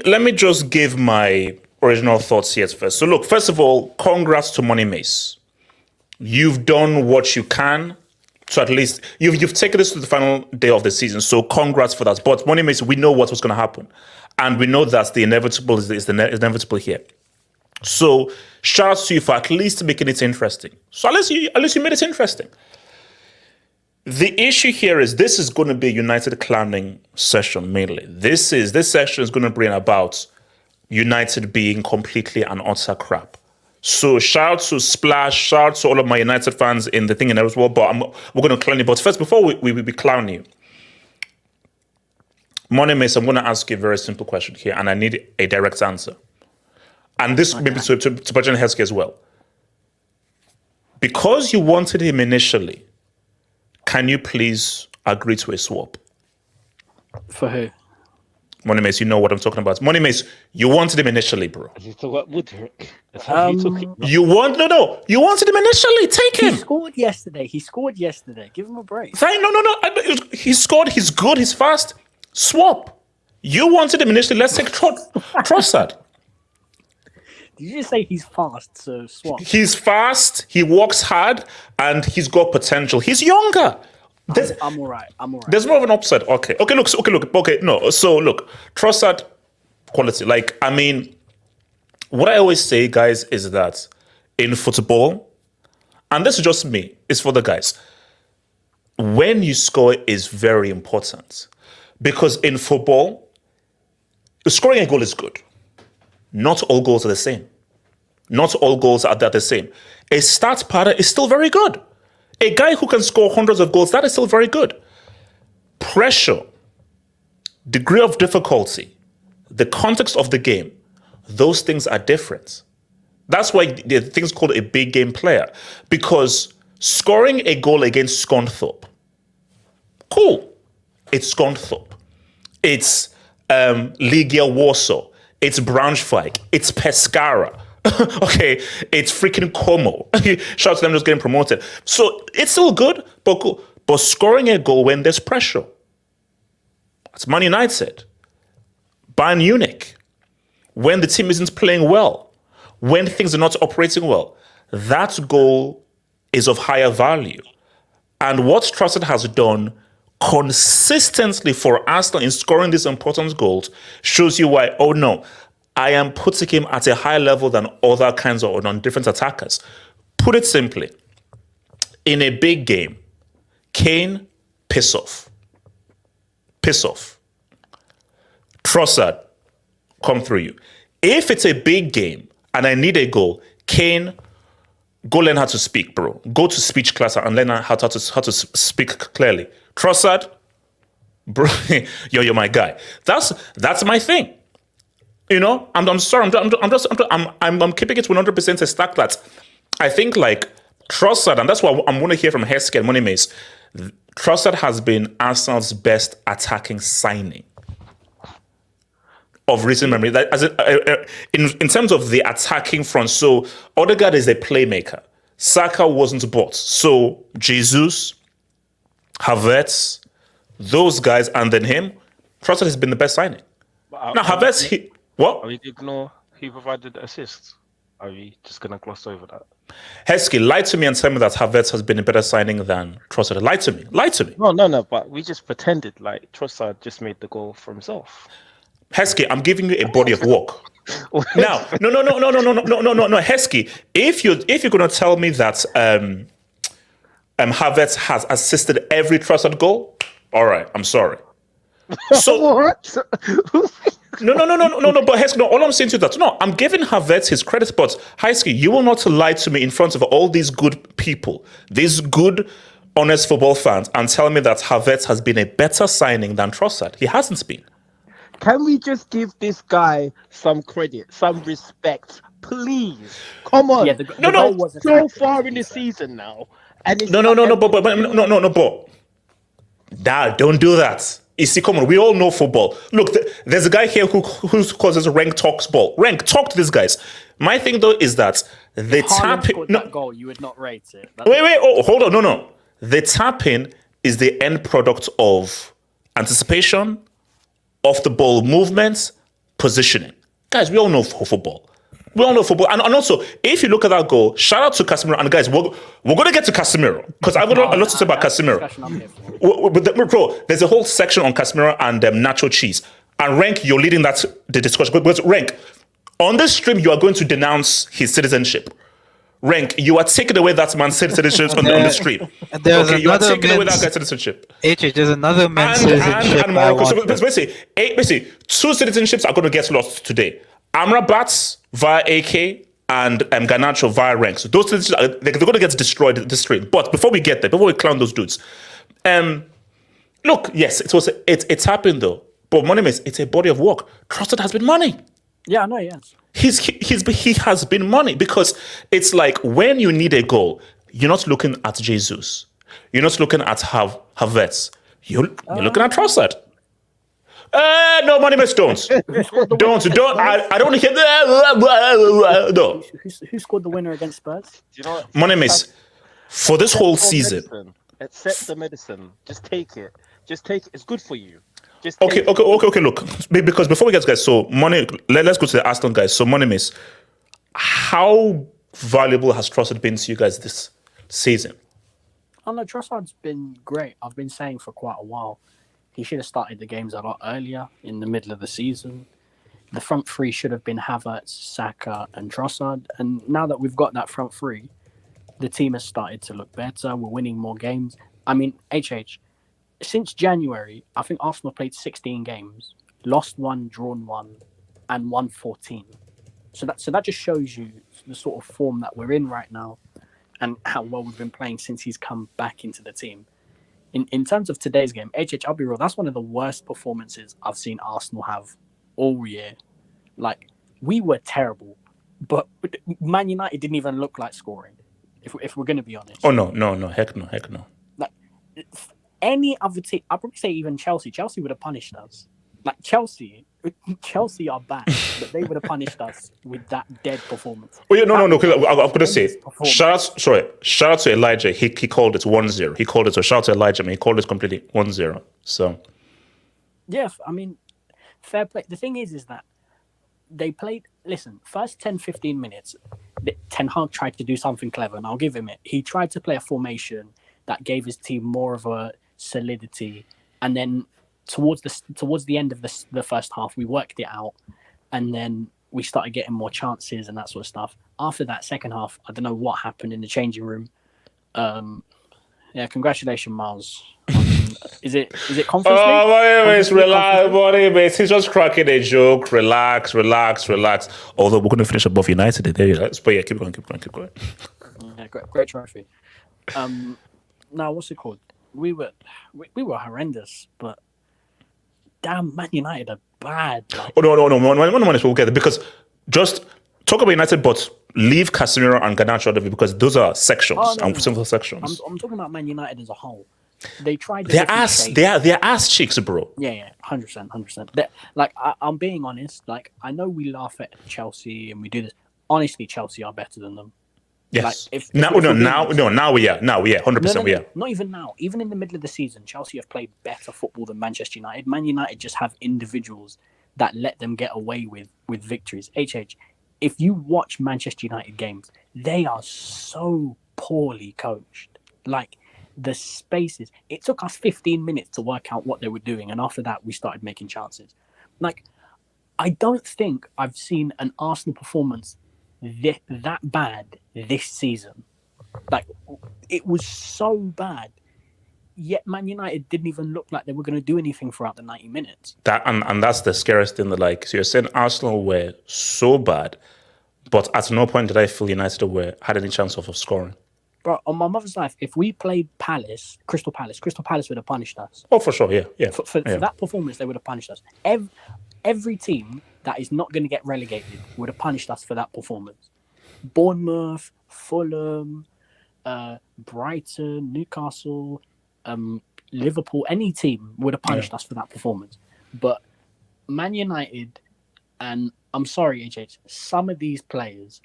Let me just give my original thoughts here first. So look, first of all, congrats to Money Mace. You've done what you can. So at least you've taken this to the final day of the season. So congrats for that. But Money Mace, we know what was going to happen, and we know that the inevitable is the inevitable here. So shout out to you for at least making it interesting. So at least you made it interesting. The issue here is this is going to be a United clowning session mainly. This section is going to bring about United being completely and utter crap. So shout out to Splash, shout out to all of my United fans in the thing and as well. But we're going to clown you. But first, before we clown you, Money Mace, I'm going to ask you a very simple question here, and I need a direct answer. And this maybe to Bajan Heskey as well. Because you wanted him initially, can you please agree to a swap? For who? Money Mace, you know what I'm talking about. Money Mace, you wanted him initially, bro. You took what Woodrick. That's how you took it. You wanted him initially. Take him. He scored yesterday. Give him a break. No. He scored. He's good. He's fast. Swap. You wanted him initially. Let's take Trossard. Did you just say he's fast? So swap. He's fast. He works hard, and he's got potential. He's younger. I'm all right. There's more of an upside. Okay. No. So look, Trossard quality. Like, I mean, what I always say, guys, is that in football, and this is just me, it's for the guys. When you score is very important, because in football, scoring a goal is good. Not all goals are the same. Not all goals are the same. A start pattern is still very good. A guy who can score hundreds of goals, that is still very good. Pressure, degree of difficulty, the context of the game, those things are different. That's why the thing's called a big game player. Because scoring a goal against Scunthorpe, cool. It's Scunthorpe. It's Liga Warsaw. It's Braunschweig. It's Pescara. Okay, it's freaking Como. Shout out to them just getting promoted. So it's still good, but cool. But scoring a goal when there's pressure. That's Man United. Bayern Munich. When the team isn't playing well. When things are not operating well. That goal is of higher value. And what Trossard has done consistently for Arsenal in scoring these important goals shows you why, oh no, I am putting him at a higher level than other kinds of different attackers. Put it simply, in a big game, Kane, piss off. Piss off. Trossard, come through you. If it's a big game and I need a goal, Kane, go learn how to speak, bro. Go to speech class and learn how to speak clearly. Trossard, bro, you're my guy. That's my thing. You know, I'm sorry. I'm keeping it 100% a stack that I think like Trossard, and that's what I'm going to hear from Heskey and Money Mace. Trossard has been Arsenal's best attacking signing of recent memory. That as in terms of the attacking front. So Odegaard is a playmaker. Saka wasn't bought. So Jesus, Havertz, those guys, and then him, Trossard has been the best signing. Now Havertz, what? Are we to ignore he provided assists? Are we just gonna gloss over that? Heskey, lie to me and tell me that Havertz has been a better signing than Trossard. Lie to me. Lie to me. No. But we just pretended like Trossard just made the goal for himself. Heskey, I'm giving you a body of work. Now, no, Heskey. If you're gonna tell me that Havertz has assisted every Trossard goal, all right, I'm sorry. So What? no. But Heskey, no. All I'm saying to that, no, I'm giving Havertz his credit, but Heskey, you will not lie to me in front of all these good people, these good, honest football fans, and tell me that Havertz has been a better signing than Trossard. He hasn't been. Can we just give this guy some credit, some respect, please? Come on. Yeah, the goal wasn't So accurate, far to in be the fair. season now, and it's No, but Dad, don't do that. You see, come on, we all know football. Look, there's a guy here who causes rank talks ball. Rank, talk to these guys. My thing though is that the Haaland tapping. scored No, that goal, you would not rate it. That's- wait. Oh, hold on. No. The tapping is the end product of anticipation, off the ball movements, positioning. Guys, we all know football. We all know football. And also, if you look at that goal, shout out to Casemiro. And guys, we're going to get to Casemiro because I've got a lot to say about that's the Casemiro. discussion I'm here for. Bro, there's a whole section on Casemiro and nacho cheese. And Rank, you're leading the discussion. But Rank, on this stream, you are going to denounce his citizenship. Rank, you are taking away that man's citizenship on the stream. There's You are another taking away that man's guy's citizenship. there's another man's citizenship And I Morocco. So want. basically, two citizenships are going to get lost today. Amrabat via AK and Garnacho via ranks. So those citizenships, they're going to get destroyed this stream. But before we get there, before we clown those dudes, look, yes, it's happened though. But money is it's a body of work. Trossard has been money. Yeah, I know, yes. He has been money because it's like when you need a goal, you're not looking at Jesus. You're not looking at Havertz. You're looking at Trossard. No, money don't. Don't. I don't hear that. No. Who scored the winner against Spurs? Do you know what? Money for this whole season. Accept the medicine. Just take it. It's good for you. Just Okay, take it. look. Because before we get to guys, so money, let's go to the Aston guys. So money how valuable has Trossard been to you guys this season? Oh no, Trossard's been great. I've been saying for quite a while. He should have started the games a lot earlier in the middle of the season. The front three should have been Havertz, Saka, and Trossard. And now that we've got that front three, the team has started to look better. We're winning more games. I mean, since January, I think Arsenal played 16 games, lost 1, drawn 1, and won 14. So that just shows you the sort of form that we're in right now and how well we've been playing since he's come back into the team. In terms of today's game, I'll be real, that's one of the worst performances I've seen Arsenal have all year. Like, we were terrible, but Man United didn't even look like scoring, if we're going to be honest. Oh, no. Heck no. Like, any other team, I'd probably say even Chelsea. Chelsea would have punished us. Like, Chelsea are bad, but they would have punished us with that dead performance. Oh, yeah, no. I'm going to say, Performance. shout out to Elijah. He called it 1-0. He called it, so shout out to Elijah, man. He called it completely 1-0. So. Yeah, I mean, fair play. The thing is that they played, first 10, 15 minutes, Ten Hag tried to do something clever, and I'll give him it. He tried to play a formation that gave his team more of a solidity, and then towards the end of the first half, we worked it out, and then we started getting more chances and that sort of stuff. After that second half, I don't know what happened in the changing room. Yeah, congratulations, Miles. Is it Conference League? Oh, Conference League, relax, Conference League? He's just cracking a joke. Relax. Although we're going to finish above United today. But yeah, keep going. Yeah, great trophy. Now, what's it called? We were horrendous, but damn, Man United are bad. Like, Oh, no. We'll get it. Because just talk about United, but leave Casemiro and Garnacho out of it because those are sections. Simple sections. I'm talking about Man United as a whole. They tried. They're ass cheeks, bro. Yeah, 100%. Like, I'm being honest. Like, I know we laugh at Chelsea and we do this. Honestly, Chelsea are better than them. Yes. Like, Now we are. 100% we are. Not even now. Even in the middle of the season, Chelsea have played better football than Manchester United. Man United just have individuals that let them get away with victories. if you watch Manchester United games, they are so poorly coached. Like, the spaces. It took us 15 minutes to work out what they were doing, and after that, we started making chances. Like, I don't think I've seen an Arsenal performance that bad this season. Like, it was so bad. Yet Man United didn't even look like they were going to do anything throughout the 90 minutes. That and that's the scariest thing. That, like, so you're saying Arsenal were so bad, but at no point did I feel United had any chance of scoring. Bro, on my mother's life, if we played Crystal Palace would have punished us. Oh, for sure, yeah. For that performance, they would have punished us. Every team that is not going to get relegated would have punished us for that performance. Bournemouth, Fulham, Brighton, Newcastle, Liverpool, any team would have punished us for that performance. But Man United, and I'm sorry, HH, some of these players,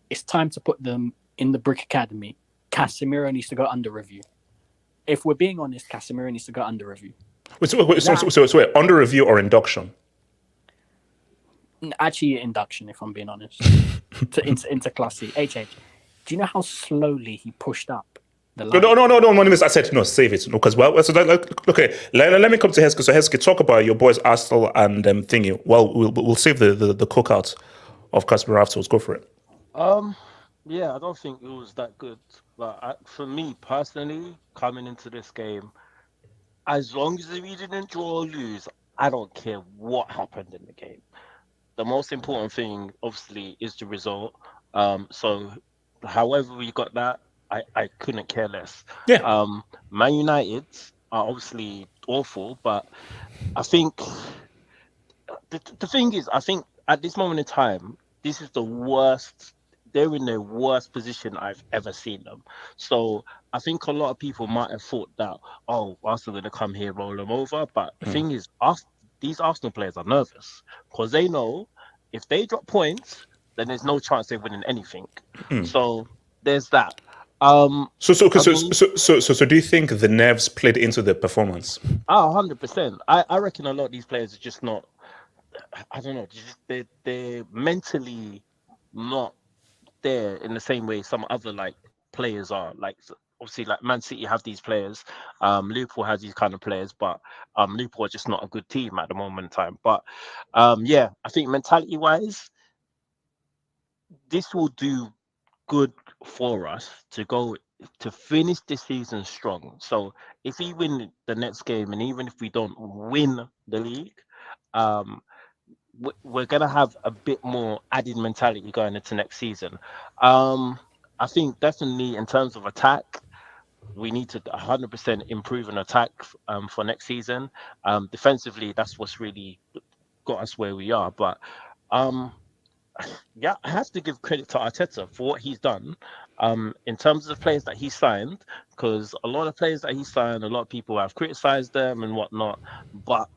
it's time to put them in the Brick Academy. Casemiro needs to go under review. If we're being honest, Casemiro needs to go under review. Wait, under review or induction? Actually, induction, if I'm being honest. into Class C. HH, do you know how slowly he pushed up the line? No, I said no, save it. No, because okay, let me come to Heskey. So Heskey, talk about your boys Arsenal and thingy. Well, we'll save the cookout of Casemiro afterwards. Go for it. Yeah, I don't think it was that good. But for me personally, coming into this game, as long as we didn't draw or lose, I don't care what happened in the game. The most important thing, obviously, is the result. So, however we got that, I couldn't care less. Yeah. Man United are obviously awful, but I think the thing is, I think at this moment in time, this is the worst. They're in the worst position I've ever seen them. So I think a lot of people might have thought that, oh, Arsenal are going to come here, roll them over. But the thing is, these Arsenal players are nervous because they know if they drop points, then there's no chance they're winning anything. So there's that. So do you think the nerves played into the performance? 100%. I reckon a lot of these players are just not, I don't know, they're mentally not there in the same way some other like players are. Like obviously like Man City have these players, Liverpool has these kind of players, but Liverpool are just not a good team at the moment in time. But yeah, I think mentality wise, this will do good for us to finish this season strong. So if we win the next game, and even if we don't win the league, we're going to have a bit more added mentality going into next season. I think definitely in terms of attack, we need to 100% improve an attack for next season. Defensively, that's what's really got us where we are. But yeah, I have to give credit to Arteta for what he's done in terms of the players that he signed, because a lot of players that he signed, a lot of people have criticized them and whatnot, but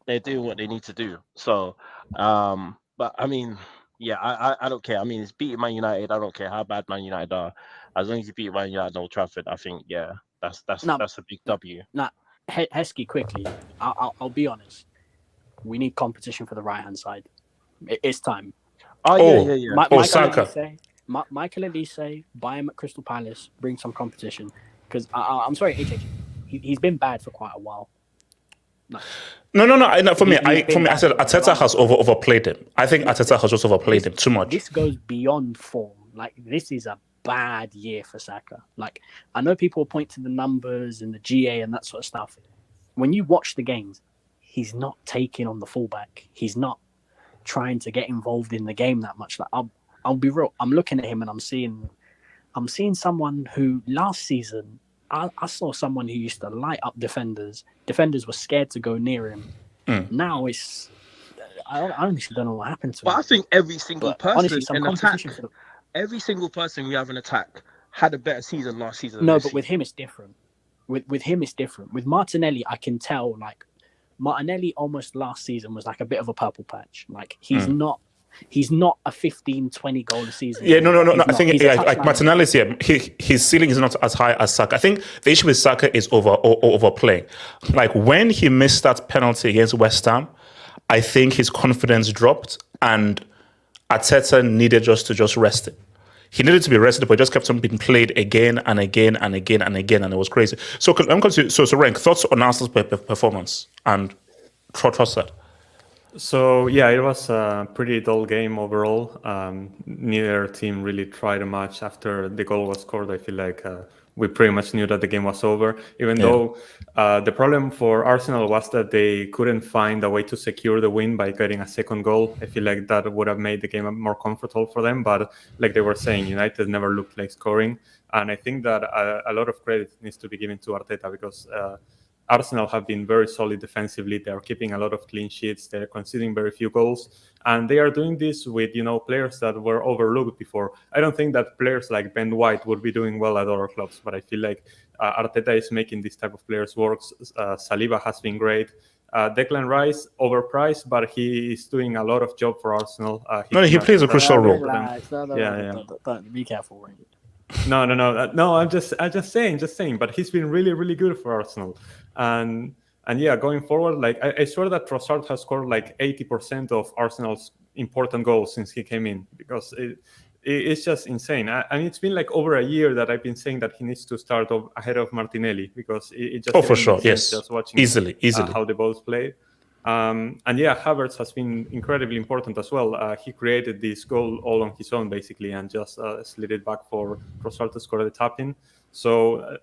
they're doing what they need to do. So, but I mean, yeah, I don't care. I mean, it's beating Man United. I don't care how bad Man United are. As long as you beat Man United at Old Trafford, I think, yeah, that's a big W. Now, Heskey, quickly, I'll be honest. We need competition for the right-hand side. It's time. Yeah. Michael Elise, buy him at Crystal Palace, bring some competition. Because I'm sorry, HH, he's been bad for quite a while. No. For me, I said Arteta has overplayed him. I think Arteta has just overplayed him too much. This goes beyond form. Like, this is a bad year for Saka. Like, I know people point to the numbers and the GA and that sort of stuff. When you watch the games, he's not taking on the fullback. He's not trying to get involved in the game that much. Like, I'll be real. I'm looking at him and I'm seeing someone who last season I saw someone who used to light up defenders. Defenders were scared to go near him. Now it's I honestly don't know what happened to him. But I think every single person in attack, every single person we have in attack had a better season last season. No, but with him it's different. With him it's different. With Martinelli, I can tell like Martinelli almost last season was like a bit of a purple patch. Like he's not a 15-20 goal a season. Yeah, no. I think like Martinelli's his ceiling is not as high as Saka. I think the issue with Saka is overplaying. Like when he missed that penalty against West Ham, I think his confidence dropped, and Arteta needed to rest him. He needed to be rested, but he just kept on being played again and again and again and again, and it was crazy. So I'm going to Rank, thoughts on Arsenal's performance and Trossard. So yeah, it was a pretty dull game overall. Neither team really tried much after the goal was scored. I feel like we pretty much knew that the game was over, even though the problem for Arsenal was that they couldn't find a way to secure the win by getting a second goal. I feel like that would have made the game more comfortable for them. But like they were saying, United never looked like scoring. And I think that a lot of credit needs to be given to Arteta because Arsenal have been very solid defensively. They are keeping a lot of clean sheets. They're conceding very few goals. And they are doing this with, players that were overlooked before. I don't think that players like Ben White would be doing well at other clubs, but I feel like Arteta is making this type of players work. Saliba has been great. Declan Rice, overpriced, but he is doing a lot of job for Arsenal. He plays a crucial role. Be careful, right? No. I'm just saying. But he's been really, really good for Arsenal, and yeah, going forward, like I swear that Trossard has scored like 80% of Arsenal's important goals since he came in because it's just insane. And it's been like over a year that I've been saying that he needs to start ahead of Martinelli because it just for sure, yes, just watching easily how they both play. And yeah, Havertz has been incredibly important as well. He created this goal all on his own, basically, and just slid it back for Trossard to score the tap-in. So,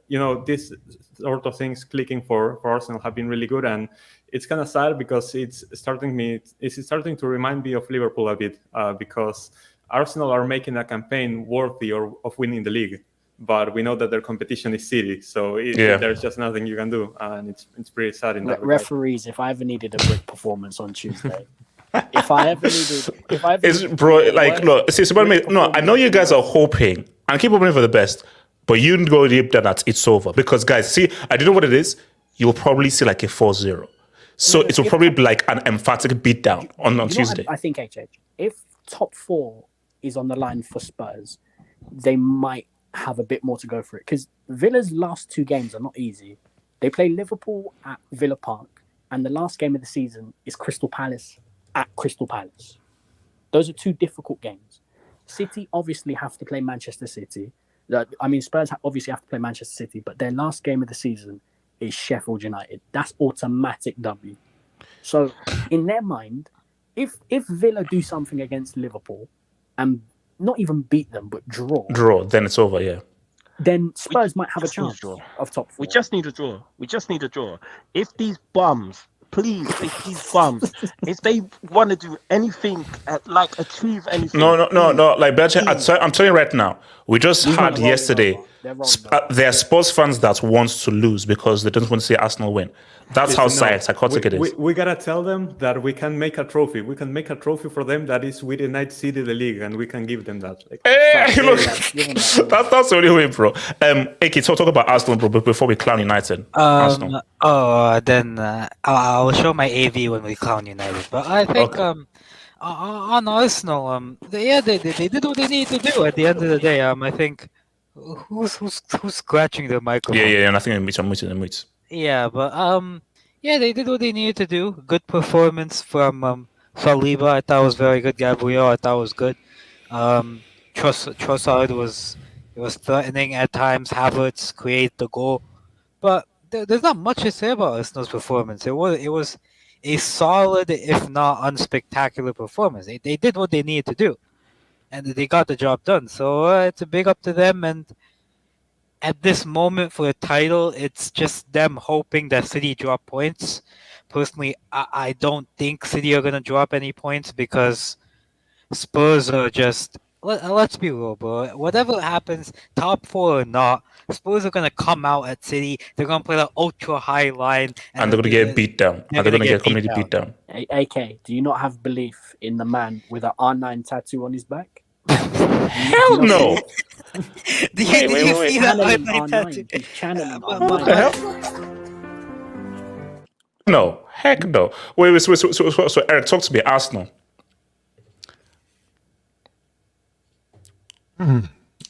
this sort of things clicking for Arsenal have been really good. And it's kind of sad because it's starting to remind me of Liverpool a bit because Arsenal are making a campaign worthy of winning the league. But we know that their competition is City, so there's just nothing you can do, and it's pretty sad in that regard. Referees, if I ever needed a brick performance on Tuesday, look, I know you guys are hoping and keep hoping for the best, but you go deep down that it's over because guys, see, I don't know what it is. You'll probably see like a 4-0, so it will probably be like an emphatic beatdown on Tuesday. I think if top 4 is on the line for Spurs, they might have a bit more to go for it because Villa's last 2 games are not easy. They play Liverpool at Villa Park, and the last game of the season is Crystal Palace at Crystal Palace. Those are 2 difficult games. City obviously have to play Manchester City. Spurs obviously have to play Manchester City, but their last game of the season is Sheffield United. That's automatic W. So in their mind, if Villa do something against Liverpool and not even beat them, but draw, then it's over, yeah. Then Spurs might have a chance of top 4. We just need a draw. If these bums, please, if they want to do anything, achieve anything. No. Like, I'm telling you right now, we just had yesterday, there are sports fans that want to lose because they don't want to see Arsenal win. That's how psychotic it is. We gotta tell them that we can make a trophy. We can make a trophy for them that is with United City the league, and we can give them that. That's the only way, bro. Eki, talk about Arsenal, bro, before we clown United. Arsenal. Then I'll show my AV when we clown United. But I think on Arsenal, they did what they needed to do at the end of the day. I think who's scratching the microphone? Yeah. Nothing in mute. Yeah, but they did what they needed to do. Good performance from Saliba. I thought it was very good. Gabriel, I thought it was good. Trossard was threatening at times. Havertz created the goal, but there's not much to say about Arsenal's performance. It was a solid, if not unspectacular performance. They did what they needed to do, and they got the job done. So it's a big up to them. And at this moment for the title, it's just them hoping that City drop points. Personally, I don't think City are going to drop any points because Spurs are just... Let's be real, bro. Whatever happens, top 4 or not, Spurs are going to come out at City. They're going to play the ultra-high line. And they're going to get beat down. They're going to get completely beat down. AK, do you not have belief in the man with an R9 tattoo on his back? Hell no! Did you see that R9 tattoo? He's channeling what the hell? No, heck no. Wait, so Eric, talk to me, Arsenal.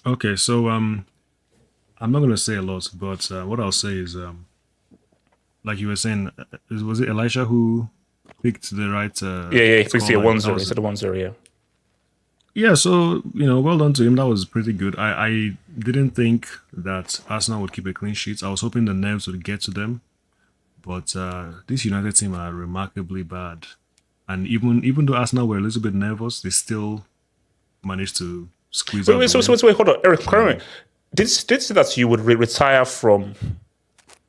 Okay, so I'm not going to say a lot, but what I'll say is, like you were saying, was it Elisha who picked the right? He picked the 1-0. He said the 1-0, yeah. Yeah, so well done to him. That was pretty good. I didn't think that Arsenal would keep a clean sheet. I was hoping the nerves would get to them, but this United team are remarkably bad. And even though Arsenal were a little bit nervous, they still managed to squeeze out. Wait, hold on, Eric. Currently, did you say that you would retire from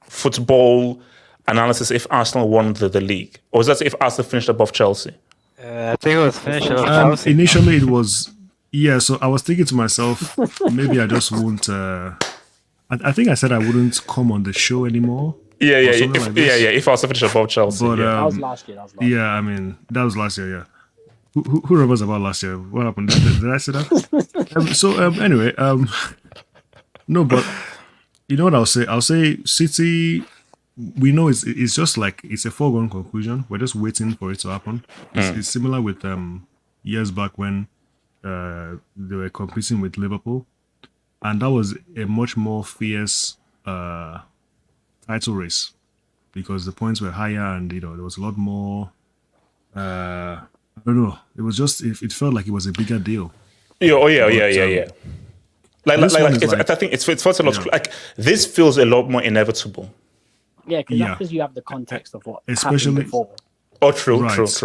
football analysis if Arsenal won the league, or is that if Arsenal finished above Chelsea? I think it was finished off Chelsea. Initially, it was so I was thinking to myself, maybe I just won't. I think I said I wouldn't come on the show anymore. Yeah. If Arsenal finished above Chelsea, but That was last year. yeah, I mean that was last year. Yeah, who remembers about last year? What happened? Did I say that? Anyway, no, but you know what I'll say? I'll say City. We know it's just like it's a foregone conclusion. We're just waiting for it to happen. It's similar with years back when they were competing with Liverpool, and that was a much more fierce title race because the points were higher and there was a lot more. I don't know. It was just it felt like it was a bigger deal. Yeah. I think it feels a lot like this feels a lot more inevitable. Yeah, because you have the context of what especially happened before. Oh, true.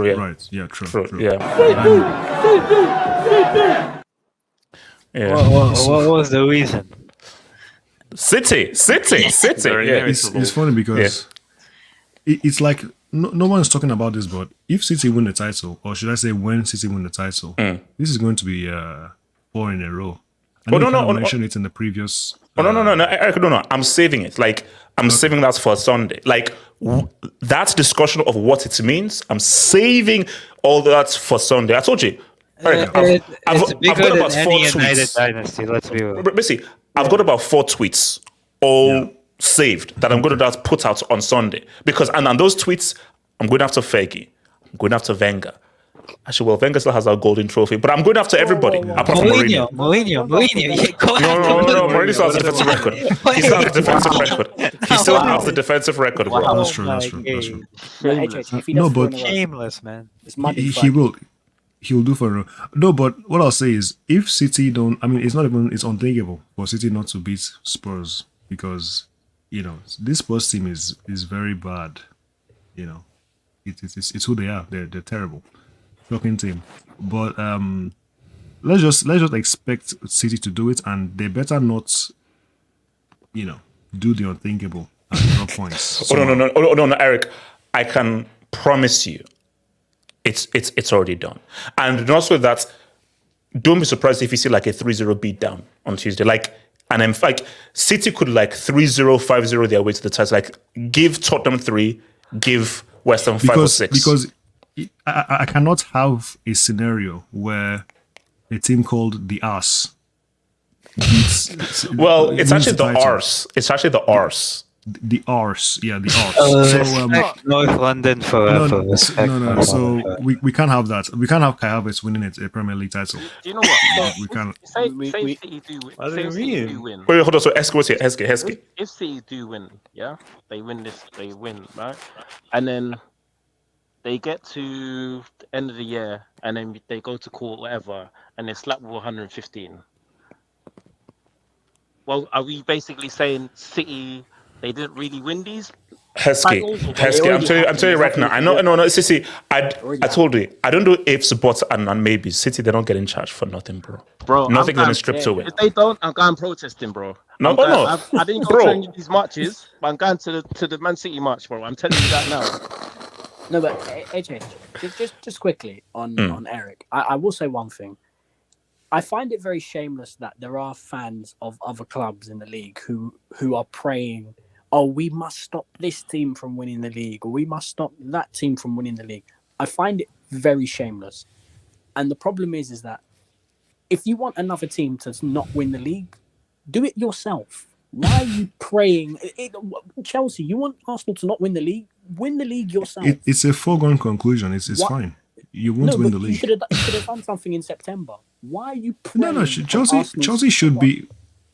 Yeah. Right. Yeah. True. Yeah. What was the reason? City. Yeah. It's funny because it's like no one's talking about this, but if City win the title, or should I say when City win the title, this is going to be 4 in a row. I mentioned it in the previous. No, Eric, no. I'm saving it. Like I'm saving that for Sunday. Like that discussion of what it means. I'm saving all that for Sunday. I told you. Eric, I've got about 4 tweets. Dynasty, let's be real. Basically, I've got about 4 tweets all saved that I'm going to put out on Sunday because and on those tweets I'm going after Fergie, I'm going after Wenger. Actually, well, Wenger still has our golden trophy, but I'm going after everybody apart from Mourinho. Mourinho. No, Mourinho still has a defensive record. He still has a defensive record. He still has the defensive record. Wow. That's true. If he No, does but- four in a row, Shameless, man. it's Monday, He Friday. will. He'll do for no, but what I'll say is if City don't, I mean, it's unthinkable for City not to beat Spurs because this Spurs team is very bad. It's who they are. They're terrible, shocking team. But let's just expect City to do it, and they better not, do the unthinkable and drop points. No, Eric. I can promise you. It's already done. And also that, don't be surprised if you see like a 3-0 beat down on Tuesday. And in fact, City could 3-0, 5-0 their way to the title. Give Tottenham 3, give West Ham 5 or 6. Because I cannot have a scenario where a team called the Arse beats. Well, it's wins actually the title. arse. It's actually the arse. The Arse, yeah, the Arse. Respect North London for respect. No. So we can't have that. We can't have Kai Havertz winning a Premier League title. Do you know what? We can't. Say We- City do win. What do Say you City mean? do win. Wait, hold on. So Heskey. If City do win, yeah, they win this, they win, right? And then they get to the end of the year, and then they go to court, whatever, and they slap with 115. Well, are we basically saying City? They didn't really win these. Heskey, I'm telling you right now. I know. No. See, I told you. I don't do ifs, buts, and maybes. City, they don't get in charge for nothing, bro. Nothing is stripped away. If they don't, I'm going protesting, bro. No. I didn't go Bro. to any of these marches, but I'm going to the Man City march, bro. I'm telling you that now. No, but AJ, just quickly on Eric, I will say one thing. I find it very shameless that there are fans of other clubs in the league who are praying, oh, we must stop this team from winning the league, or we must stop that team from winning the league. I find it very shameless. And the problem is that if you want another team to not win the league, do it yourself. Why are you praying? Chelsea, you want Arsenal to not win the league? Win the league yourself. It's a foregone conclusion. It's fine. You won't win the league. You should have done something in September. Why are you praying? No. Chelsea should be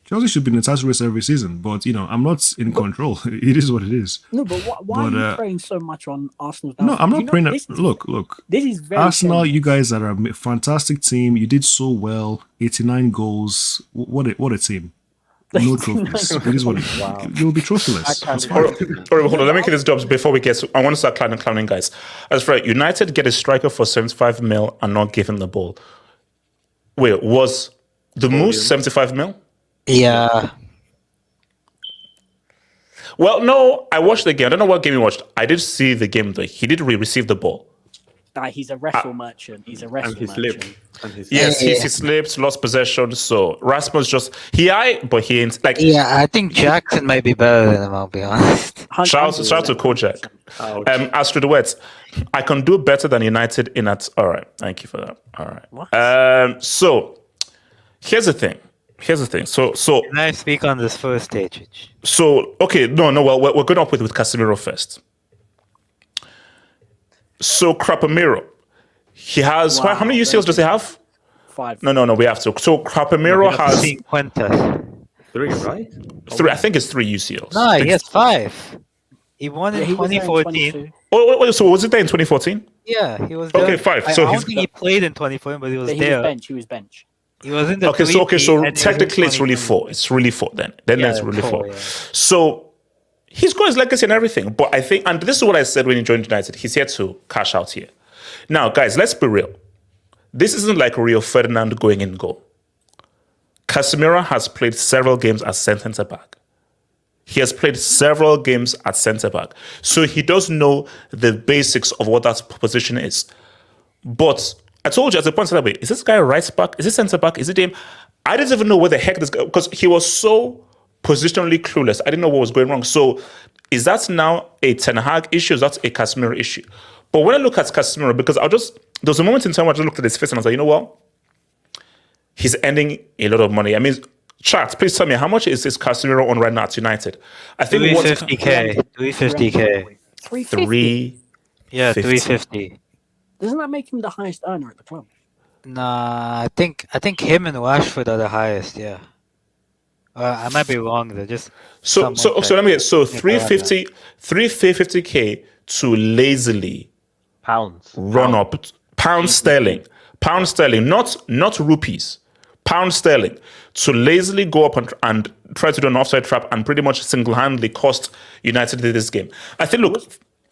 Chelsea should be in the title race every season, but I'm not in control. It is what it is. No, but why But, are you praying so much on Arsenal's No, downfall? I'm not praying. This, Look. this is very Arsenal, shameless. you guys are a fantastic team. You did so well. 89 goals. What a team. No trophies. It is what it is. Wow. You'll be trophyless. I It's can't fine. All right, hold on. Let me get this jobs before we get to. I want to start clowning guys. As for United get a striker for 75 mil and not give him the ball. Wait, was the Moose 75 mil? Yeah. Well, no, I watched the game. I don't know what game you watched. I did see the game though. He did receive the ball. He's a wrestle merchant. He's a wrestle And he merchant. slipped. And he Yes, Yeah. he slipped, lost possession. So Rasmus just but he ain't like. Yeah, I think Jackson might be better than him, I'll be honest. Shout out to Kojak. Ouch. As to the words, I can do better than United in that. All right, thank you for that. All right. What? So here's the thing. So Can I speak on this first stage? okay. No. Well, we're going up with Casemiro first. So Casemiro, he has Wow, how many UCLs does he have? 5. No. We have to. So Casemiro has 3, right? 3. I think it's 3 UCLs. No, he has 5. He won in He was there in 2014. 22, Oh, so was it there in 2014? Yeah, he was there. Okay, 5. I So don't he's think he played in 2014, but he was but he there. was bench. He was in the okay. So 3P and he was in technically it's really 2020. 4. It's really 4 then. Then Yeah, it's really 4. 4, yeah. So he's got his legacy and everything. But I think, and this is what I said when he joined United, he's here to cash out here. Now, guys, let's be real. This isn't like Rio Ferdinand going in goal. Casemiro has played several games as centre back. He has played several games at centre back. So he does know the basics of what that position is. But I told you at the point that way, is this guy right back? Is he centre back? Is it him? I didn't even know where the heck this guy, because he was so positionally clueless. I didn't know what was going wrong. So is that now a Ten Hag issue? Is that a Casemiro issue? But when I look at Casemiro, because there was a moment in time where I just looked at his face and I was like, you know what? He's earning a lot of money. I mean, chat, please tell me, how much is this Casemiro on right now at United? I think 350k. 350k. 350. 3. Yeah, 50. 350. Doesn't that make him the highest earner at the club? Nah, I think him and Rashford are the highest. Yeah. I might be wrong though. Just So let me get 350k to lazily Pounds. run up pound sterling, not rupees, pound sterling, to lazily go up and try to do an offside trap and pretty much single-handedly cost United this game. I think, look,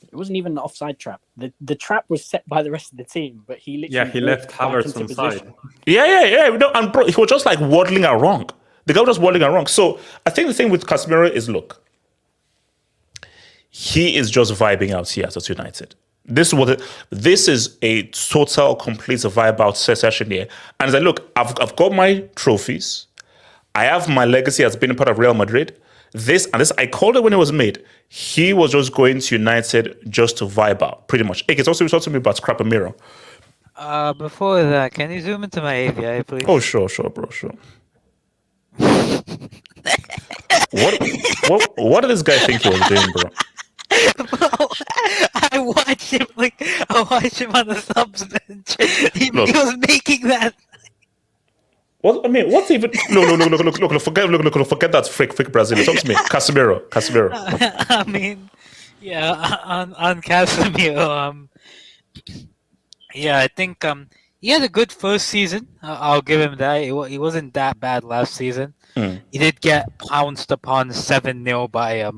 It wasn't even an offside trap. The trap was set by the rest of the team, but he literally He left walked back Havertz into on position. side. yeah. No, and bro, he was just like waddling around. The guy was just waddling around. So I think the thing with Casemiro is, look, he is just vibing out here at United. This is a total, complete vibe out session here. And I look, I've got my trophies. I have my legacy as being part of Real Madrid. This, I called it when it was made. He was just going to United just to vibe out, pretty much. It's also talking to me about Casemiro. Before that, can you zoom into my API, please? Oh, sure, bro, sure. What did this guy think he was doing, bro? Bro, I watched him on the subs bench. He Look. was making that. What's even? Look, forget that freak Brazil. Talk to me, Casemiro. I mean, yeah, on Casemiro. Yeah, I think he had a good first season. I'll give him that. He wasn't that bad last season. He did get pounced upon 7-0 by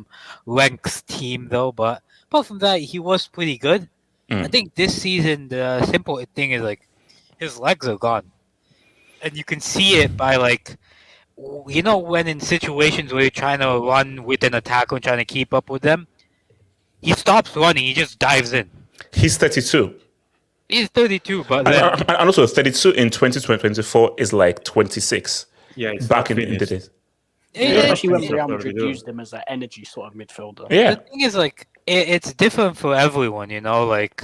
Wenk's team, though. But apart from that, he was pretty good. I think this season, the simple thing is, like, his legs are gone. And you can see it by, like, you know, when in situations where you're trying to run with an attacker and trying to keep up with them, he stops running. He just dives in. He's 32. He's 32, but then, And also 32 in 2024 is like 26. Yeah, it's Back not in the finished. days. Especially when Yeah. Real Madrid Yeah. used him as an energy sort of midfielder. Yeah. the thing is, like, it's different for everyone, you know. Like,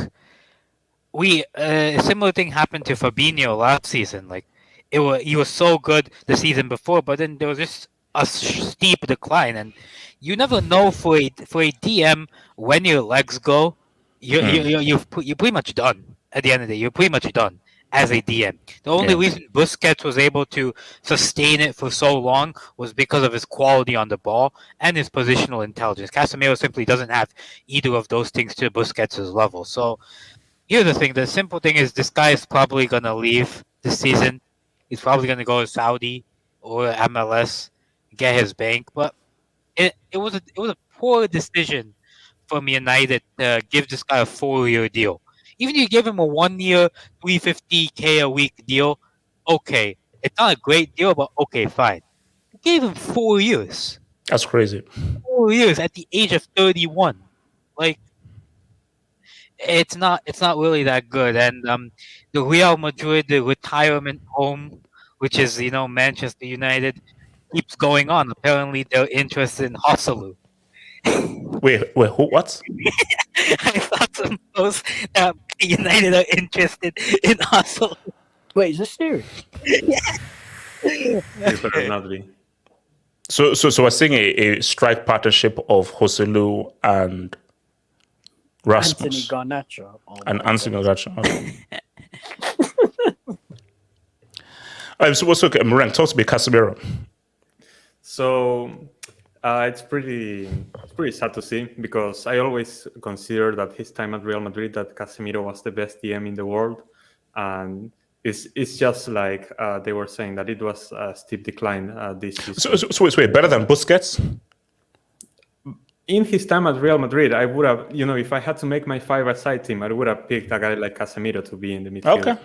a similar thing happened to Fabinho last season. Like, he was so good the season before, but then there was just a steep decline, and you never know for a DM when your legs go, you're pretty much done. At the end of the day, you're pretty much done. as a DM. The only reason Busquets was able to sustain it for so long was because of his quality on the ball and his positional intelligence. Casemiro simply doesn't have either of those things to Busquets' level. So here's the thing. The simple thing is this guy is probably going to leave this season. He's probably going to go to Saudi or MLS, get his bank. But it was a poor decision from United to give this guy a 4-year deal. Even if you give him a 1-year, $350K a week deal, okay. It's not a great deal, but okay, fine. You gave him 4 years. That's crazy. 4 years at the age of 31. Like, it's not really that good. And the Real Madrid, the retirement home, which is Manchester United, keeps going on. Apparently, they're interested in Hosselu. Wait, who? What? I saw some posts that United are interested in Hosselu. Wait, is this serious? You better not be. So we're seeing a strike partnership of Joselu and Rasmus Anthony Garnacho. Oh and my Anthony God. Garnacho. Okay. So what's okay? Moran, talk to me, Casemiro. So it's pretty sad to see, because I always consider that his time at Real Madrid, that Casemiro was the best DM in the world, and it's just like they were saying that it was a steep decline this season. So wait, better than Busquets? In his time at Real Madrid, I would have, if I had to make my 5-a-side team, I would have picked a guy like Casemiro to be in the midfield. Okay.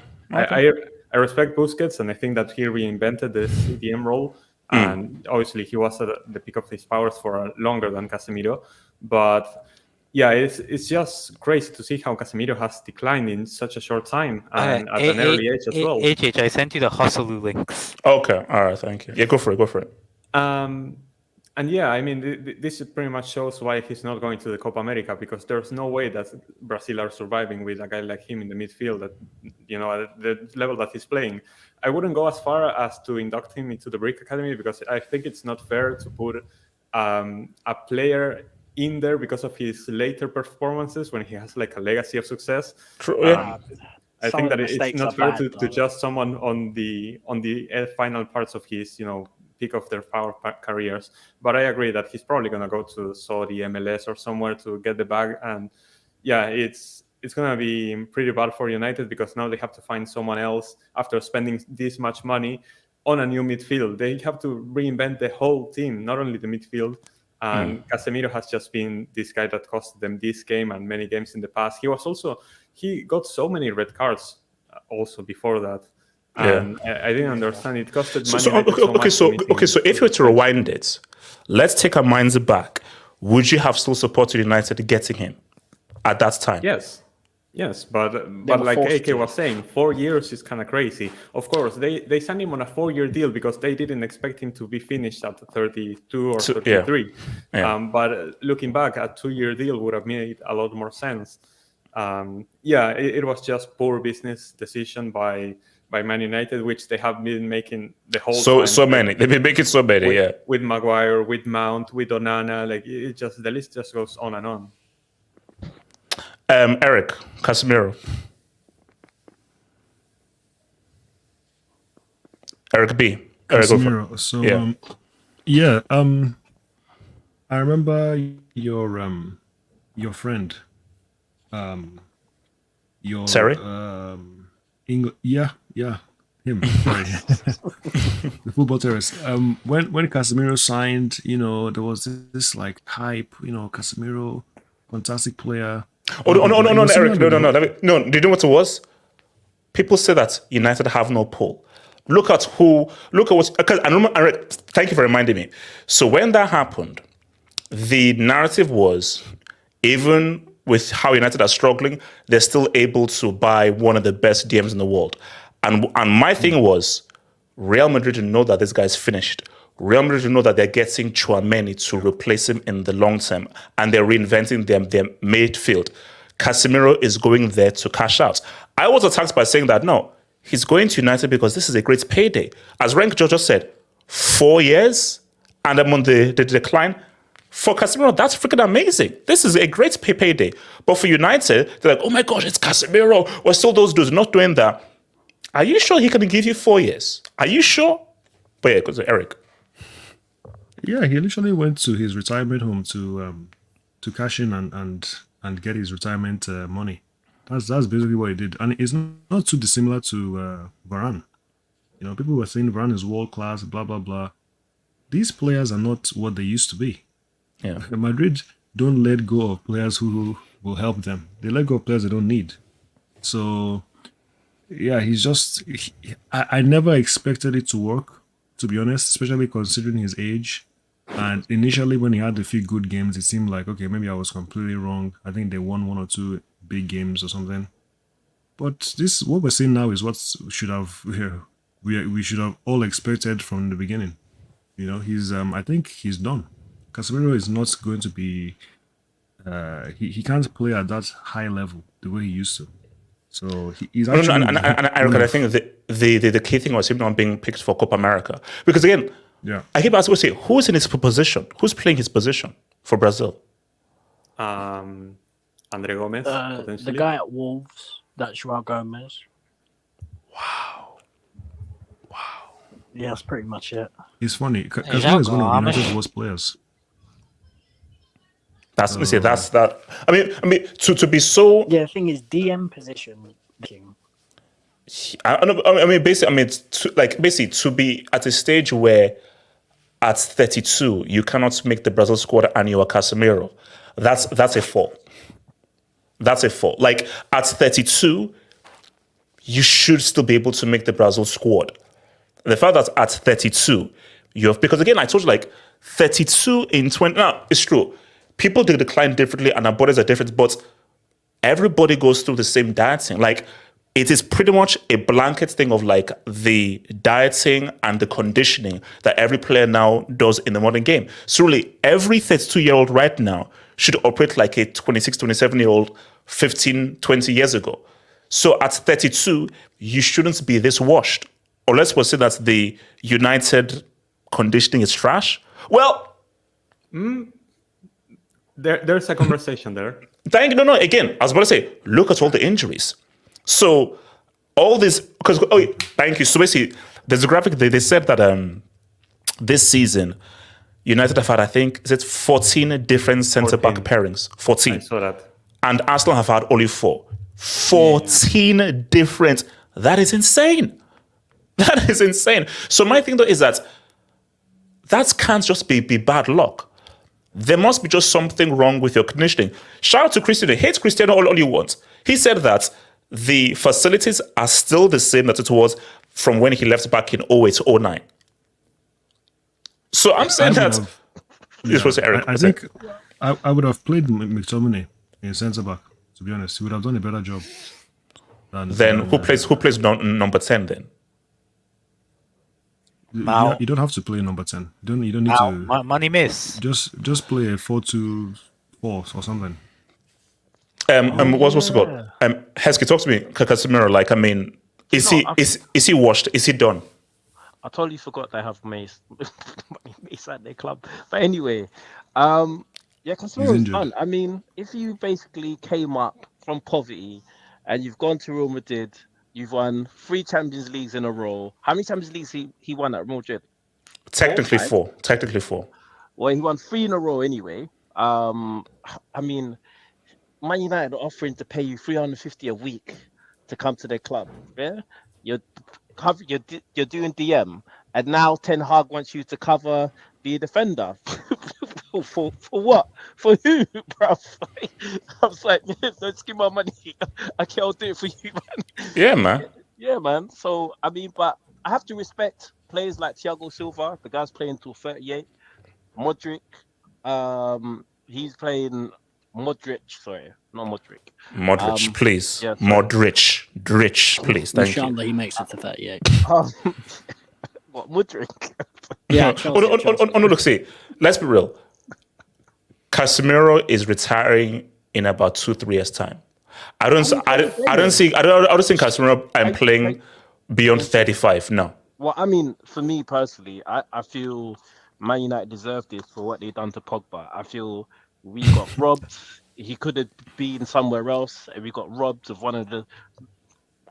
I respect Busquets, and I think that he reinvented the CDM role. And obviously, he was at the peak of his powers for longer than Casemiro. But yeah, it's just crazy to see how Casemiro has declined in such a short time and at an early age as well. HH, I sent you the Hosselu links. Okay, all right, thank you. Yeah, go for it. And yeah, I mean, this pretty much shows why he's not going to the Copa America, because there's no way that Brazil are surviving with a guy like him in the midfield at the level that he's playing. I wouldn't go as far as to induct him into the Brick Academy, because I think it's not fair to put a player in there because of his later performances when he has like a legacy of success. True. Yeah. I think that it's not fair to judge someone on the final parts of his peak of their power careers. But I agree that he's probably going to go to Saudi, MLS, or somewhere to get the bag. And yeah, it's going to be pretty bad for United, because now they have to find someone else after spending this much money on a new midfield. They have to reinvent the whole team, not only the midfield. And Casemiro has just been this guy that cost them this game and many games in the past. He got so many red cards also before that. And I didn't understand. It costed money. So if you were to rewind it, let's take our minds back. Would you have still supported United getting him at that time? Yes, but like AK was saying, 4 years is kind of crazy. Of course, they signed him on a 4-year deal because they didn't expect him to be finished at 32 or 33. But looking back, a 2-year deal would have made a lot more sense. It was just poor business decision by Man United, which they have been making the whole time. So many. They've been making so many, with Maguire, with Mount, with Onana, the list just goes on and on. Eric, Casemiro. Eric B. Casemiro. So I remember your friend, Sorry? Him. Sorry. The football terrorist. When Casemiro signed, there was this like hype, Casemiro, fantastic player. No, Eric. No. Do you know what it was? People say that United have no pull. Look at what. Because I remember, Eric, thank you for reminding me. So when that happened, the narrative was, even with how United are struggling, they're still able to buy one of the best DMs in the world. And my thing was, Real Madrid know that this guy's finished. Real Madrid know that they're getting Tchouaméni to replace him in the long term, and they're reinventing their midfield. Casemiro is going there to cash out. I was attacked by saying that, no, he's going to United because this is a great payday. As Rank just said, 4 years, and I'm on the decline. For Casemiro, that's freaking amazing. This is a great payday. But for United, they're like, oh my gosh, it's Casemiro. We're still those dudes not doing that. Are you sure he can give you 4 years? Are you sure? But yeah, because Eric. Yeah, he literally went to his retirement home to cash in and get his retirement money. That's basically what he did, and it's not too dissimilar to Varane. You know, people were saying Varane is world class, blah blah blah. These players are not what they used to be. Yeah. Madrid don't let go of players who will help them. They let go of players they don't need. So, yeah, he's just. I never expected it to work, to be honest, especially considering his age. And initially, when he had a few good games, it seemed like, okay, maybe I was completely wrong. I think they won 1 or 2 big games or something. But this, what we're seeing now, is what should have we should have all expected from the beginning. You know, he's I think he's done. Casemiro is not going to be. He can't play at that high level the way he used to. So he's No, actually. and I think the key thing was him not being picked for Copa America. Because again, Yeah. I keep asking, who's in his position? Who's playing his position for Brazil? Andre Gomez, The potentially. guy at Wolves, that's Joao Gomez. Wow. Yeah, that's pretty much it. It's funny. Is Casemiro that is one of Gomes? United's worst players. That's that. I mean, to be so. Yeah, the thing is, DM position. Basically, to be at a stage where at 32 you cannot make the Brazil squad and you are Casemiro, that's a fall. That's a fall. Like at 32, you should still be able to make the Brazil squad. The fact that at 32 you have, because again I told you, like 32 in 20. Now it's true. People do decline differently and our bodies are different, but everybody goes through the same dieting. Like, it is pretty much a blanket thing of like the dieting and the conditioning that every player now does in the modern game. So really, every 32-year-old right now should operate like a 26, 27-year-old 15, 20 years ago. So at 32, you shouldn't be this washed. Unless we say that the United conditioning is trash. Well, There's a conversation there. no. Again, I was about to say, look at all the injuries. So all this, because thank you. So basically, there's a graphic. They said that this season, United have had, I think, is it 14 different centre back 14. pairings? 14, I saw that. and Arsenal have had only 4. 14 different. That is insane. That is insane. So my thing though is that can't just be bad luck. There must be just something wrong with your conditioning. Shout out to Cristiano. Hate Cristiano all you want. He said that the facilities are still the same that it was from when he left back in 08 to 09. So I'm saying that. This was Eric. I think I would have played McTominay in centre back. To be honest, he would have done a better job. Then who plays number 10 then? You don't have to play number 10. You don't need to. Money miss. Just play a 4-2-4 or something. What's it called? Heskey, talk to me, Casemiro. Like, I mean, is he washed? Is he done? I totally forgot they have Mace at their club. But anyway, yeah, Casemiro's done. I mean, if you basically came up from poverty and you've gone to Real Madrid, you've won 3 Champions Leagues in a row. How many Champions Leagues he won at Real Madrid? Technically 4. Technically 4. Well, he won 3 in a row anyway. I mean, Man United are offering to pay you $350 a week to come to their club. Yeah, you're doing DM, and now Ten Hag wants you to be a defender. for what? For who, bruv? I was like, let's give my money. I can't do it for you, man. Yeah, man. Yeah, man. So I mean, but I have to respect players like Thiago Silva. The guy's playing till 38. Modric, he's playing. Modric, sorry, not Modric. Modric, please. Yeah, sorry. Modric, please. Thank you. Inshallah, he makes it to 38. What, Modric? Yeah. No, look, see, let's be real. Casemiro is retiring in about 2-3 years' time. I don't see Casemiro playing beyond 35. No. Well, I mean, for me personally, I feel Man United deserve this for what they've done to Pogba. I feel we got robbed. He could have been somewhere else, and we got robbed of one of the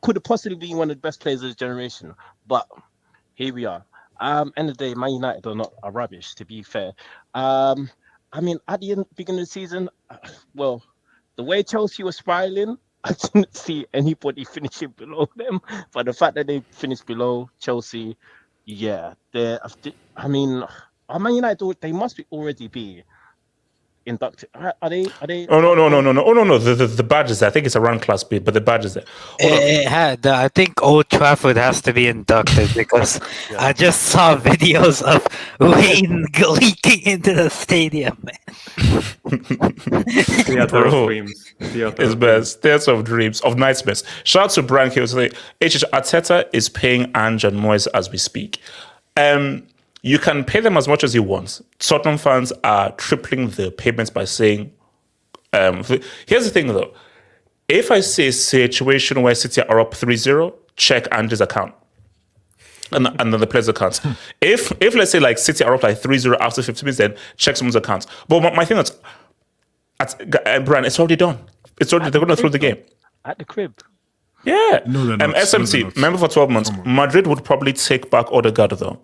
could have possibly been one of the best players of his generation. But here we are. End of the day, Man United are rubbish, to be fair. I mean, at the beginning of the season, well, the way Chelsea was spiraling, I didn't see anybody finishing below them. But the fact that they finished below Chelsea, yeah, I mean, Man United, they must already be inducted. Are they? Oh no. The badge is there. I think it's around Class B, but the badge is there. I think Old Trafford has to be inducted because I just saw videos of Wayne leaking into the stadium, man. Theater of dreams. It's best. Theater of dreams, of nightmares. Shout out to Brian Hill today. Arteta is paying Ange and Moyes as we speak. You can pay them as much as you want. Tottenham fans are tripling the payments by saying, here's the thing though. If I see a situation where City are up 3-0, check Ange's account. And then the players' accounts. If let's say like City are up like 3-0 after 50 minutes, then check someone's accounts. But my thing is, Brian, it's already done. They're going to throw the game. At the crib. Yeah. No, they're not. SMT, No, they're not. remember for 12 months. Madrid would probably take back Odegaard though.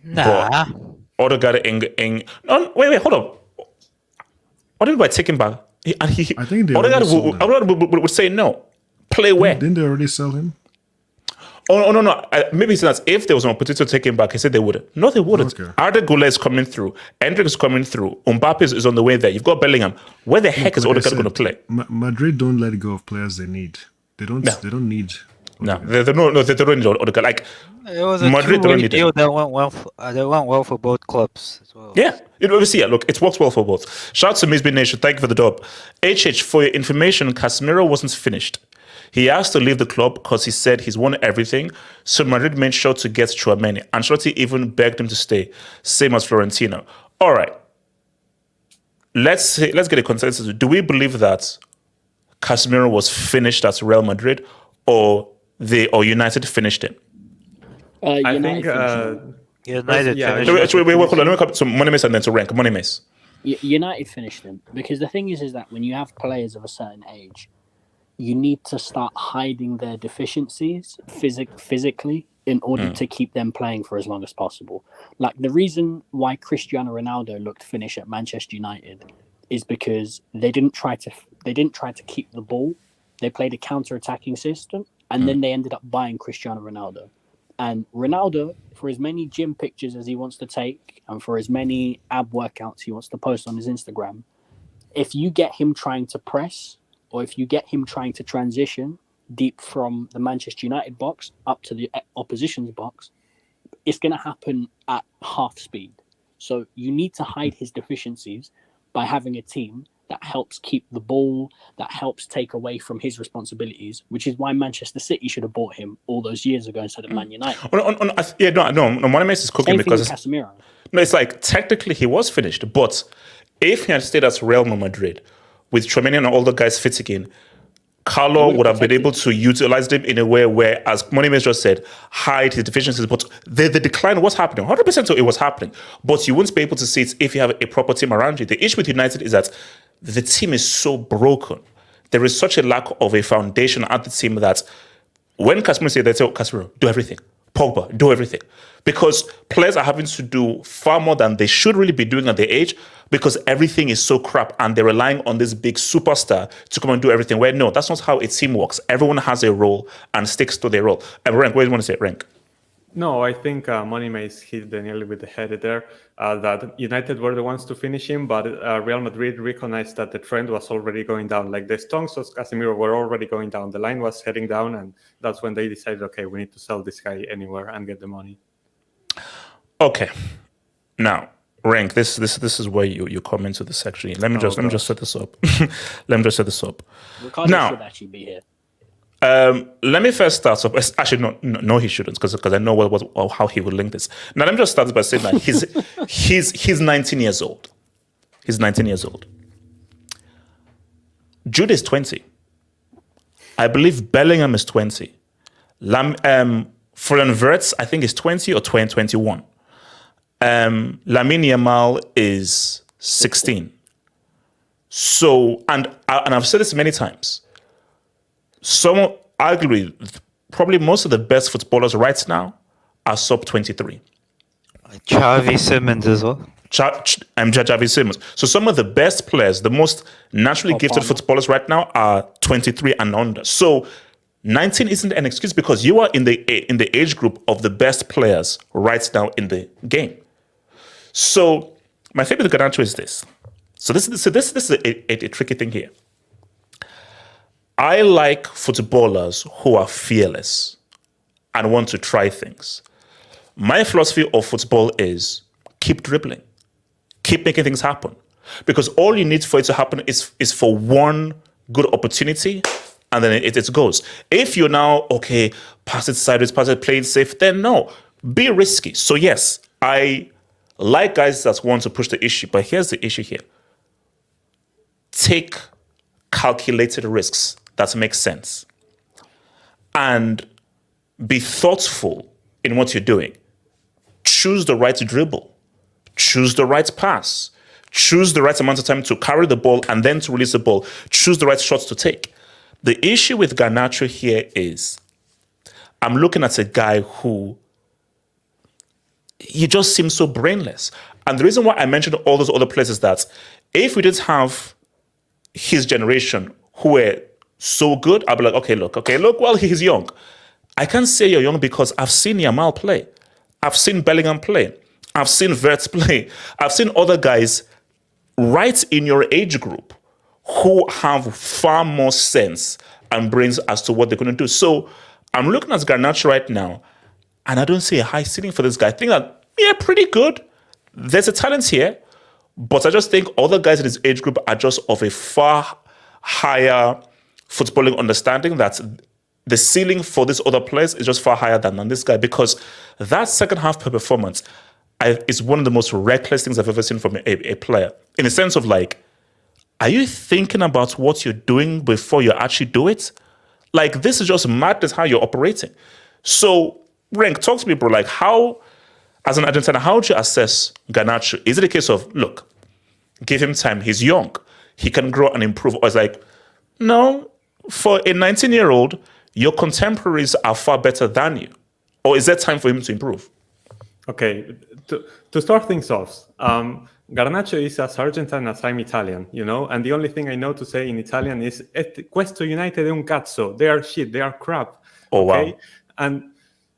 Nah. Odegaard no, wait, hold on. What do you mean by taking back? I think they Odegaard already sold him. would say no. Play where? Didn't they already sell him? Oh no. Maybe it's not. If there was an opportunity to take him back, he said they wouldn't. No, they wouldn't. Okay. Arda Güler is coming through. Endrick is coming through. Mbappe is on the way there. You've got Bellingham. Where the heck is Like I Odegaard said, going to play? Madrid don't let go of players they need. They don't. No. They don't need. No, they don't need Odegaard. Like It was a Madrid don't two-way need deal him. that went well for both clubs as well. Yeah, obviously, yeah. Look, it works well for both. Shout out to Misby Nation. Thank you for the dub. HH, for your information, Casemiro wasn't finished. He asked to leave the club because he said he's won everything. So Madrid made sure to get Tchouameni. Ancelotti even begged him to stay. Same as Florentino. All right. Let's get a consensus. Do we believe that Casemiro was finished at Real Madrid, or United finished him? I think. United Yeah, finished. Wait, hold on. Let me come to Money Mace and then to Rank. Money Mace. United finished them because the thing is that when you have players of a certain age, you need to start hiding their deficiencies physically in order to keep them playing for as long as possible. Like the reason why Cristiano Ronaldo looked finished at Manchester United is because they didn't try to keep the ball. They played a counter-attacking system, and then they ended up buying Cristiano Ronaldo. And Ronaldo, for as many gym pictures as he wants to take, and for as many ab workouts he wants to post on his Instagram, if you get him trying to press, or if you get him trying to transition deep from the Manchester United box up to the opposition's box, it's going to happen at half speed. So you need to hide his deficiencies by having a team that helps keep the ball, that helps take away from his responsibilities, which is why Manchester City should have bought him all those years ago instead of Man United. No. Money Mace is cooking Same thing with because Casemiro. no, it's like technically he was finished, but if he had stayed at Real Madrid with Tchouameni and all the guys fitting in, Carlo would have been able to utilize them in a way where, as Money Mace just said, hide his deficiencies. But the decline was happening. 100% it was happening. But you wouldn't be able to see it if you have a proper team around you. The issue with United is that the team is so broken. There is such a lack of a foundation at the team that when Casemiro said, they say, Casemiro, do everything. Pogba, do everything. Because players are having to do far more than they should really be doing at their age because everything is so crap and they're relying on this big superstar to come and do everything. Where no, that's not how a team works. Everyone has a role and sticks to their role. Rank, what do you want to say, Rank? No, I think Money Mace hit the nail with the head there. That United were the ones to finish him, but Real Madrid recognized that the trend was already going down. Like the stonks of Casemiro were already going down. The line was heading down, and that's when they decided, okay, we need to sell this guy anywhere and get the money. Okay, now Rank, this is where you come into the section. Let me just set this up. Ricardo Now- should actually be here. Let me first start off. Actually, no, he shouldn't, because I know how he would link this. Now, let me just start by saying that he's 19 years old. He's 19 years old. Jude is 20. I believe Bellingham is 20. Florian Wirtz, I think, is 20 or 21. Lamine Yamal is 16. So, and I've said this many times. arguably, probably most of the best footballers right now are sub 23. Xavi, Simmons as well. Javi Simmons. So some of the best players, the most naturally gifted footballers right now are 23 and under. So 19 isn't an excuse because you are in the age group of the best players right now in the game. So my favorite Garnacho is this. So this is a tricky thing here. I like footballers who are fearless and want to try things. My philosophy of football is keep dribbling, keep making things happen. Because all you need for it to happen is for one good opportunity, and then it goes. If you're now, okay, pass it sideways, pass it playing safe, then no, be risky. So yes, I like guys that want to push the issue, but here's the issue here. Take calculated risks that make sense and be thoughtful in what you're doing. Choose the right dribble, choose the right pass, choose the right amount of time to carry the ball and then to release the ball, choose the right shots to take. The issue with Garnacho here is I'm looking at a guy who he just seems so brainless. And the reason why I mentioned all those other players is that if we didn't have his generation who were so good, I'd be like, okay, look, well, he's young. I can't say you're young because I've seen Yamal play. I've seen Bellingham play. I've seen Havertz play. I've seen other guys right in your age group who have far more sense and brains as to what they're going to do. So I'm looking at Garnacho right now, and I don't see a high ceiling for this guy. I think that, yeah, pretty good. There's a talent here, but I just think other guys in his age group are just of a far higher footballing understanding that the ceiling for these other players is just far higher than this guy, because that second half per performance is one of the most reckless things I've ever seen from a player. In the sense of like, are you thinking about what you're doing before you actually do it? Like, this is just madness how you're operating. So, Renk, talk to me, bro. Like, how, as an Argentine, how do you assess Garnacho? Is it a case of, look, give him time, he's young, he can grow and improve? Or it's like, no, for a 19-year-old, your contemporaries are far better than you? Or is there time for him to improve? Okay, to start things off, Garnacho is as Argentine as I'm Italian, you know, and the only thing I know to say in Italian is questo United è un cazzo. They are shit, they are crap. Oh, okay? wow. And,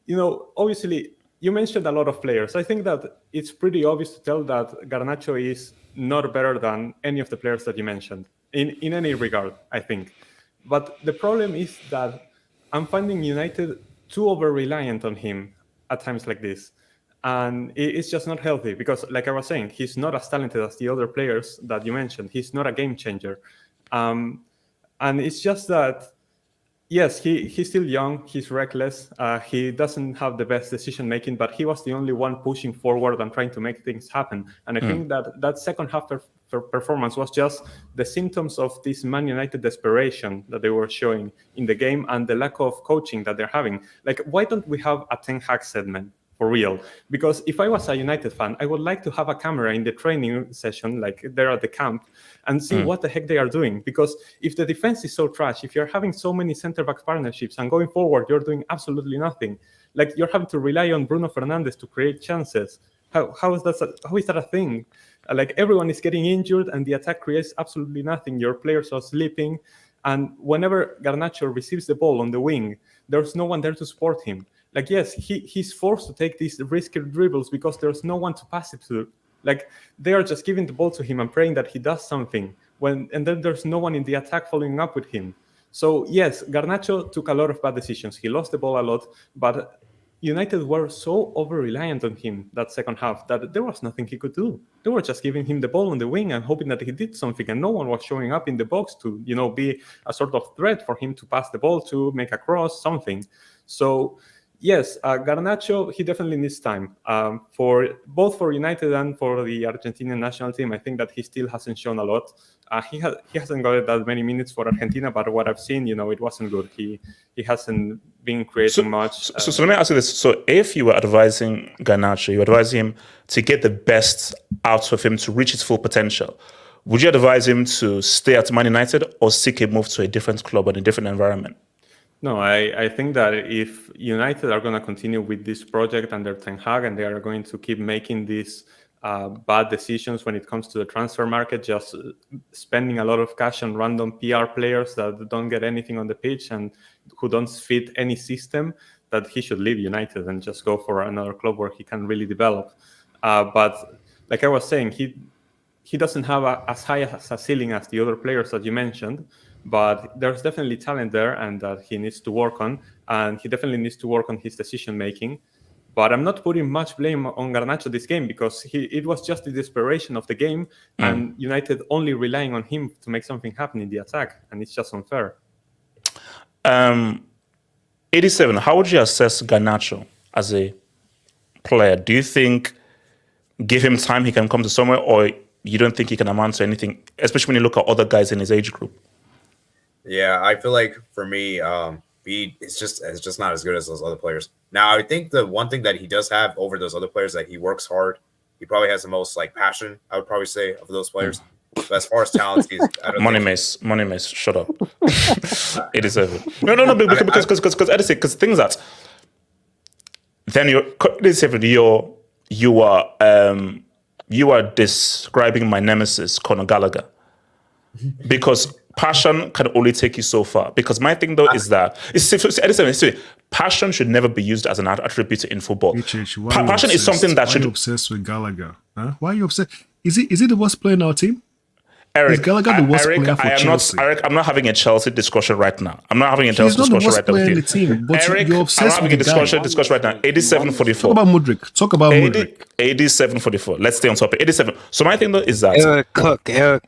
you know, obviously, you mentioned a lot of players. I think that it's pretty obvious to tell that Garnacho is not better than any of the players that you mentioned, in any regard, I think. But the problem is that I'm finding United too over-reliant on him at times like this. And it's just not healthy because, like I was saying, he's not as talented as the other players that you mentioned. He's not a game changer. And it's just that, yes, he's still young. He's reckless. He doesn't have the best decision-making, but he was the only one pushing forward and trying to make things happen. And I think that second half performance was just the symptoms of this Man United desperation that they were showing in the game and the lack of coaching that they're having. Like, why don't we have a Ten Hag segment? For real, because if I was a United fan, I would like to have a camera in the training session, like there at the camp, and see what the heck they are doing. Because if the defense is so trash, if you're having so many center-back partnerships and going forward, you're doing absolutely nothing. Like, you're having to rely on Bruno Fernandes to create chances. How is that a thing? Like, everyone is getting injured and the attack creates absolutely nothing. Your players are sleeping. And whenever Garnacho receives the ball on the wing, there's no one there to support him. Like, yes, he's forced to take these risky dribbles because there's no one to pass it to. Like, they are just giving the ball to him and praying that he does something. And then there's no one in the attack following up with him. So, yes, Garnacho took a lot of bad decisions. He lost the ball a lot, but United were so over-reliant on him that second half that there was nothing he could do. They were just giving him the ball on the wing and hoping that he did something, and no one was showing up in the box to, you know, be a sort of threat for him to pass the ball to, make a cross, something. So, yes, Garnacho, he definitely needs time for both for United and for the Argentinian national team. I think that he still hasn't shown a lot. He hasn't got that many minutes for Argentina, but what I've seen, you know, it wasn't good. He hasn't been creating much. So let me ask you this. So if you were advising Garnacho, you advise him to get the best out of him to reach his full potential. Would you advise him to stay at Man United or seek a move to a different club or a different environment? No, I think that if United are going to continue with this project under Ten Hag and they are going to keep making these bad decisions when it comes to the transfer market, just spending a lot of cash on random PR players that don't get anything on the pitch and who don't fit any system, that he should leave United and just go for another club where he can really develop. But like I was saying, he doesn't have as high a ceiling as the other players that you mentioned, but there's definitely talent there and that he needs to work on, and he definitely needs to work on his decision making. But I'm not putting much blame on Garnacho this game because it was just the desperation of the game and United only relying on him to make something happen in the attack, and it's just unfair. 87, how would you assess Garnacho as a player? Do you think give him time, he can come to somewhere, or you don't think he can amount to anything, especially when you look at other guys in his age group? Yeah, I feel like for me, it's just not as good as those other players. Now, I think the one thing that he does have over those other players, that he works hard. He probably has the most passion, I would probably say, of those players. But as far as talent, Money Mace, shut up. 87. No, because things that then you're 87. You are describing my nemesis, Conor Gallagher, because passion can only take you so far. Because my thing though is that passion should never be used as an attribute in football. Passion is something that should. Why are you obsessed with Gallagher? Huh? Why are you obsessed? Is he the worst player in our team? Eric, is Gallagher the worst player for Chelsea? I'm not having a Chelsea discussion right now. I'm not having a Chelsea He's not discussion the worst right now player with in you. the team, but Eric, you're I'm obsessed having with a the guy. discussion right now. 87-44. Talk about Mudryk. 87-44. Let's stay on topic. 87. So my thing though is that Eric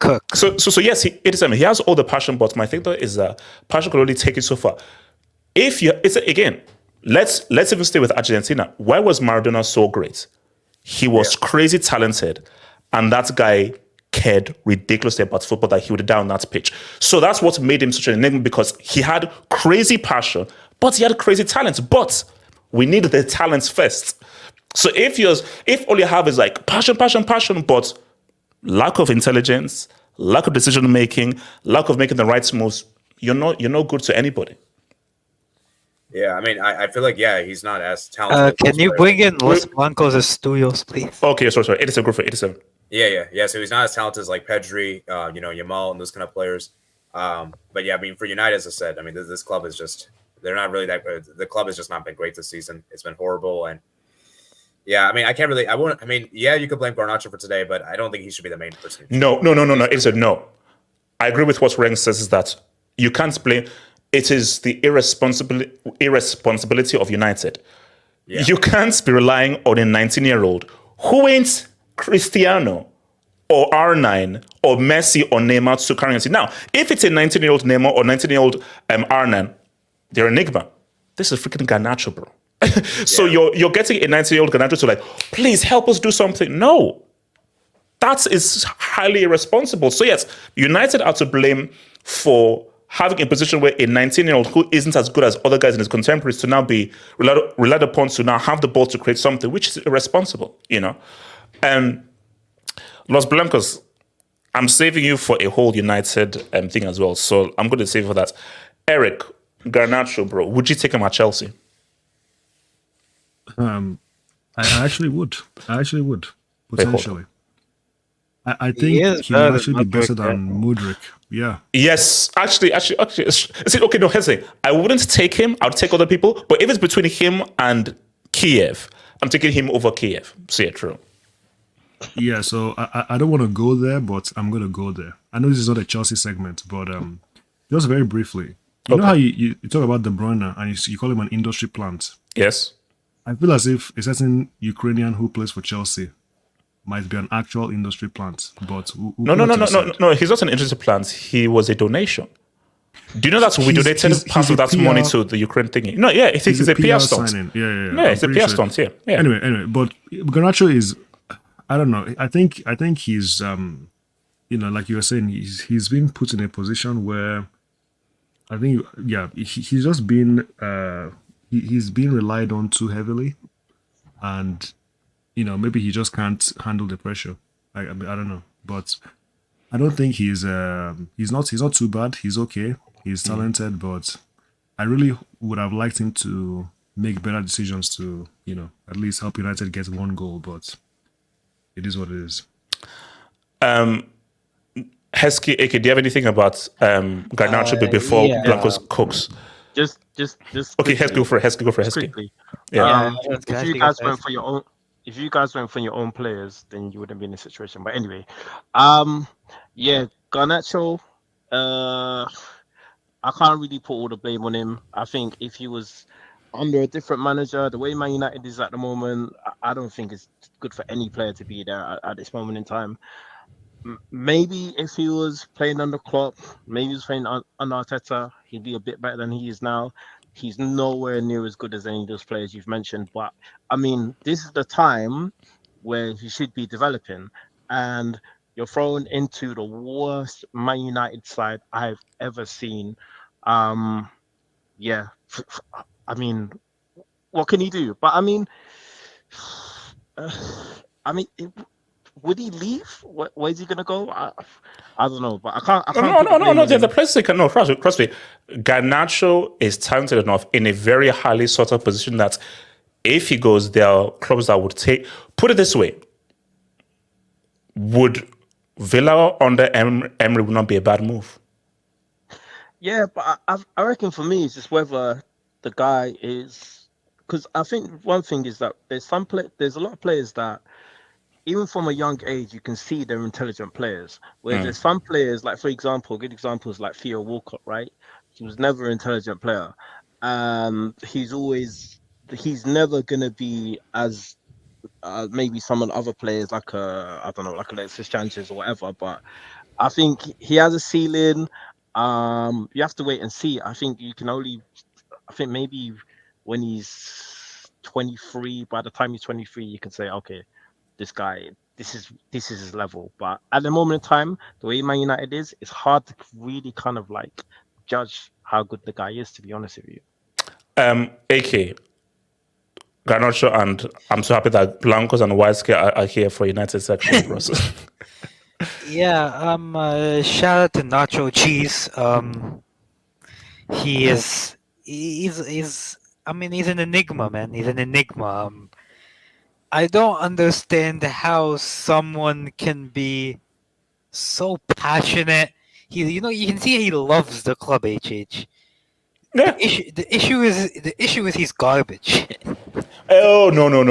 Cook. So yes, 87. He has all the passion, but my thing though is that passion can only take you so far. Let's even stay with Argentina. Why was Maradona so great? He was crazy talented, and that guy cared ridiculously about football, that he would die on that pitch. So that's what made him such an enigma, because he had crazy passion, but he had crazy talent. But we need the talents first. So if all you have is passion, but lack of intelligence, lack of decision making, lack of making the right moves, you're no good to anybody. Yeah, I mean, I feel like he's not as talented. Can you bring in Los Blancos Estudios, please? Okay, sorry. 87, go for 87. Yeah. So he's not as talented as Pedri, Yamal, and those kind of players. But yeah, I mean, for United, as I said, I mean, this club is just—they're not really that good. The club has just not been great this season. It's been horrible, and I mean, you could blame Garnacho for today, but I don't think he should be the main person. No. It's a no. I agree with what Reng says, is that you can't blame. It is the irresponsibility of United. Yeah. You can't be relying on a 19-year-old who ain't Cristiano or R9 or Messi or Neymar to carry on. Now, if it's a 19-year-old Neymar or 19-year-old R9, they're an enigma. This is freaking Garnacho, bro. So you're getting a 19-year-old Garnacho to please help us do something. No, that is highly irresponsible. So yes, United are to blame for having a position where a 19-year-old who isn't as good as other guys in his contemporaries to now be relied upon to now have the ball to create something, which is irresponsible, And Los Blancos, I'm saving you for a whole United thing as well. So I'm going to save you for that. Eric, Garnacho, bro, would you take him at Chelsea? I actually would. Potentially. I think he would actually be better than Mudryk. Yeah. Yes, actually. Okay, no, hesitate. I wouldn't take him. I would take other people. But if it's between him and Kiev, I'm taking him over Kiev. So yeah, true. Yeah, so I don't want to go there, but I'm going to go there. I know this is not a Chelsea segment, but just very briefly. You know how you talk about De Bruyne and you call him an industry plant? Yes. I feel as if a certain Ukrainian who plays for Chelsea might be an actual industry plant, but no. He's not an industry plant. He was a donation. Do you know that we donated part of that money to the Ukraine thingy? No, yeah, he's a PR stunt. Yeah, it's a PR stunt. Yeah. Anyway, but Garnacho is, I don't know. I think he's like you were saying, he's been put in a position where I think he's just been he's been relied on too heavily, and maybe he just can't handle the pressure. I don't know, but I don't think he's not too bad. He's okay. He's talented, but I really would have liked him to make better decisions to, at least help United get one goal, but it is what it is. Heskey, AK, do you have anything about Garnacho before yeah. Blancos cooks? Just. Okay, Heskey, go for it. Heskey, go for it. Just Heskey. quickly. Yeah. If you guys went for your own, if you guys went for your own players, then you wouldn't be in this situation. But anyway, yeah, Garnacho. I can't really put all the blame on him. I think if he was under a different manager, the way Man United is at the moment, I don't think it's good for any player to be there at this moment in time. Maybe if he was playing under Klopp, maybe he was playing under Arteta, he'd be a bit better than he is now. He's nowhere near as good as any of those players you've mentioned. But, I mean, this is the time where he should be developing. And you're thrown into the worst Man United side I've ever seen. Yeah, I mean, what can he do? But, I mean, would he leave? Where's he gonna go? I don't know, but I can't. No. The place they can no. Trust me. Garnacho is talented enough in a very highly sought after position that if he goes, there are clubs that would take. Put it this way: would Villa under Emery would not be a bad move? Yeah, but I reckon for me it's just whether the guy is, because I think one thing is that there's a lot of players that, even from a young age, you can see they're intelligent players. Whereas there's some players, like, for example, good examples like Theo Walcott, right? He was never an intelligent player. He's never going to be as maybe some of the other players, like like Alexis Sanchez or whatever. But I think he has a ceiling. You have to wait and see. I think maybe when he's 23, by the time he's 23, you can say, okay, this guy, this is his level. But at the moment in time, the way Man United is, it's hard to really kind of like judge how good the guy is, to be honest with you. AK, Garnacho, and I'm so happy that Blancos and Whitesky are here for United section process. Yeah, shout out to Nacho Cheese. He's an enigma, man. He's an enigma. I don't understand how someone can be so passionate. You can see he loves the club. HH. Yeah. The issue is he's garbage. Oh no! No.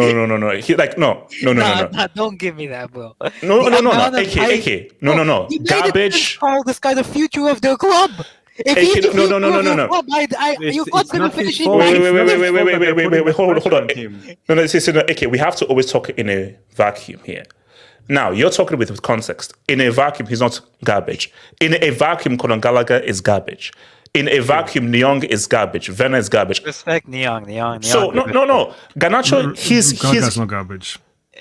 Don't give me that, bro. No. AK. No. Garbage. Call this guy the future of their club. If he's the future of your club, your club's gonna finish in. Wait. Hold on. No. AK, we have to always talk in a vacuum here. Now, you're talking with context. In a vacuum, he's not garbage. In a vacuum, Conor Gallagher is garbage. In a vacuum, Nyong is garbage. Werner is garbage. Respect Nyong. So no. Garnacho, he's not garbage.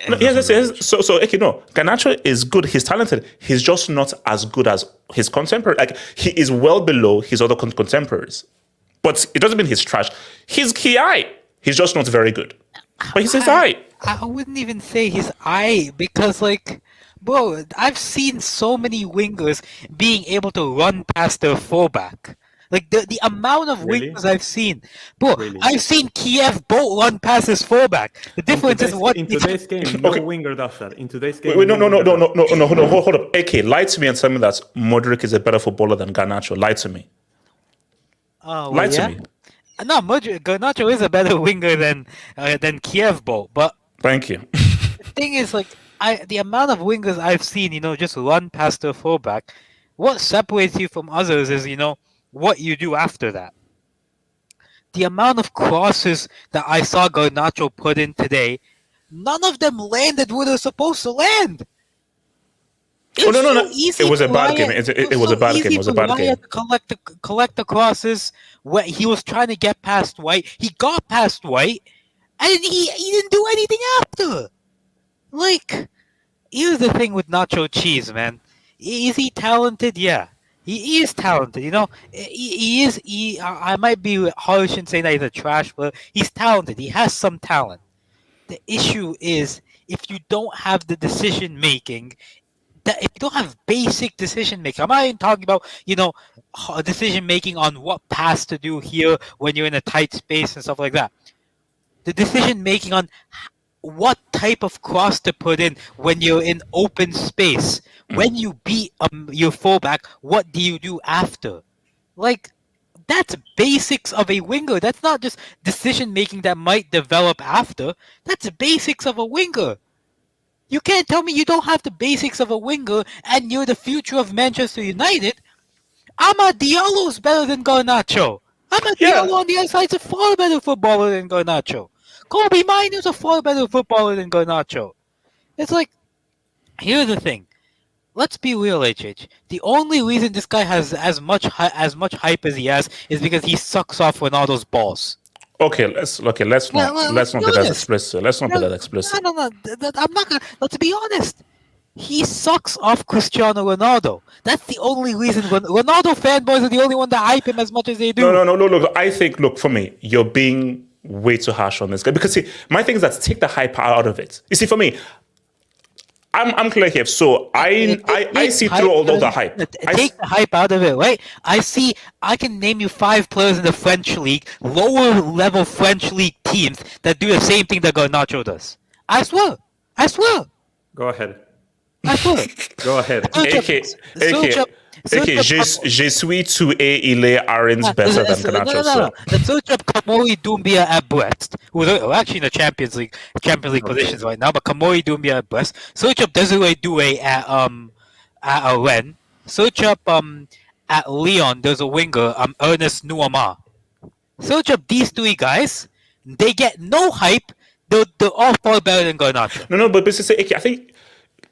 No, yes. So okay, no. Garnacho is good. He's talented. He's just not as good as his contemporary. Like, he is well below his other contemporaries. But it doesn't mean he's trash. He's high. He's just not very good. But he's high. I wouldn't even say he's high because, like, bro, I've seen so many wingers being able to run past their fullback. Like, the amount of wingers I've seen. Bro, I've seen Kiev Bolt run past his fullback. The difference is what... In today's game, no winger does that. In today's game... Wait, no, hold up. AK, lie to me and tell me that Modric is a better footballer than Garnacho. Lie to me. Lie to me. No, Garnacho is a better winger than Kiev Bolt, but... Thank you. The thing is, like, the amount of wingers I've seen, just run past their fullback, what separates you from others is, what you do after that. The amount of crosses that I saw Garnacho put in today, none of them landed where they're supposed to land. No. It was a bad game. It was a bad game. It was a bad game. Collect the crosses. When he was trying to get past White, he got past White, and he didn't do anything after. Like, here's the thing with Nacho Cheese, man. Is he talented? Yeah. He is talented, He is. I might be harsh in saying that he's a trash player. He's talented. He has some talent. The issue is if you don't have the decision making, if you don't have basic decision making, I'm not even talking about decision making on what pass to do here when you're in a tight space and stuff like that. The decision making on what type of cross to put in when you're in open space. When you beat your fullback, what do you do after? Like, that's basics of a winger. That's not just decision making that might develop after. That's basics of a winger. You can't tell me you don't have the basics of a winger and you're the future of Manchester United. Amad Diallo's better than Garnacho. Amad Diallo on the other side is a far better footballer than Garnacho. Kobe Mainoo's a far better footballer than Garnacho. It's like, here's the thing. Let's be real, HH. The only reason this guy has as much hype as he has is because he sucks off Ronaldo's balls. Okay, let's not be that explicit. Let's not be that explicit. No. I'm not gonna. Let's be honest. He sucks off Cristiano Ronaldo. That's the only reason. Ronaldo fanboys are the only one that hype him as much as they do. No. Look, I think, for me, you're being way too harsh on this guy because see, my thing is that take the hype out of it. You see, for me, I'm clear here. So I see through all the hype. Take the hype out of it, right? I can name you 5 players in the French league, lower level French league teams that do the same thing that Garnacho does. I swear. Go ahead. I swear. Go ahead. Je suis tu et il est Aarons better than Garnacho. No. Let's search up Kamori Doumbia at Brest, who's actually in the Champions League positions right now, but Kamori Doumbia at Brest. Search up Desiree Doué at Rennes. Search up at Lyon, there's a winger, Ernest Nuama. Search up these 3 guys, they get no hype, they're all far better than Garnacho. No, but basically, I think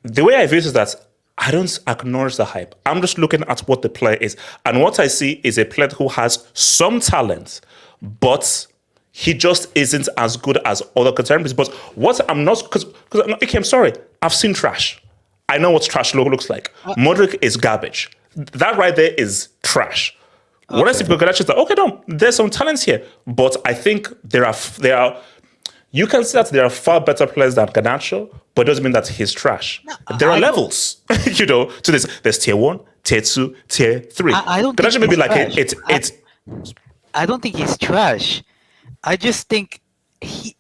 the way I view it is that I don't acknowledge the hype. I'm just looking at what the player is. And what I see is a player who has some talent, but he just isn't as good as other contemporaries. But what I'm not, because I'm sorry, I've seen trash. I know what trash looks like. Modric is garbage. That right there is trash. Okay. What I see because Garnacho is like, okay, no, there's some talents here. But I think there are. You can see that there are far better players than Garnacho, but it doesn't mean that he's trash. No, there are levels, to this. There's tier 1, tier 2, tier 3. I don't Garnacho may be like it's. I don't think he's trash. I just think he.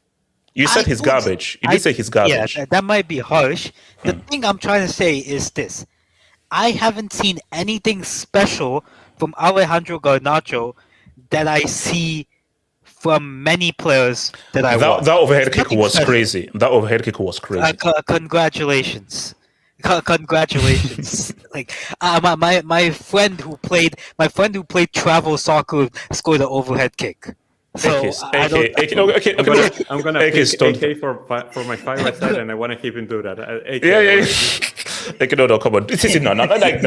You said he's garbage. You did say he's garbage. Yeah, that might be harsh. The thing I'm trying to say is this: I haven't seen anything special from Alejandro Garnacho that I see from many players that I watch. That overhead kick was crazy. That overhead kick was crazy. Congratulations. Like my friend who played travel soccer scored an overhead kick. So I'm gonna pick AK for my favorite side, and I want to keep him do that. No, come on. Okay,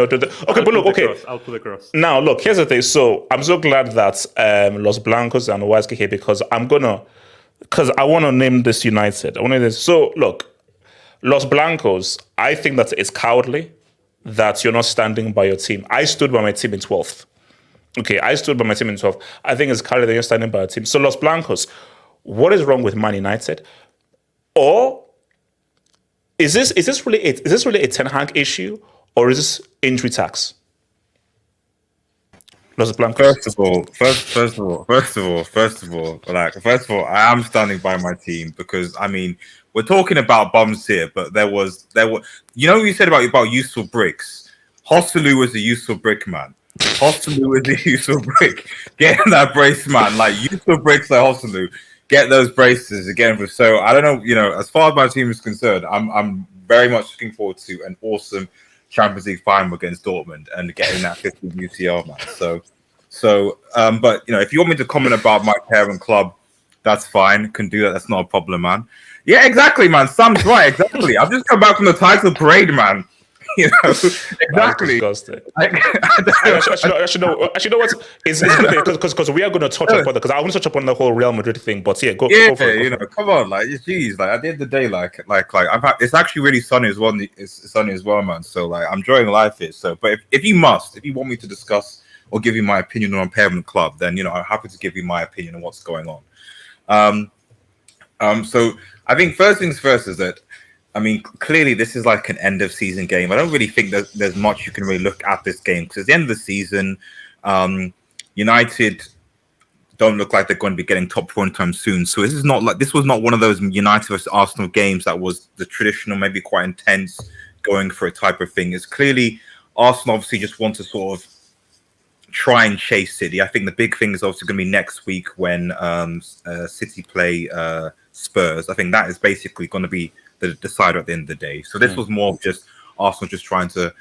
but look, okay. I'll put the cross. Now, look, here's the thing. So I'm so glad that Los Blancos and Wazke here because I want to name this United. So look, Los Blancos, I think that it's cowardly that you're not standing by your team. I stood by my team in 12th. Okay, I stood by my team in 12th. I think it's cowardly that you're standing by your team. So Los Blancos, what is wrong with Man United? Or is this really a Ten Hag issue, or is this injury tax? Los Blancos. First of all, I am standing by my team because we're talking about bums here, but there were you said about useful bricks. Hostelu was a useful brick, man. Hostelu is a useful brick. Getting that brace, man, like useful bricks like Hostelu. Get those braces again. So I don't know, as far as my team is concerned, I'm very much looking forward to an awesome Champions League final against Dortmund and getting that 50 UCL, man. But if you want me to comment about my parent club, that's fine. Can do that. That's not a problem, man. Yeah, exactly, man. Sam's right. Exactly. I've just come back from the title parade, man. Exactly. Actually, know what? It's because we are going to touch upon because I want to touch upon the whole Real Madrid thing. But yeah, go for it. Come on, geez, at the end of the day, it's actually really sunny as well. It's sunny as well, man. So I'm enjoying life here. So, but if you want me to discuss or give you my opinion on Parent Club, then I'm happy to give you my opinion on what's going on. So I think first things first is that I mean, clearly this is like an end of season game. I don't really think that there's much you can really look at this game because at the end of the season, United don't look like they're going to be getting top four anytime soon. So this was not one of those United versus Arsenal games that was the traditional, maybe quite intense, going for a type of thing. It's clearly Arsenal obviously just want to sort of try and chase City. I think the big thing is obviously going to be next week when City play Spurs. I think that is basically going to be the decider at the end of the day. So this was more of just Arsenal just trying to,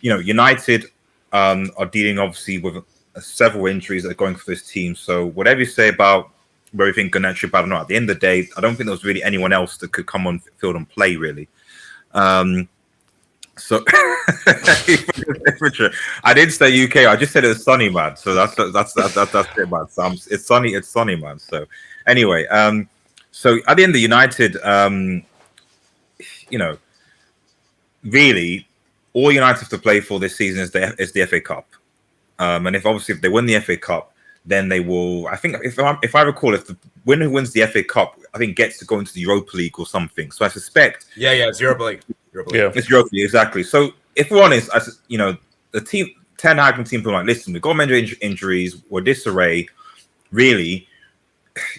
United are dealing obviously with several injuries that are going for this team. So whatever you say about where you think Garnacho bad or not, at the end of the day, I don't think there was really anyone else that could come on field and play really. So I didn't say UK. I just said it was sunny, man. So that's it, man. So it's sunny, man. So anyway, so at the end of United, really, all United have to play for this season is the FA Cup. And if they win the FA Cup, then they will. I think if I recall, if the winner who wins the FA Cup, I think gets to go into the Europa League or something. So I suspect. Yeah, it's Europa League. Yeah, it's Europa League, exactly. So if we're honest, the team, Ten Hag and team, people like, listen, we've got many injuries, we're disarray. Really,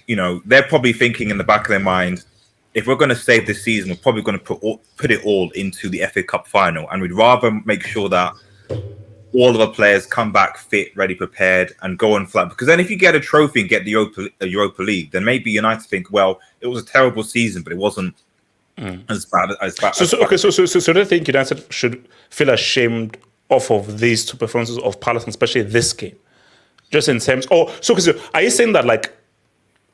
they're probably thinking in the back of their mind, if we're going to save this season, we're probably going to put it all into the FA Cup final, and we'd rather make sure that all of the players come back fit, ready, prepared, and go on flat. Because then if you get a trophy and get the Europa League, then maybe United think, well, it was a terrible season, but it wasn't as bad. So do you think United should feel ashamed off of these two performances of Palace, and especially this game? Just in terms, are you saying that like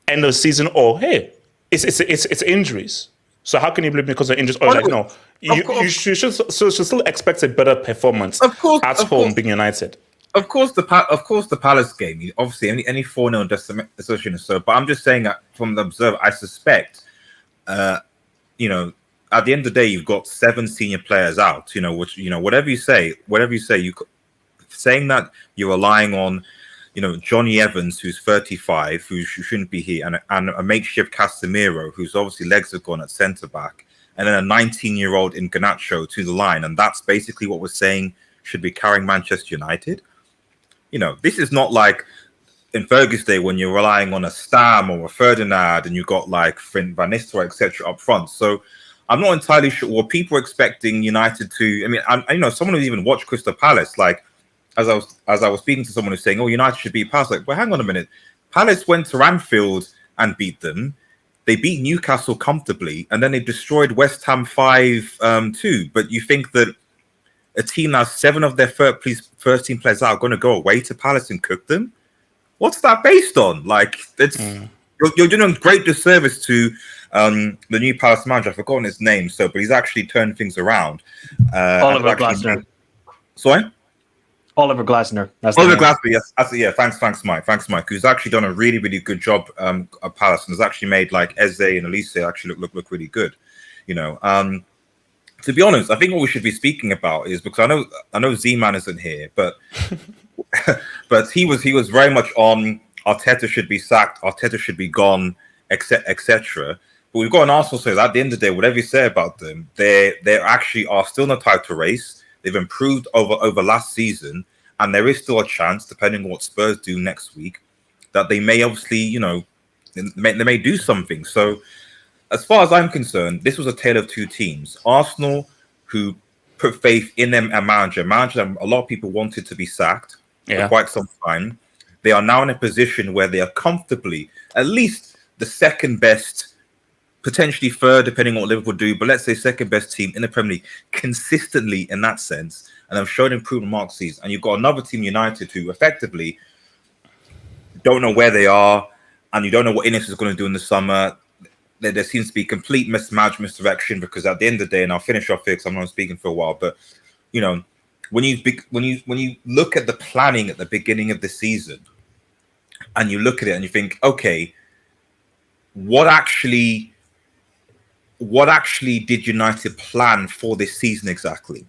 end of season, or hey, it's injuries? So how can you blame me because of injuries? Or no, you should still expect a better performance at home being United. Of course, the Palace game, obviously any 4-0 decision is so. But I'm just saying that from the observer, I suspect, at the end of the day, you've got 7 senior players out. Which whatever you say, saying that you're relying on, Johnny Evans, who's 35, who shouldn't be here, and a makeshift Casemiro, whose obviously legs have gone at centre back, and then a 19-year-old in Garnacho to the line, and that's basically what we're saying should be carrying Manchester United. This is not like in Fergie's day when you're relying on a Stam or a Ferdinand, and you've got like Van Nistelrooy, etc. up front. So I'm not entirely sure. Well, people are expecting United to. I mean, someone who's even watched Crystal Palace, like. As I was speaking to someone who's saying, "Oh, United should beat Palace." Like, well, hang on a minute. Palace went to Anfield and beat them. They beat Newcastle comfortably, and then they destroyed West Ham 5-2. But you think that a team now 7 of their first team players are going to go away to Palace and cook them? What's that based on? Like, you're doing a great disservice to the new Palace manager. I've forgotten his name, but he's actually turned things around. Oliver Glasner. Sorry. Oliver Glasner. Oliver Glasner, yes. Thanks, Mike. Thanks, Mike. Who's actually done a really, really good job at Palace and has actually made like Eze and Elise actually look really good. To be honest, I think what we should be speaking about is because I know Z-Man isn't here, but but he was very much on Arteta should be sacked, Arteta should be gone, etc. But we've got an Arsenal say at the end of the day, whatever you say about them, they actually are still in the title race. They've improved over last season, and there is still a chance, depending on what Spurs do next week, that they may obviously, they may do something. So, as far as I'm concerned, this was a tale of two teams. Arsenal, who put faith in them, a manager that a lot of people wanted to be sacked for quite some time. They are now in a position where they are comfortably at least the second best, potentially third, depending on what Liverpool do, but let's say second best team in the Premier League consistently in that sense, and have shown improvement mark season. And you've got another team, United, who effectively don't know where they are, and you don't know what Innes is going to do in the summer. There seems to be complete misdirection because at the end of the day, and I'll finish off here because I'm not speaking for a while, but when you look at the planning at the beginning of the season, and you look at it and you think, okay, what actually did United plan for this season exactly?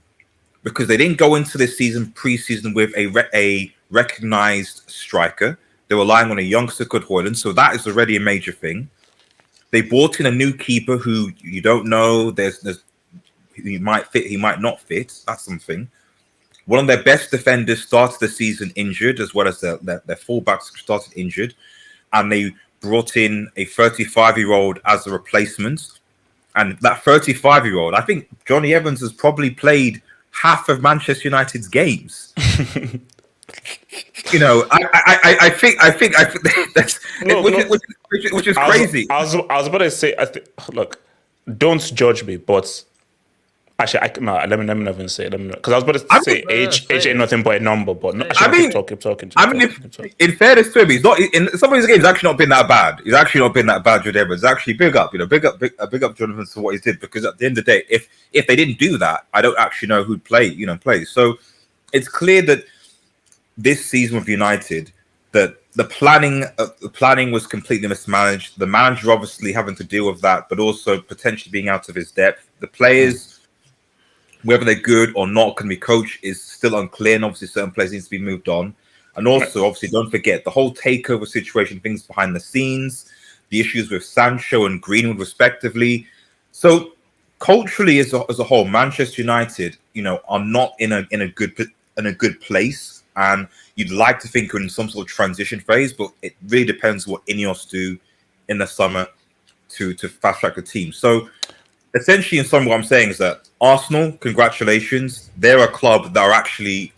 Because they didn't go into this season pre-season with a recognized striker. They were relying on a youngster called Højlund, so that is already a major thing. They brought in a new keeper who you don't know. There's he might fit, he might not fit. That's something. One of their best defenders started the season injured, as well as their fullbacks started injured, and they brought in a 35-year-old as a replacement. And that 35-year-old, I think Johnny Evans has probably played half of Manchester United's games. You know, I think that's which is crazy. I was about to say, look, don't judge me, but actually, let me not even say it. Because I was about to say age ain't nothing but a number. But no, keep talking. In fairness to him, he's not in some of his games. Actually, not been that bad. He's actually not been that bad. Jude Evans, actually, big up Jonathan for what he did. Because at the end of the day, if they didn't do that, I don't actually know who'd play. So it's clear that this season with United, that the planning was completely mismanaged. The manager obviously having to deal with that, but also potentially being out of his depth. The players, whether they're good or not, can be coached is still unclear, and obviously certain players need to be moved on. And also, obviously, don't forget the whole takeover situation, things behind the scenes, the issues with Sancho and Greenwood, respectively. So, culturally, as a whole, Manchester United, are not in a good place. And you'd like to think you're in some sort of transition phase, but it really depends what Ineos do in the summer to fast track the team. So, essentially, in summary, what I'm saying is that Arsenal, congratulations. They're a club that are actually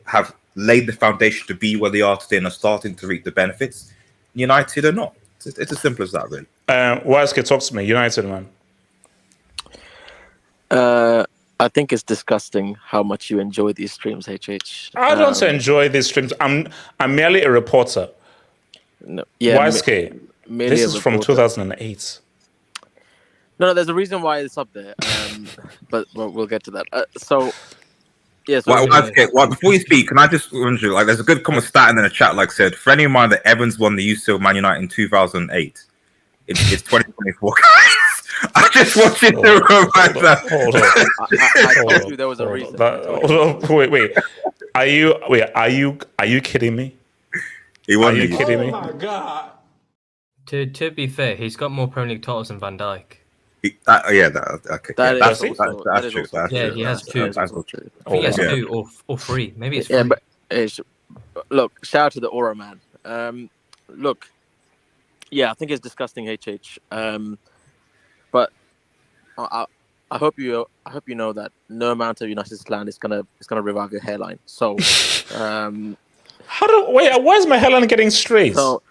have laid the foundation to be where they are today and are starting to reap the benefits. United are not. It's as simple as that, really. YSK, talk to me. United, man. I think it's disgusting how much you enjoy these streams, HH. I don't enjoy these streams. I'm merely a reporter. No, yeah, YSK, this is from 2008. No, there's a reason why it's up there, but we'll get to that. Before you speak, can I just remind you, there's a good comment stat in the chat, said, for any of mine that Evans won the UCL Man United in 2008. It's 2024. I just want you to remind that. Hold on. I told you there was a reason. Wait. Are you kidding me? Are you kidding me? Oh my god. To be fair, he's got more Premier League titles than Van Dijk. Okay. That's true. Yeah, he has two. That's true. I think he has two or three. Maybe it's three. Yeah, but look, shout out to the Aura man. Look, yeah, I think it's disgusting, HH. But I hope you know that no amount of United slang is gonna revive your hairline. So, why is my hairline getting straight? So,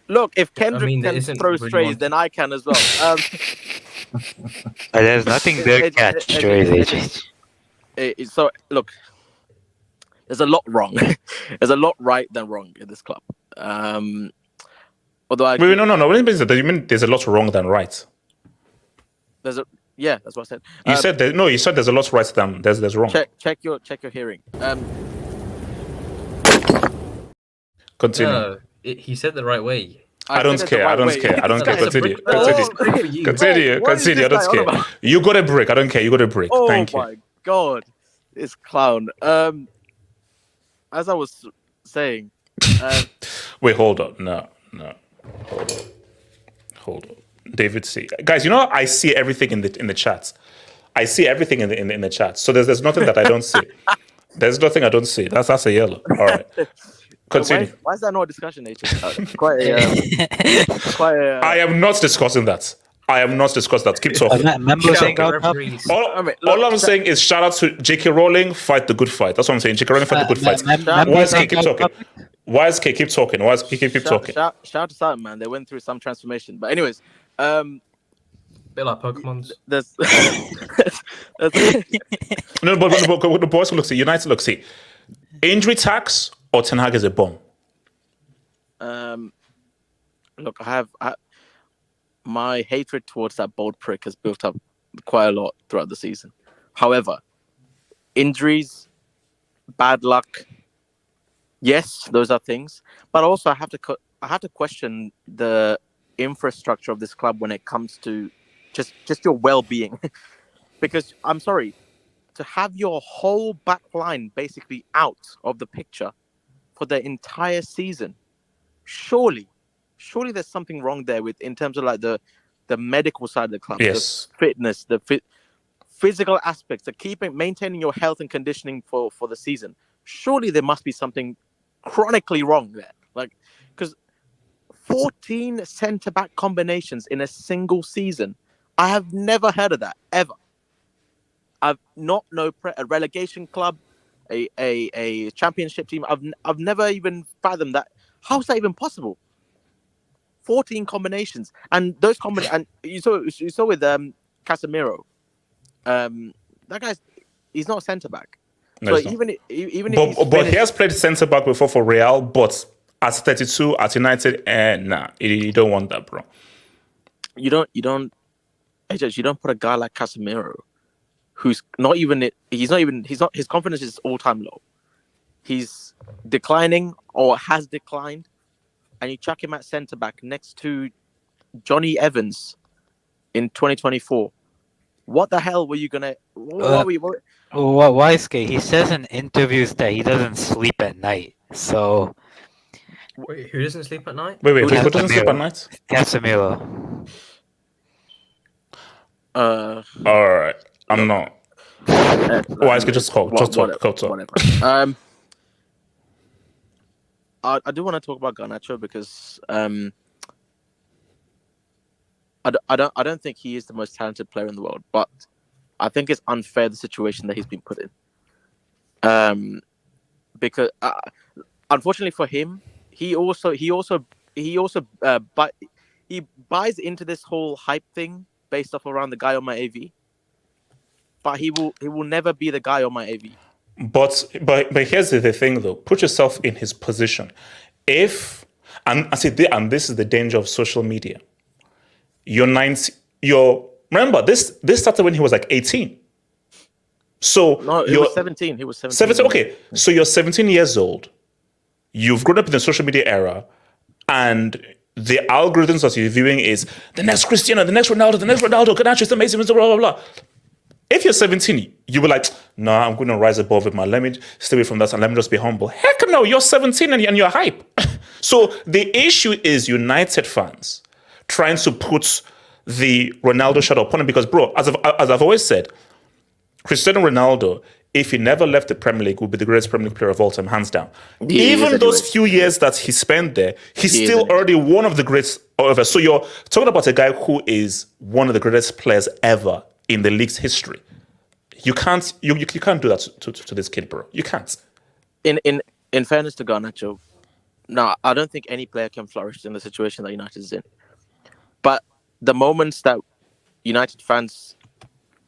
look, if Kendrick can throw strays, then I can as well. There's nothing there to catch strays. So look, there's a lot wrong. There's a lot right than wrong in this club. Although no. What do you mean there's a lot wrong than right? That's what I said. You said you said there's a lot right than there's wrong. Check your hearing. Continue. No, he said the right way. I don't care. Continue. Continue. I don't care. You got a break. I don't care. You got a break. Thank you. Oh my god, this clown. As I was saying. Wait, hold on. No. Hold on. David C. Guys, I see everything in the chat. I see everything in the chat. So there's nothing that I don't see. There's nothing I don't see. That's a yellow. All right. Continue. Why is that not a discussion, H? I am not discussing that. Keep talking. All I'm saying is shout out to J.K. Rowling, fight the good fight. That's what I'm saying. J.K. Rowling, fight the good fight. YSK, keep talking. YSK, keep talking. YSK, keep talking. Shout out to Simon, man. They went through some transformation. But anyways, bit like Pokemon's. There's No, but the boys look, see, United look, see. Injury tax or Ten Hag is a bomb? Look, I my hatred towards that bold prick has built up quite a lot throughout the season. However, injuries, bad luck, yes, those are things. But also, I have to question the infrastructure of this club when it comes to just your well-being. Because I'm sorry, to have your whole back line basically out of the picture for the entire season, surely surely there's something wrong there with in terms of like the medical side of the club, Yes. the fitness, physical aspects, maintaining your health and conditioning for the season. Surely there must be something chronically wrong there. Like, because 14 centre-back combinations in a single season. I have never heard of that, ever. I've not a relegation club, a championship team. I've never even fathomed that. How is that even possible? 14 combinations. And those and you saw with Casemiro. That guy's he's not a centre-back. No, So even if but he has played centre back before for Real, but at 32 at United, nah, you don't want that, bro. you don't put a guy like Casemiro, who's his confidence is all-time low. He's declining or has declined, and you chuck him at centre-back next to Johnny Evans in 2024. What the hell were you gonna? What? Weisky, he says in interviews that he doesn't sleep at night. So Wait, who doesn't sleep at night? Wait, who doesn't sleep at night? Casemiro. All right, I'm not. Why is it just talk? Whatever. I do want to talk about Garnacho because I don't think he is the most talented player in the world, but I think it's unfair the situation that he's been put in. Because unfortunately for him, he buys into this whole hype thing based off around the guy on my AV. But he will never be the guy on my AV. But here's the thing though. Put yourself in his position. If and this is the danger of social media. Remember this started when he was like 18. So no, he was 17. He was 17. 17. Okay, so you're 17 years old. You've grown up in the social media era, and the algorithms that you're viewing is the next Cristiano, the next Ronaldo, Garnacho is amazing, blah blah blah. If you're 17, you were like, no, I'm going to rise above it, man. Let me stay away from that and let me just be humble. Heck no, you're 17 and you're hype. So the issue is United fans trying to put the Ronaldo shadow upon him because, bro, as I've always said, Cristiano Ronaldo, if he never left the Premier League, would be the greatest Premier League player of all time, hands down. Even those few years that he spent there, he's still already one of the greatest ever. So you're talking about a guy who is one of the greatest players ever in the league's history. You can't do that to this kid, bro. You can't. In fairness to Garnacho, no, I don't think any player can flourish in the situation that United is in. But the moments that United fans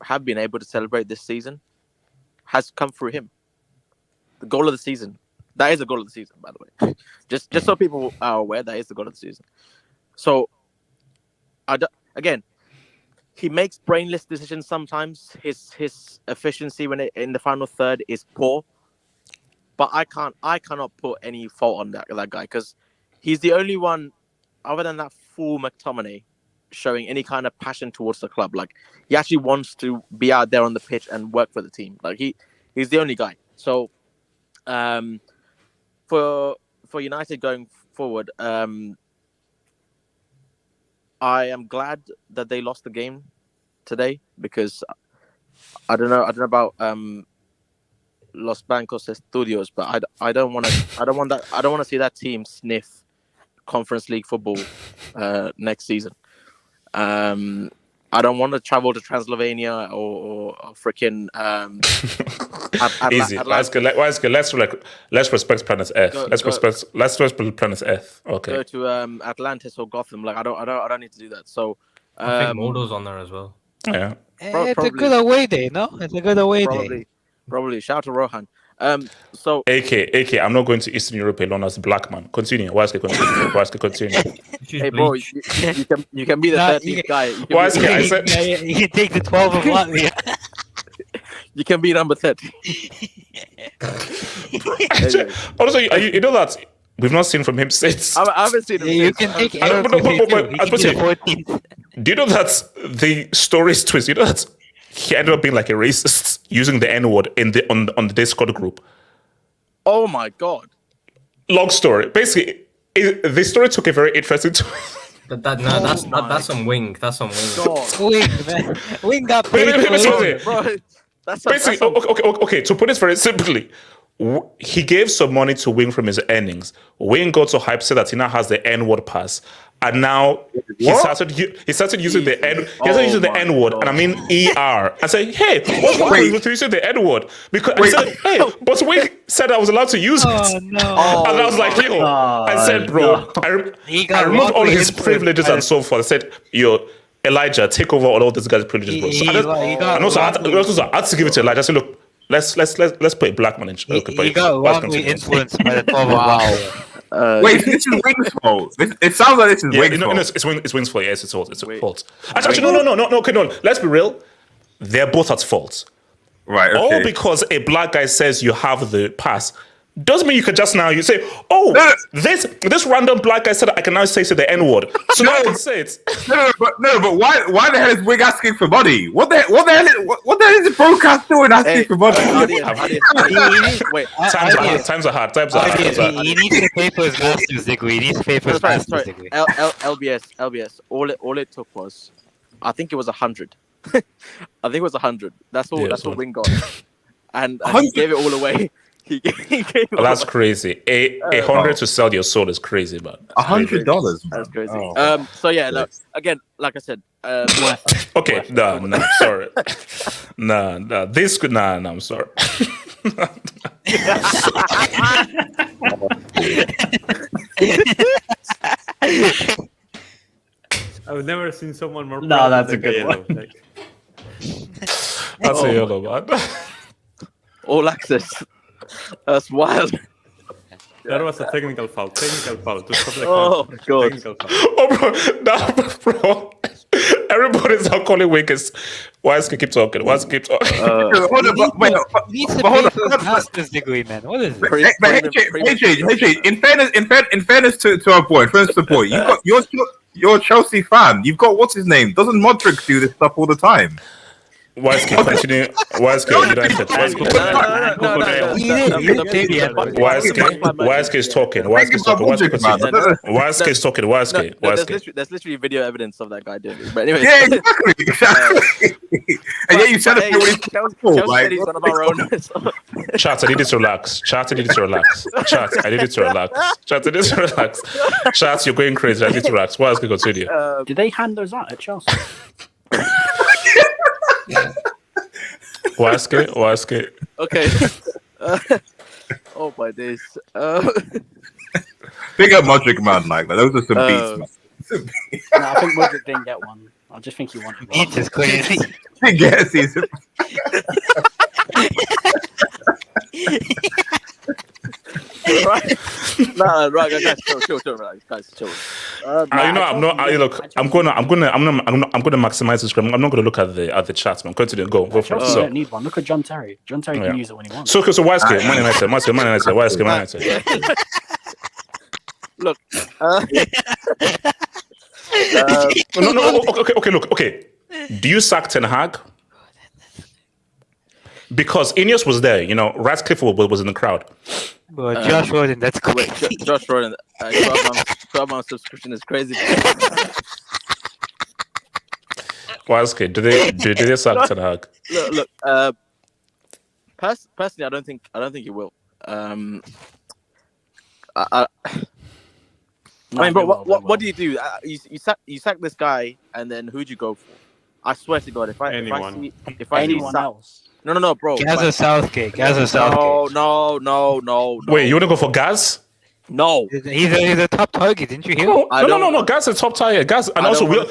have been able to celebrate this season has come through him. The goal of the season. That is the goal of the season, by the way. just so people are aware, that is the goal of the season. So, again, he makes brainless decisions sometimes. His efficiency in the final third is poor. But I cannot put any fault on that guy because he's the only one, other than that fool McTominay, showing any kind of passion towards the club. Like, he actually wants to be out there on the pitch and work for the team. Like, he's the only guy. So, for United going forward, I am glad that they lost the game today because I don't know about Los Blancos Estudios, but I don't want to see that team sniff Conference League football next season. I don't want to travel to Transylvania or freaking easy. Let's respect planet Earth. Let's respect planet Earth. Okay. Go to Atlantis or Gotham. Like I don't need to do that. So I think Mordo's on there as well. Yeah. It's a good away day, no? It's a good away day. Probably. Shout out to Rohan. So AK, I'm not going to Eastern Europe alone as a black man. Continue. Why continue? Hey bro, you can be the 13th guy. You can take the 12 of Latvia. You can be number 30. Also, you know that we've not seen from him since. I haven't seen him. You can take Eric. Do you know that the story is twist? You know that he ended up being like a racist using the N-word on the Discord group. Oh my god! Long story. Basically, the story took a very interesting twist. That's on wing. That's on wing. Wing, man. Wing got paid for it. Bro, Basically, okay. To put it very simply, he gave some money to Wing from his earnings. Wing got so hyped that he now has the N-word pass, and now he started using the N-word, and I mean ER. I said, hey, what's wrong with using the N-word? Because I said, hey, but Wing said I was allowed to use it. Oh, no. And I was like, yo, I said, bro, I removed all his privileges and so forth. I said, yo, Elijah, take over all these guys' privileges, bro. So I had to give it to Elijah. I said, look, let's put a black man in. He got wrongly influenced by the 12 wow. Wait, this is Wing's fault. It sounds like this is Wing's fault. It's Wing's fault. Yes, it's fault. It's fault. Actually, no. Okay, no. Let's be real. They're both at fault. Right. Okay. All because a black guy says you have the pass doesn't mean you can just now you say, this random black guy said I can now say the N-word. So now I can say it. But why the hell is Wing asking for money? What the hell is the broadcast doing asking for money? Wait, times are hard. He needs to pay for his master's degree. He needs to pay for his master's degree. LBS. All it took was, I think it was 100. I think it was 100. That's all. That's what Wing got, and he gave it all away. He gave that's crazy. A $100 to sell your soul is crazy, man. $100. That's crazy. Oh. So yeah, no, again, like I said, okay, no, sorry, no, this could, I'm sorry. I've never seen someone more. No, that's a good one. That's a yellow, man. All access. That's wild. That was a technical foul. To stop the God. Technical foul. Oh, bro. Everybody's now calling Wickers. Why is he keep talking? Hold on, He needs to pay for his master's degree, man. What is it? In fairness to our boy, you're a Chelsea fan. You've got what's his name? Doesn't Modric do this stuff all the time? Why is he continue? Why is he United? Why is he talking? Why is he talking? There's literally video evidence of that guy doing it. But anyway, yeah, exactly. And yeah, you said it he's one of our own. Chat, I need it to relax. Chat, I need it to relax. Chat, you're going crazy. I need to relax. Why is he continue? Did they hand those out at Chelsea? Why ask it? Okay. Oh my days. Big up Modric, man. Like those are some beats, man. No, I think Modric didn't get one. I just think he wanted one. It's crazy. I guess he's. Right. Right, guys, chill, guys, chill. I'm gonna maximize the screen. I'm not gonna look at the chat, man. Continue, go for it. You don't need one. Look at John Terry. John Terry can use it when he wants. So why is it? Man United. Look. Okay. Do you sack Ten Hag? Because Ineos was there, Ratcliffe was in the crowd. But Josh Roden, that's crazy. Josh Roden, 12-month subscription is crazy. Why is it? Do they sack Ten Hag? Look. Personally, I don't think he will. I mean, but what do you do? You sack this guy, and then who'd you go for? I swear to God, if I see anyone else. No, bro. Gaza Southgate. No. Wait, you want to go for Gaz? No. He's a top target, didn't you hear? No. Gaz is top target. Gaz, and also we all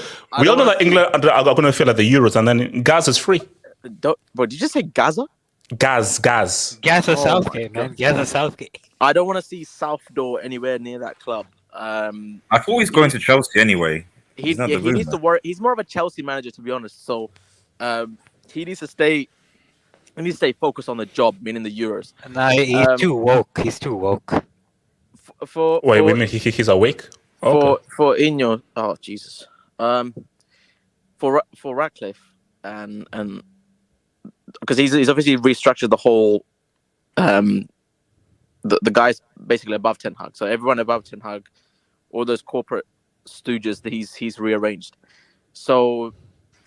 know that England are going to fail at the Euros, and then Gaz is free. Bro, did you just say Gaza? Gaz. Gaza Southgate, man. Gaza Southgate. I don't want to see Southdoor anywhere near that club. I thought he's going to Chelsea anyway. He needs to work. He's more of a Chelsea manager, to be honest. So he needs to stay. He needs to stay focused on the job, meaning the Euros. Nah, he's too woke. He's too woke. Wait, he's awake? For Ineos, oh Jesus. For Ratcliffe and because he's obviously restructured the whole the guys basically above Ten Hag. So everyone above Ten Hag all those corporate stooges that he's rearranged. So.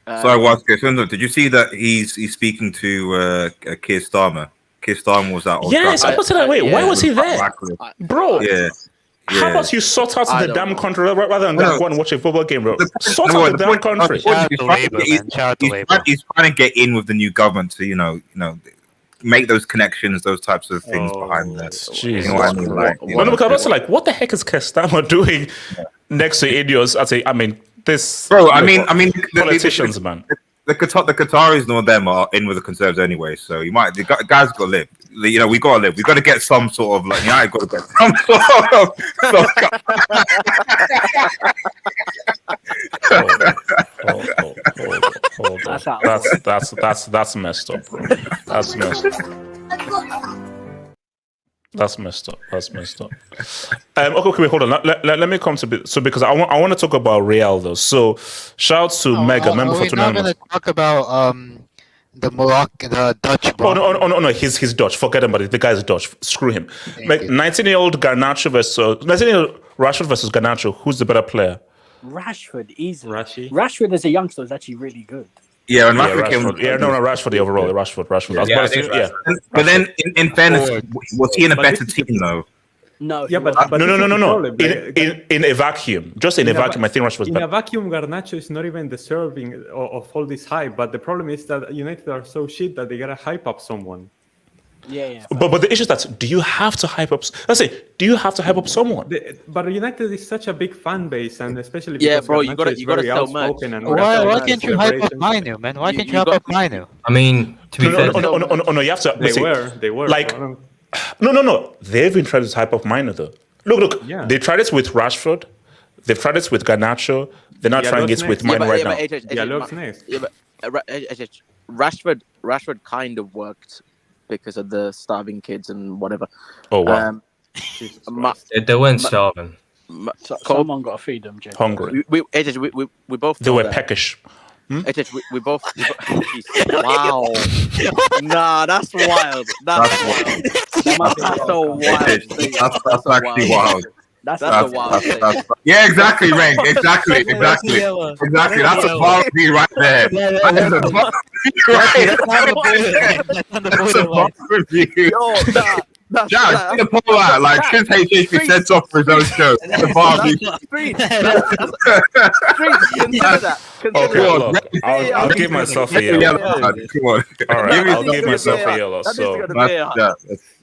Sorry, Waske. Did you see that he's speaking to Keir Starmer? Keir Starmer was that. Yes, I was like, wait, why was he there, bro? Yeah. How about you sort out the damn country rather than go and watch a football game, bro? Sort out the damn country. He's trying to get in with the new government to, make those connections, those types of things behind that. Jesus, you know what I mean? Like, what the heck is Keir Starmer doing next to Ineos? Politicians, man. The Qataris and all them are in with the Conservatives anyway, so the guys got to live. We got to live. We got to get some sort of United got to get some sort of. Hold on. That's messed up, bro. That's messed up. Okay, hold on. Let me come to because I want to talk about Real though. So shout out to Mega, member for tournament. We're not going to talk about the Dutch. Oh no, he's Dutch. Forget about it. The guy's Dutch. Screw him. 19-year-old Garnacho versus 19-year-old Rashford versus Garnacho. Who's the better player? Rashford, easy. Rashford as a youngster is actually really good. Yeah, and Rashford the overall. Rashford. But then, in fairness, was he in a better team though? No. Yeah, but no. In a vacuum, just in a vacuum, I think Rashford was better. In a vacuum, Garnacho is not even deserving of all this hype. But the problem is that United are so shit that they gotta hype up someone. Yeah. But the issue is that do you have to hype up someone? But United is such a big fan base, and especially because bro, you gotta sell merch. Why can't you hype up Manu, man? Why can't you hype up Manu? I mean, to be fair, no, you have to. They were like. No. They've been trying to hype up Manu though. Look. Yeah. They tried it with Rashford. They've tried it with Garnacho. They're not trying it with Manu right now. Rashford kind of worked because of the starving kids and whatever. Oh wow. They weren't starving. Someone got to feed them, Jay. Hungry. We both. They were peckish. We both. Wow. Nah, that's wild. That's so wild. That's actually wild. That's a wild thing. Yeah, exactly, Ren. Exactly. That's a quality right there. That's a quality. Yeah, the poll out. Like, since HHP sets off for his own show, the bar I'll give myself a yellow. Come on. All right, I'll give myself a yellow.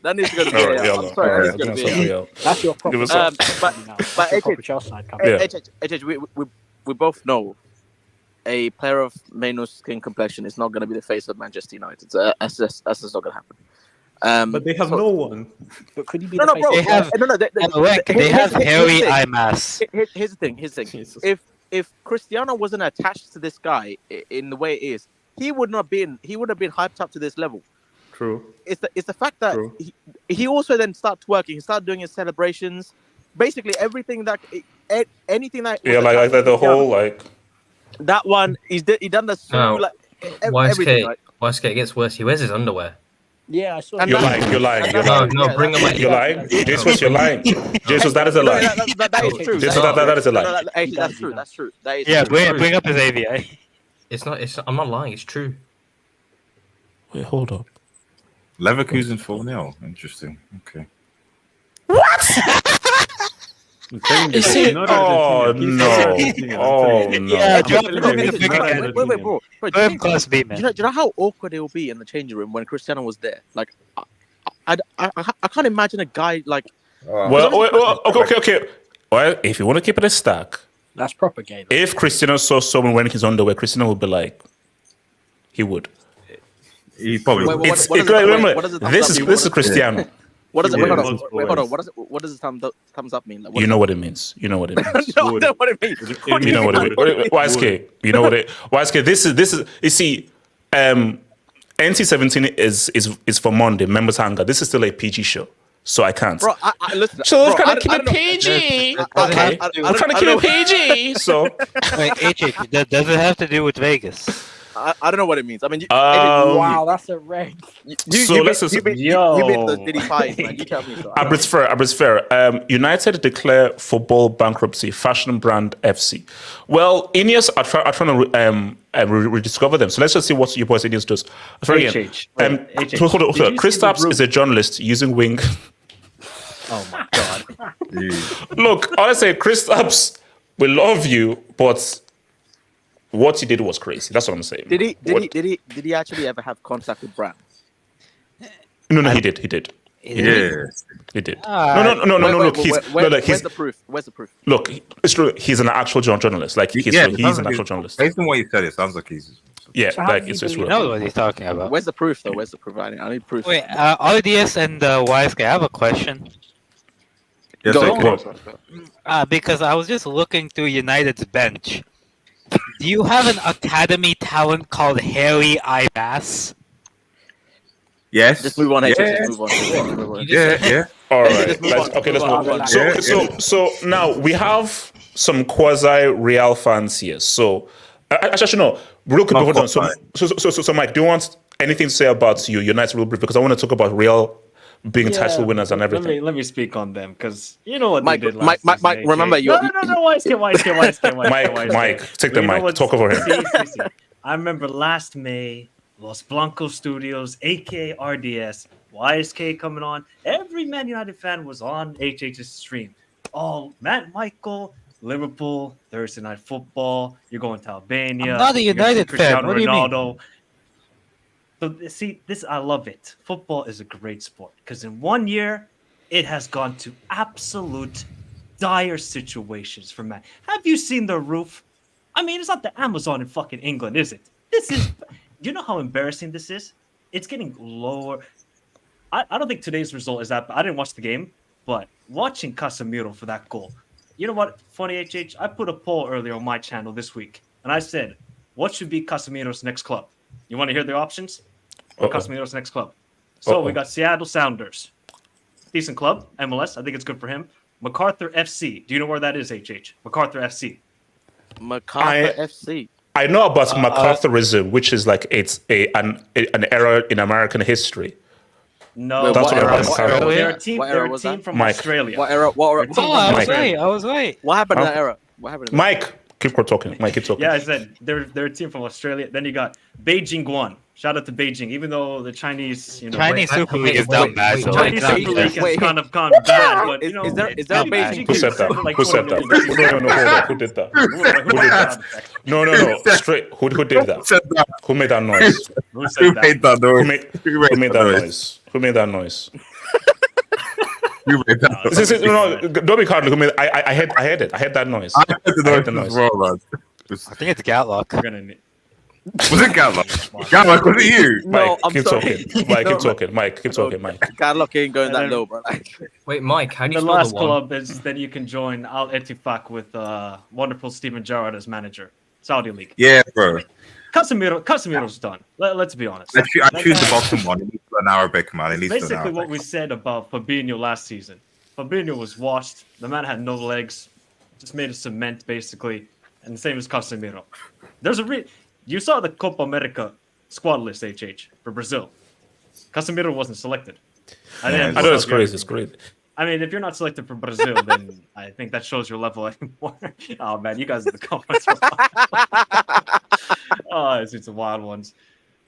That needs to go to be yellow. I'm sorry, that needs to go to be yellow. That's your proper. But we both know a player of Mainu's skin complexion is not going to be the face of Manchester United. That's just not going to happen. But they have no one. But could he be the face? They have hairy eye mask. Here's the thing. If Cristiano wasn't attached to this guy in the way it is, he would have been hyped up to this level. True. It's the fact that he also then started working. He started doing his celebrations. Basically anything that like the whole like that one. He done the everything. Why it gets worse? He wears his underwear. Yeah, I saw. You're lying. No, bring him back. You're lying. Jesus, you're lying. Jesus, that is a lie. That is true. Jesus, that is a lie. That's true. That is true. Bring up his AVI. It's not. I'm not lying. It's true. Wait, hold up. Leverkusen 4-0. Interesting. Okay. What? Is it? Oh no! Yeah, wait, bro. Class B, man. Do you know how awkward it will be in the changing room when Cristiano was there? Like, I can't imagine a guy like. Okay. Well, if you want to keep it a stack, that's proper gay. If Cristiano saw someone wearing his underwear, Cristiano would be like, he would. He probably. This is Cristiano. What does it? Wait, hold on. What does the thumbs up mean? You know what it means. You know what it means. No, I know what it means. You know what it means. YSK. You know what it. YSK. This is. You see, NC17 is for Monday members hangout. This is still a PG show, so I can't. Bro, listen. So we're trying to keep it PG. Okay, we're trying to keep it PG. So wait, HH, does it have to do with Vegas? I don't know what it means. I mean, Wow, that's a red. you've been the Diddy Pies, man. You tell me. So Abrit's fair. United declare football bankruptcy. Fashion brand FC. Well, Ineos are trying to rediscover them. So let's just see what your boys Ineos does. Sorry again. Hold on. Kristaps is a journalist using Wing. Oh my god. Look, honestly, Kristaps, we love you, but what he did was crazy. That's what I'm saying. Did he actually ever have contact with brands? No, he did. He did. Yeah. He did. No. Look, where's the proof? Where's the proof? Look, it's true. He's an actual journalist. Like he's an actual journalist. Based on what you said, it sounds like he's. Yeah, So like how it's do you just believe- real. I know what he's talking about. Where's the proof, though? Where's the proof? I need proof. Wait, RDS and YSK, I have a question. Yes, Go okay. on. Because I was just looking through United's bench. Do you have an academy talent called Harry Ibass? Yes. Just move on, Yeah. Just move on. Yeah. All right. Just move Okay, let's on. move on. Yeah. So now we have some quasi Real fans here. So actually, no. Real quick, hold on. So Mike, do you want anything to say about your United real brief? Because I want to talk about Real being title winners and everything. Let me speak on them because you know what Mike, they did last Mike, season, remember AJ. you. No, YSK. Mike, take the mic. Talk over him. See. I remember last May, Los Blancos Studios, aka RDS, YSK coming on. Every Man United fan was on HH's stream. Oh, Matt Michael, Liverpool, Thursday Night Football. You're going to Albania. I'm not a you're gonna see United fan. What do you mean? Ronaldo. So see, I love it. Football is a great sport because in 1 year, it has gone to absolute dire situations for man. Have you seen the roof? I mean, it's not the Amazon in fucking England, is it? This is. You know how embarrassing this is? It's getting lower. I don't think today's result is that. I didn't watch the game, but watching Casemiro for that goal. You know what? Funny HH. I put a poll earlier on my channel this week, and I said, "What should be Casemiro's next club?" You want to hear the options? For Casemiro's next club. So we got Seattle Sounders. Decent club, MLS. I think it's good for him. MacArthur FC. Do you know where that is, HH? MacArthur FC. MacArthur FC. I know about MacArthurism, which is like an era in American history. No, Wait, That's what what era? I'm What saying. era was They're a that? team, What they're era a was team that? from Mike. Australia. What era? What Oh, I was Mike. right. I was right. happened in Huh? that era? What happened? In Mike, keep talking. Mike, keep talking. Yeah, I said they're a team from Australia. Then you got Beijing Guan. Shout out to Beijing, even though the Chinese, Chinese Super League is down bad. So Chinese like, Super League has Wait. kind of gone bad. But, you know, Is there a maybe Beijing- Who said that? like Who said 20 that? million. No, hold on. Who did that? Who did that? No. Straight. Who did that? Said that. Who made that noise? Who Who said that? made that Who noise? made that noise? Who made that noise? Who made that noise? No, don't be cardinal. Who made? I heard it. I heard that noise. I heard I heard the the noise as noise. well, man. I think it's Gatlock. We're gonna need. Was it Gatlock? Gatlock, was it you? No, Mike, I'm keep sorry. talking. Mike, No, keep talking. Mike, keep talking. Mike. Gadlock ain't going that And then- low, bro. Wait, Mike, how do you The spell last the one? club is that you can join Al Ettifaq with wonderful Steven Gerrard as manager. Saudi League. Yeah, bro. Casemiro's done. Let's be honest. I choose the bottom one. It needs to learn Arabic, man. It needs to learn Basically, what Arabic. we said about Fabinho last season. Fabinho was washed. The man had no legs. Just made of cement, basically. And the same as Casemiro. There's you saw the Copa America squad list, HH, for Brazil. Casemiro wasn't selected. I know it's crazy. It's crazy. I mean, if you're not selected for Brazil, then I think that shows your level anymore. Oh man, you guys are the comments. Oh, it's wild ones.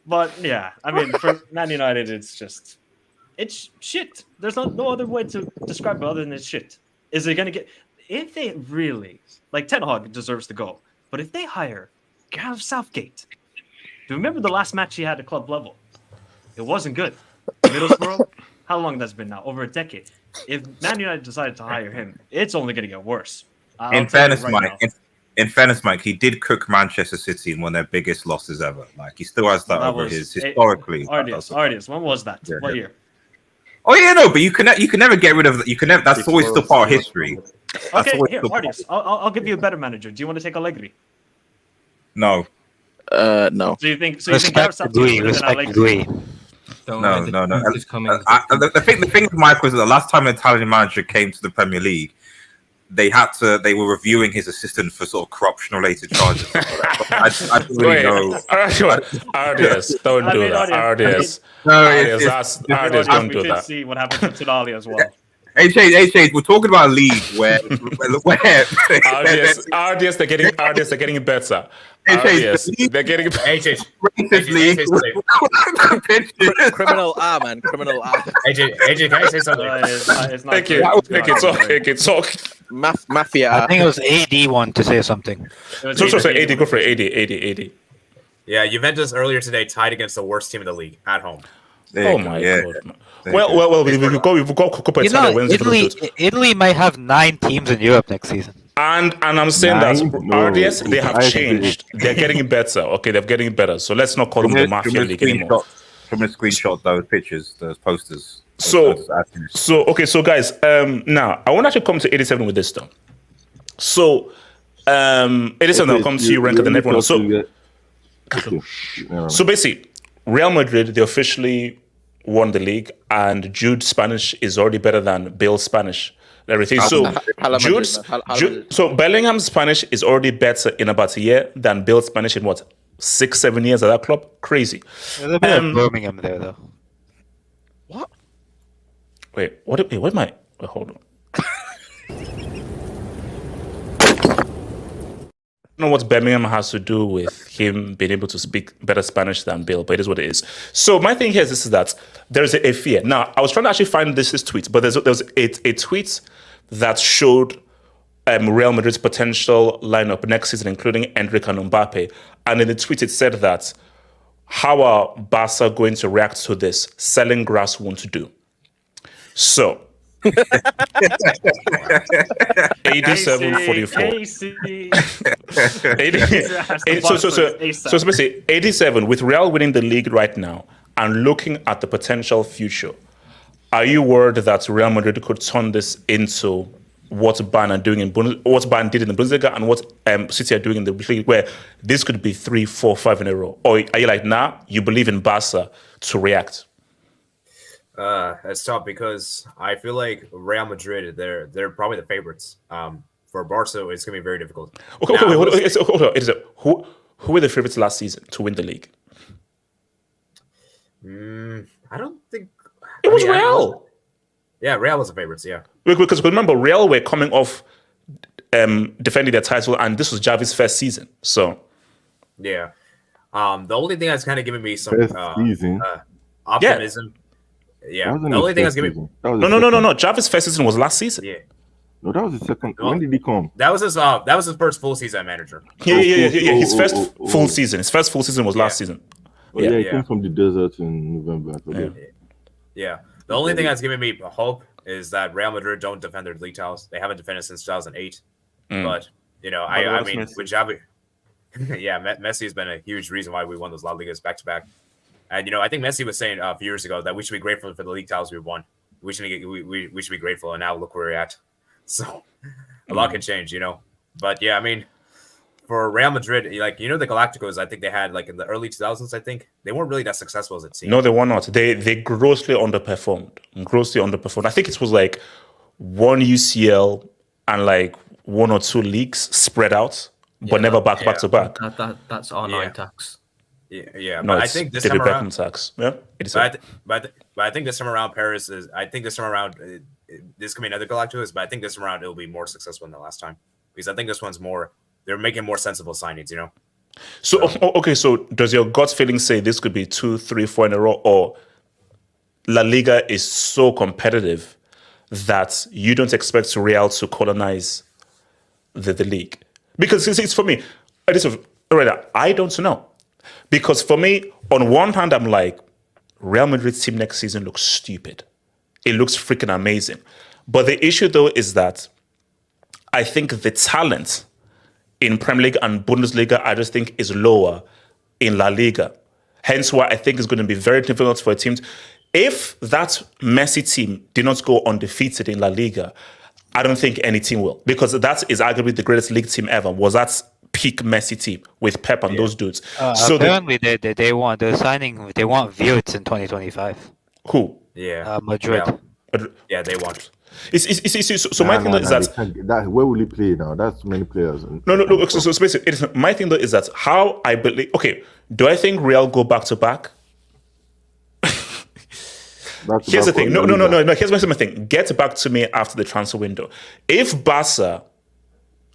But yeah, I mean, for Man United, it's shit. There's no other way to describe it other than it's shit. Is it gonna get? If they really like Ten Hag deserves to go, but if they hire Gareth Southgate, do you remember the last match he had at club level? It wasn't good. Middlesbrough. How long that's been now? Over a decade. If Man United decided to hire him, it's only going to get worse. I'll In tell you fairness, right Mike. now. In fairness, Mike, he did cook Manchester City in one of their biggest losses ever. Like he still has that, That over was his historically. Ardius. When was that? Yeah, What yeah. year? Oh yeah, no, but you can never get rid of. You can never. That's always still part of history. That's Okay, always here, still part. Ardius. I'll give you a better manager. Do you want to take Allegri? No, No. So you think Gareth Respect Southgate agree. better than Respect Allegri? agree. Don't No, worry, no, no. the is coming. the thing with Mike was that the last time an Italian manager came to the Premier League, they were reviewing his assistant for sort of corruption-related charges. I don't really know. RDS, don't do that. RDS, RDS, don't do We did that. see what happened to Tonali as well. H, we're talking about a league where RDS, they're getting better. RDS, they're getting racist league. Criminal R, man. Criminal R. AJ, can I say something? It's not Thank you. Talk. Mafia. I think it was AD one to say something. So AD, go for it. AD. Yeah, Juventus earlier today tied against the worst team in the league at home. Oh my god. Well, we've got Coppa You know, Italia. Italy might have 9 teams in Europe next season. And I'm saying that RDS, they have changed. They're getting better. Okay, they're getting better. So let's not call them the Mafia League anymore. From the screenshot, those pictures, those posters. So guys, now I want to actually come to 87 with this stuff. So 87, I'll come to you, Rank, and then everyone else. So basically, Real Madrid, they officially won the league, and Jude's Spanish is already better than Bale's Spanish. Everything. So so Bellingham's Spanish is already better in about a year than Bale's Spanish in what, 6-7 years at that club? Crazy. There's a bit of Birmingham there, though. What? Wait, what am I? Wait, hold on. I don't know what Birmingham has to do with him being able to speak better Spanish than Bale, but it is what it is. So my thing here is that there's a fear. Now, I was trying to actually find this tweet, but there was a tweet that showed Real Madrid's potential lineup next season, including Endrick and Mbappe. And in the tweet, it said that, how are Barca going to react to this? Selling grass won't do. So, 87-44. So basically, 87, with Real winning the league right now and looking at the potential future, are you worried that Real Madrid could turn this into what Bayern did in the Bundesliga and what City are doing in the League, where this could be 3, 4, 5 in a row? Or are you like, nah, you believe in Barca to react? It's tough because I feel like Real Madrid, they're probably the favorites. For Barca, it's gonna be very difficult. Okay, hold on. Who were the favorites last season to win the league? I don't think it was Real. Yeah, Real was the favorites. Yeah, because remember, Real were coming off defending their title, and this was Xavi's first season. So yeah, the only thing that's kind of giving me some optimism. Yeah, the only thing that's giving me no. Xavi's first season was last season. Yeah. No, that was the second. When did he come? That was his first full season manager. Yeah. His first full season. His first full season was last season. He came from the desert in November. Yeah. The only thing that's giving me hope is that Real Madrid don't defend their league titles. They haven't defended since 2008. But I mean, with Xavi, Messi has been a huge reason why we won those La Ligas back to back. And I think Messi was saying a few years ago that we should be grateful for the league titles we won. We should be grateful, and now look where we're at. So a lot can change, But yeah, I mean, for Real Madrid, the Galacticos, I think they had in the early 2000s. I think they weren't really that successful as it seemed. No, they were not. They grossly underperformed. I think it was one UCL and 1 or 2 leagues spread out, but never back to back. That's R9 tax. Yeah, no, but I think this time around, tax. Yeah, but I think this time around, Paris is. I think this time around, this could be another Galacticos, but I think this time around it'll be more successful than the last time because I think this one's more. They're making more sensible signings, So okay, so does your gut feeling say this could be 2, 3, 4 in a row, or La Liga is so competitive that you don't expect Real to colonize the league? Because it's for me, I don't know. Because for me, on one hand, I'm like, Real Madrid's team next season looks stupid. It looks freaking amazing. But the issue, though, is that I think the talent in Premier League and Bundesliga, I just think is lower in La Liga. Hence why I think it's going to be very difficult for a team. If that Messi team did not go undefeated in La Liga, I don't think any team will. Because that is arguably the greatest league team ever. Was that peak Messi team with Pep and those dudes? So apparently they want Wirtz in 2025. Who? Yeah, Madrid. Yeah, they won't. So my thing is that where will he play now? That's too many players. No. So basically, my thing though is that how I believe. Okay, do I think Real go back to back? Here's the thing. No. Here's my thing. Get back to me after the transfer window. If Barca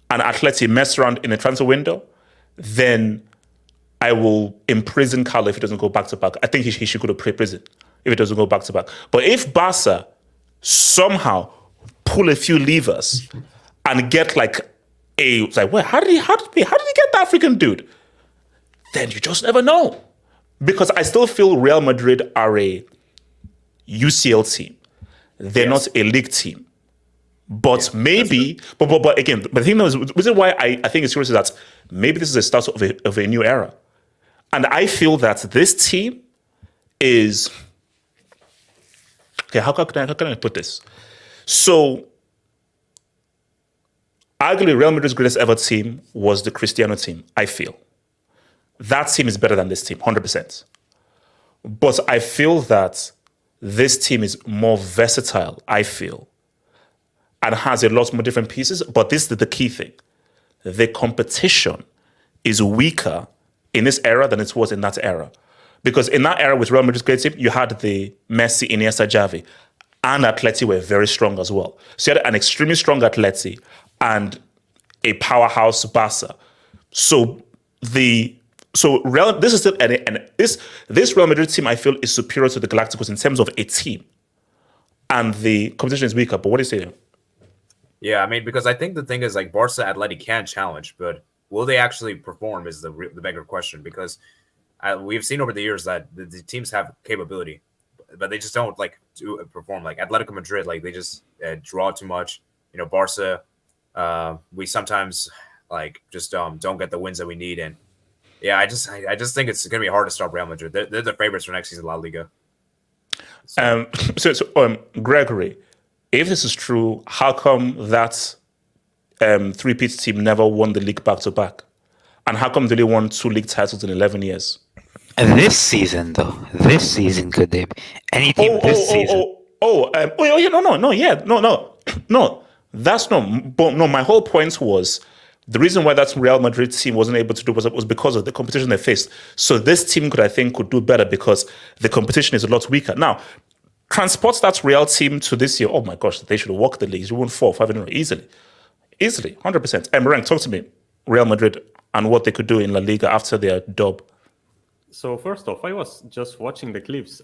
and Atleti mess around in the transfer window, then I will imprison Carlo if he doesn't go back to back. I think he should go to prison if he doesn't go back to back. But if Barca somehow pull a few levers and get how did he get that freaking dude? Then you just never know. Because I still feel Real Madrid are a UCL team. They're not a league team. But maybe, but again, the thing is, the reason why I think it's serious is that maybe this is the start of a new era. And I feel that this team is, okay, how can I put this? So, arguably Real Madrid's greatest ever team was the Cristiano team, I feel. That team is better than this team, 100%. But I feel that this team is more versatile, I feel, and has a lot more different pieces. But this is the key thing. The competition is weaker in this era than it was in that era. Because in that era with Real Madrid's great team, you had the Messi, Iniesta, Xavi, and Atleti were very strong as well. So you had an extremely strong Atleti and a powerhouse Barca. This is still this Real Madrid team I feel is superior to the Galacticos in terms of a team, and the competition is weaker. But what do you say? Yeah, I mean, because I think the thing is like Barca, Atleti can challenge, but will they actually perform is the bigger question. Because we've seen over the years that the teams have capability, but they just don't perform. Like Atletico Madrid, like they just draw too much. You know, Barca, we sometimes just don't get the wins that we need. And yeah, I just think it's going to be hard to stop Real Madrid. They're the favorites for next season La Liga. Gregory, if this is true, how come that three-peat team never won the league back-to-back? And how come they only won 2 league titles in 11 years? This season, though. This season, could they be? Any team this season? No. That's no. My whole point was the reason why that Real Madrid team wasn't able to do was because of the competition they faced. So this team could do better because the competition is a lot weaker. Now, transport that Real team to this year. Oh my gosh, they should have walked the league. You won 4 or 5 in a row easily, 100%. Rank, talk to me, Real Madrid and what they could do in La Liga after their dub. So first off, I was just watching the clips.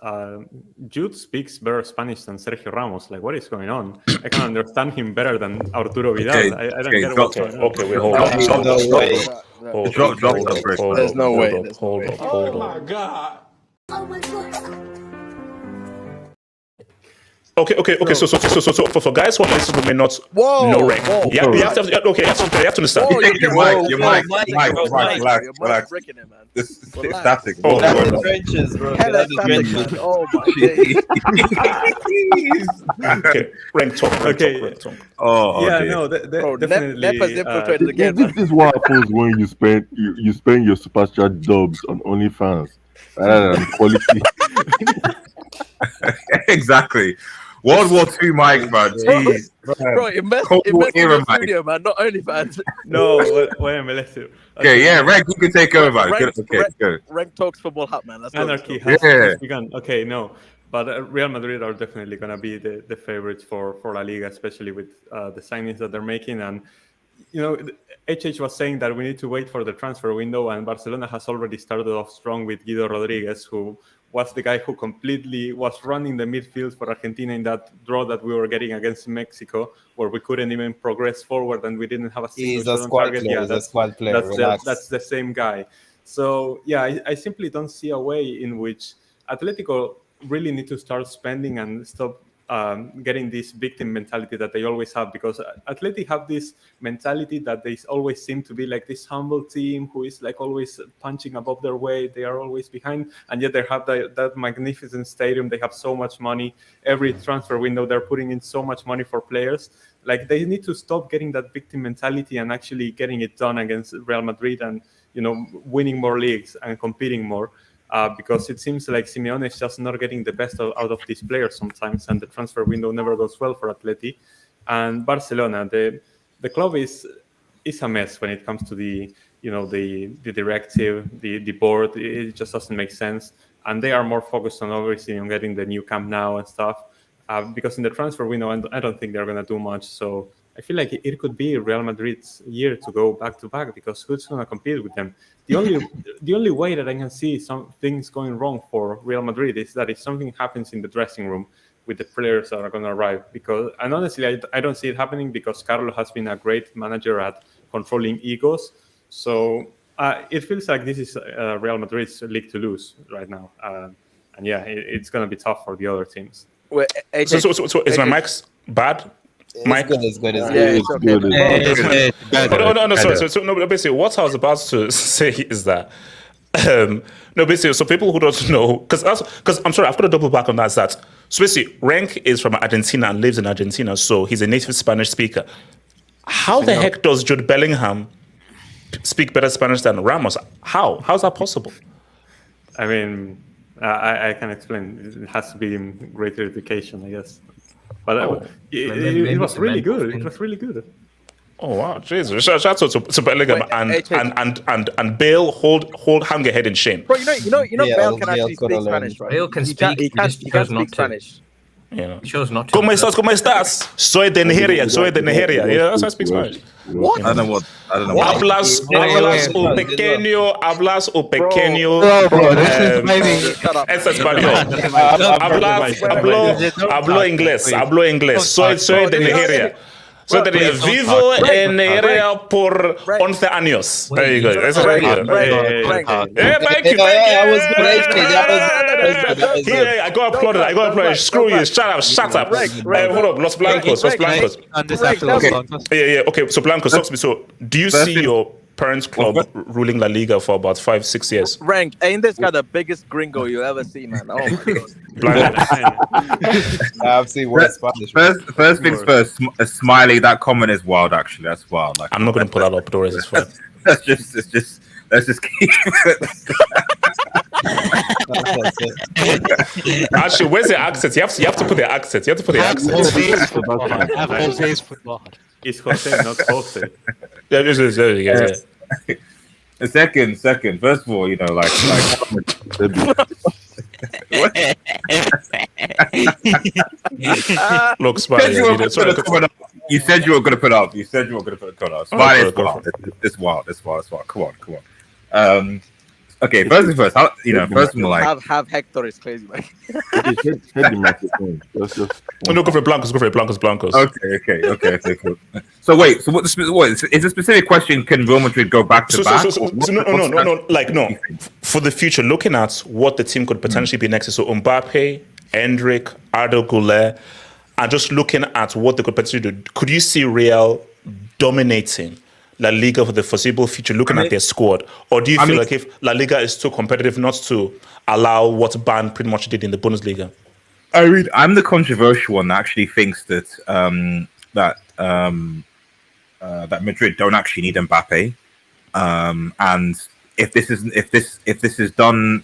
Jude speaks better Spanish than Sergio Ramos. Like, what is going on? I can understand him better than Arturo Vidal. Okay, I don't get what's going on. Okay, wait, hold on. There's no way. Oh my God. Okay. So for guys who are listening who may not know rank, you have to understand. Your mic, relax. This is static. Trenches, bro. Oh my God. Okay, rank talk. Oh, yeah, okay. no, definitely. Nepa's infiltrated again. This is what happens when you spend your super chat dubs on OnlyFans rather than quality. Exactly. World War II mic, man. Jeez. Bro, invest in the studio, man. Not only fans. No, wait a minute. Okay, yeah, Rank, you can take over. Good. Rank talks football hut, man. Let's go. Anarchy has begun. Okay, no. But Real Madrid are definitely going to be the favorites for La Liga, especially with the signings that they're making. And, you know, HH was saying that we need to wait for the transfer window, and Barcelona has already started off strong with Guido Rodriguez, who was the guy who completely was running the midfield for Argentina in that draw that we were getting against Mexico, where we couldn't even progress forward and we didn't have a single shot on target. He's a squad player. That's the same guy. So, yeah, I simply don't see a way in which Atletico really need to start spending and stop getting this victim mentality that they always have, because Atleti have this mentality that they always seem to be like this humble team who is like always punching above their weight. They are always behind, and yet they have that magnificent stadium. They have so much money. Every transfer window, they're putting in so much money for players. Like, they need to stop getting that victim mentality and actually getting it done against Real Madrid and, you know, winning more leagues and competing more. because it seems like Simeone is just not getting the best out of these players sometimes, and the transfer window never goes well for Atleti. And Barcelona, the club is a mess when it comes to the directive, the board. It just doesn't make sense, and they are more focused on obviously on getting the new Camp Nou and stuff. Because in the transfer window, I don't think they're going to do much. So I feel like it could be Real Madrid's year to go back to back, because who's going to compete with them? The only way that I can see some things going wrong for Real Madrid is that if something happens in the dressing room with the players that are going to arrive. And honestly, I don't see it happening, because Carlo has been a great manager at controlling egos. So it feels like this is Real Madrid's league to lose right now. And yeah, it's going to be tough for the other teams. Wait, AJ, So is my mic bad? Mike? It's good. No, sorry. So no, basically, what I was about to say is that no, basically, so people who don't know, because I'm sorry, I've got to double back on that. So basically, Renk is from Argentina and lives in Argentina, so he's a native Spanish speaker. How the heck does Jude Bellingham speak better Spanish than Ramos? How's that possible? I mean, I can explain. It has to be in greater education, I guess. But it was really good. It was really good. Oh wow, Jesus! Shout out to Bellingham and Bale. Hang your head in shame. Bro, you know, Bale can actually speak Spanish, right? Bale can speak. He can speak Spanish. Yeah. He chose not to. ¿Cómo estás? Soy de Nigeria. Yeah, that's why I speak Spanish. What? I don't know. Hablas un pequeño. Bro, this is maybe. Es español. Hablo inglés. Soy de Nigeria. So that vivo en Nigeria por 11 años. There you go. That's very good. Thank you. I got applauded. Screw you. Shut up. Hold up. Los Blancos. Yeah. Okay, so Blancos, talk to me. So, do you see your parents' club ruling La Liga for about 5-6 years? Rank, ain't this guy the biggest gringo you ever see, man? Oh my god. I've seen worse Spanish. First things first. A smiley. That comment is wild. Actually, that's wild. Like, I'm not going to put that up. Doris, it's fine. Let's just keep it. Actually, where's the accent? You have to put the accent. It's Jose, not Jose. Yeah. A second. First of all, like look, Smiley. You said you were going to put up. Smiley is wild. It's wild. Come on. Okay, first things first. First of all, like have Hector is crazy, man. No, go for Blancos. Okay, cool. So wait, so what is a specific question? Can Real Madrid go back to back? No. For the future, looking at what the team could potentially be next, so Mbappe, Endrick, Arda Güler, and just looking at what they could potentially do, could you see Real dominating La Liga for the foreseeable future, looking at their squad? Or do you feel like if La Liga is too competitive not to allow what Bayern pretty much did in the Bundesliga? I mean, I'm the controversial one that actually thinks that that Madrid don't actually need Mbappe, and if this is done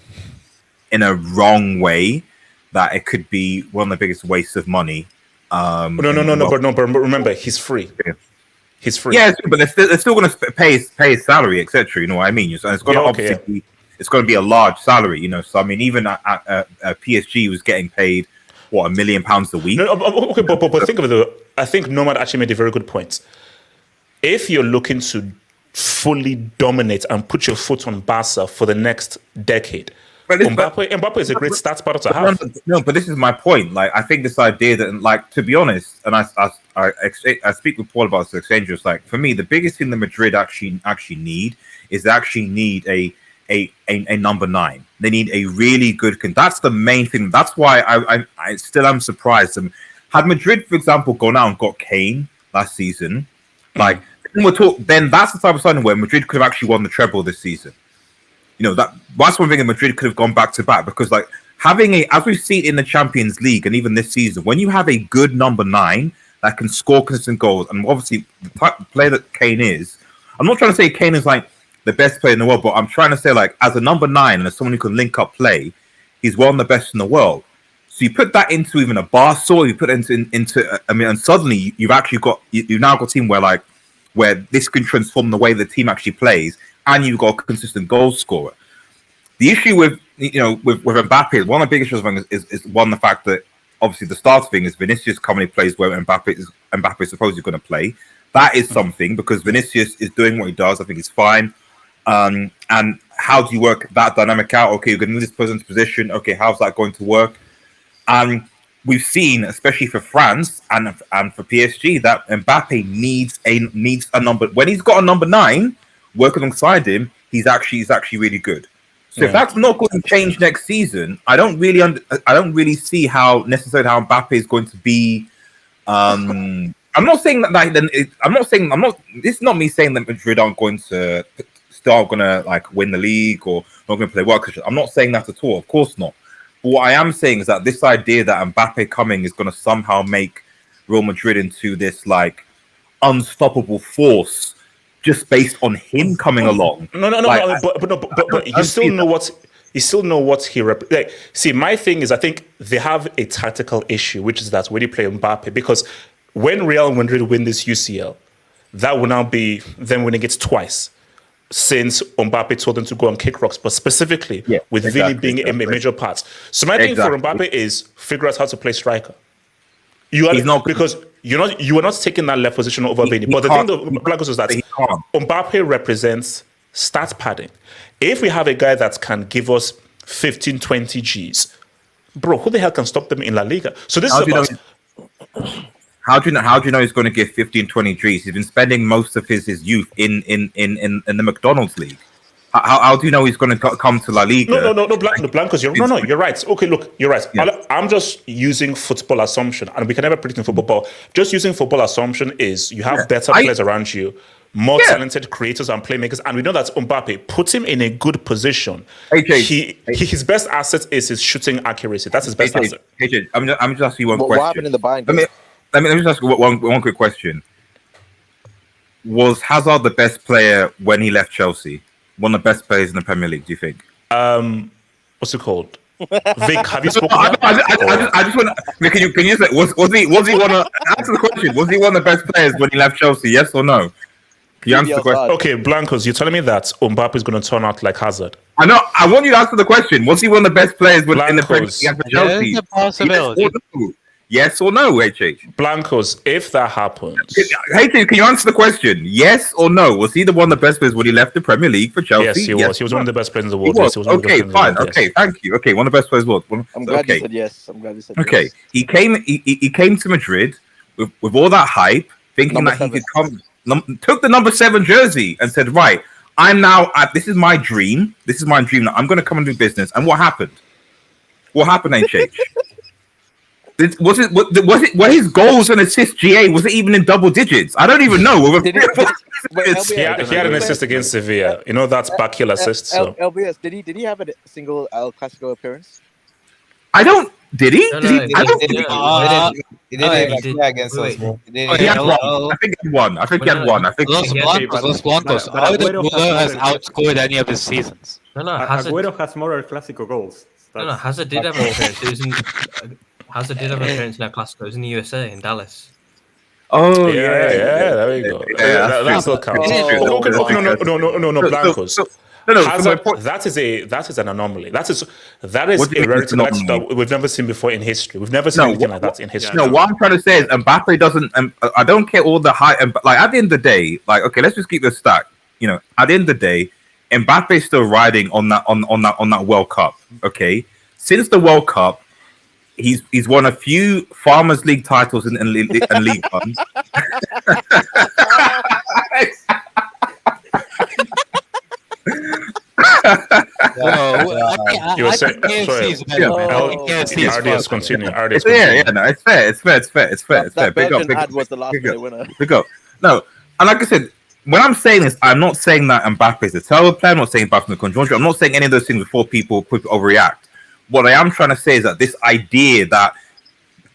in a wrong way, that it could be one of the biggest wastes of money. But remember, he's free. Yeah. He's free. Yeah, but they're still going to pay his salary, etc. You know what I mean? So it's going to it's going to be a large salary. So I mean, even at PSG was getting paid £1 million a week. Okay, but think of it. I think Nomad actually made a very good point. If you're looking to fully dominate and put your foot on Barca for the next decade, Mbappe is a great stats battle to have. No, but this is my point. Like, I think this idea that, like, to be honest, and I speak with Paul about this exchange. It's like, for me, the biggest thing that Madrid actually need is they actually need a number 9. They need a really good. That's the main thing. That's why I still am surprised. Had Madrid, for example, gone out and got Kane last season, like, then that's the type of signing where Madrid could have actually won the treble this season. That's one thing that Madrid could have gone back to back, because like having as we've seen in the Champions League and even this season, when you have a good number 9 that can score consistent goals, and obviously the type of player that Kane is, I'm not trying to say Kane is like the best player in the world. But I'm trying to say, like, as a number 9 and as someone who can link up play, he's one of the best in the world. So you put that into even a Barca, you put it into I mean, and suddenly you've now got a team where this can transform the way the team actually plays, and you've got a consistent goal scorer. The issue with Mbappe, one of the biggest issues is one, the fact that obviously the start thing is Vinicius commonly plays where Mbappe is supposedly going to play. That is something, because Vinicius is doing what he does. I think it's fine. And how do you work that dynamic out? Okay, you're going to move this person's position. Okay, how's that going to work? And we've seen, especially for France and for PSG, that Mbappe needs a number. When he's got a number 9 working alongside him, he's actually really good. So if that's not going to change next season, I don't really see how Mbappe is going to be. I'm not saying that. This is not me saying that Madrid aren't going to like win the league or not going to play well. I'm not saying that at all. Of course not. But what I am saying is that this idea that Mbappe coming is going to somehow make Real Madrid into this like unstoppable force just based on him coming along. But you still know what he like. See, my thing is, I think they have a tactical issue, which is that when you play Mbappe, because when Real Madrid win this UCL, that will now be them winning it twice, since Mbappe told them to go and kick rocks, but specifically with Vini being a major part. So my thing for Mbappe is figure out how to play striker. You are not taking that left position over Vini. But the thing that Blancos is that Mbappe represents stat padding. If we have a guy that can give us 15, 20 Gs, bro, who the hell can stop them in La Liga? So this is about... How do you know he's going to get 15, 20 Gs? He's been spending most of his youth in the McDonald's league. How do you know he's going to come to La Liga? No, Blancos, you're right. Okay, look, you're right. Yeah. I'm just using football assumption, and we can never predict in football, but just using football assumption is you have better players around you, more talented creators and playmakers, and we know that Mbappe put him in a good position. His best asset is his shooting accuracy. That's his best asset. I'm just asking you one question. What happened in the Bayern? Let me just ask you one quick question. Was Hazard the best player when he left Chelsea? One of the best players in the Premier League, do you think? What's it called? Vic, have you spoken? I just want to. Can you say was he one of? Answer the question. Was he one of the best players when he left Chelsea? Yes or no? Can you answer the question? Okay, Blancos, you're telling me that Mbappe is going to turn out like Hazard? I know. I want you to answer the question. Was he one of the best players in the Premier League for Chelsea? There's a possibility. Yes or no, HH? Blancos, if that happens... HH, can you answer the question? Yes or no? Was he the one of the best players when he left the Premier League for Chelsea? Yes, he was. He was one of the best players in the world. Yes, okay, fine. Okay, thank you. Okay, one of the best players in the world. I'm glad you said yes. Okay, he came to Madrid with all that hype, thinking that he could come... Took the number 7 jersey and said, right, I'm now... this is my dream. This is my dream. I'm going to come and do business. And what happened? What happened, HH? Were his goals and assists GA? Was it even in double digits? I don't even know. He had an assist against Sevilla. You know that's backheel assist. LBS, did he have a single El Clasico appearance? I don't. Did he? He did against us. He had one. I think he had one. Los Blancos. Müller has outscored any of his seasons. Agüero has more El Clasico goals. Hazard did have an appearance. Hazard did have an appearance in El Clasico. It was in the USA, in Dallas. Oh, yeah, there we go. That still counts. No, Blancos. That is an anomaly. That is a rarity that we've never seen before in history. We've never seen anything like that in history. No, what I'm trying to say is Mbappe doesn't. I don't care all the high. Like at the end of the day, like okay, let's just keep this stack. You know, at the end of the day, Mbappe is still riding on that World Cup. Okay, since the World Cup. He's won a few Farmers League titles in League One. You were saying, RDS continue. It's fair. Big up. Was the last winner. Big up. No, and like I said, when I'm saying this, I'm not saying that Mbappe is a terrible player. I'm not saying Mbappe's a controversial. I'm not saying any of those things before people overreact. What I am trying to say is that this idea that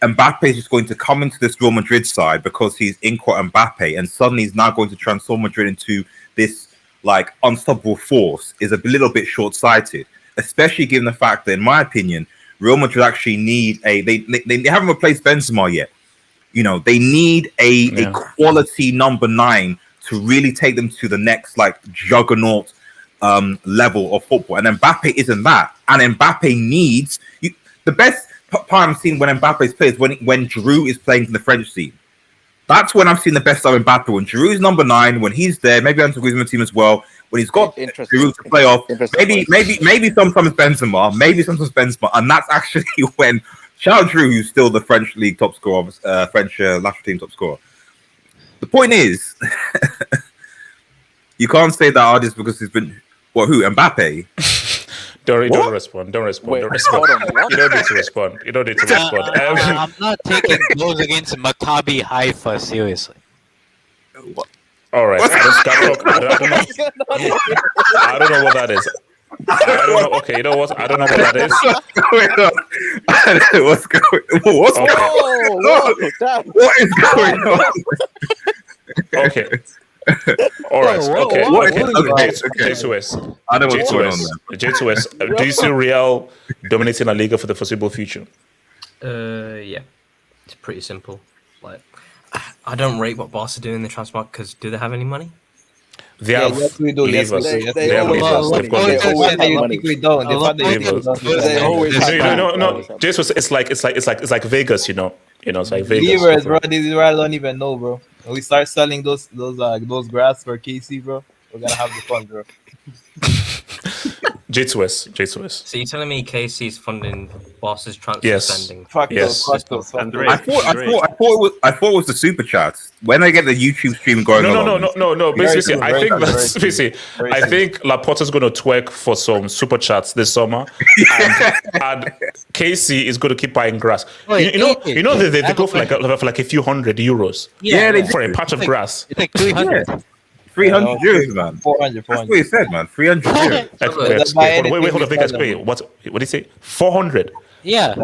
Mbappe is just going to come into this Real Madrid side because he's in quote Mbappe and suddenly he's now going to transform Madrid into this like unstoppable force is a little bit short-sighted, especially given the fact that, in my opinion, Real Madrid actually need they haven't replaced Benzema yet. You know, they need a quality number 9 to really take them to the next like juggernaut level of football. And Mbappe isn't that. And Mbappe needs the best part I've seen when Mbappe plays when Giroud is playing for the French team. That's when I've seen the best of Mbappe. When Giroud is number 9, when he's there, maybe Antoine Griezmann team as well. When he's got Giroud to play off, maybe sometimes Benzema, and that's actually when shout out Giroud, who's still the French league top scorer, French national team top scorer. The point is, you can't say that artist because he's been who Mbappe. Don't respond. Don't respond. Wait, don't respond. hold on, what? You don't need to respond. You don't need to respond. I'm not taking goals against Maccabi Haifa seriously. All right. I don't know what that is. I don't know. Okay, you know what? I don't know what that is. What's going on? What is going on? Okay. All right. Okay. J2S. I don't know what's going on there. J2S. Do you see Real dominating La Liga for the foreseeable future? Yeah, it's pretty simple. Like, I don't rate what Barca do in the transfer market because do they have any money? They have yes, we do. Yes, we levers. do. They have levers. They've got levers. We don't. No. J2S. It's like Vegas. You know. It's like Vegas. Levers, bro. This is where I don't even know, bro. When we start selling those grass for KC, bro, we're gonna have the fun, bro. J2S. So you're telling me KC is funding Barca's transfer spending? Yes. I thought it was the super chats when I get the YouTube stream going on. No. Basically, I think Laporta's going to twerk for some super chats this summer, and KC is going to keep buying grass. They go for like a few €100. Yeah, for a patch of grass. It's like 300. 300 euros, man. 400. That's what he said, man. 300 euros. Wait, hold on, Vegas. Wait, what did he say? 400. Yeah.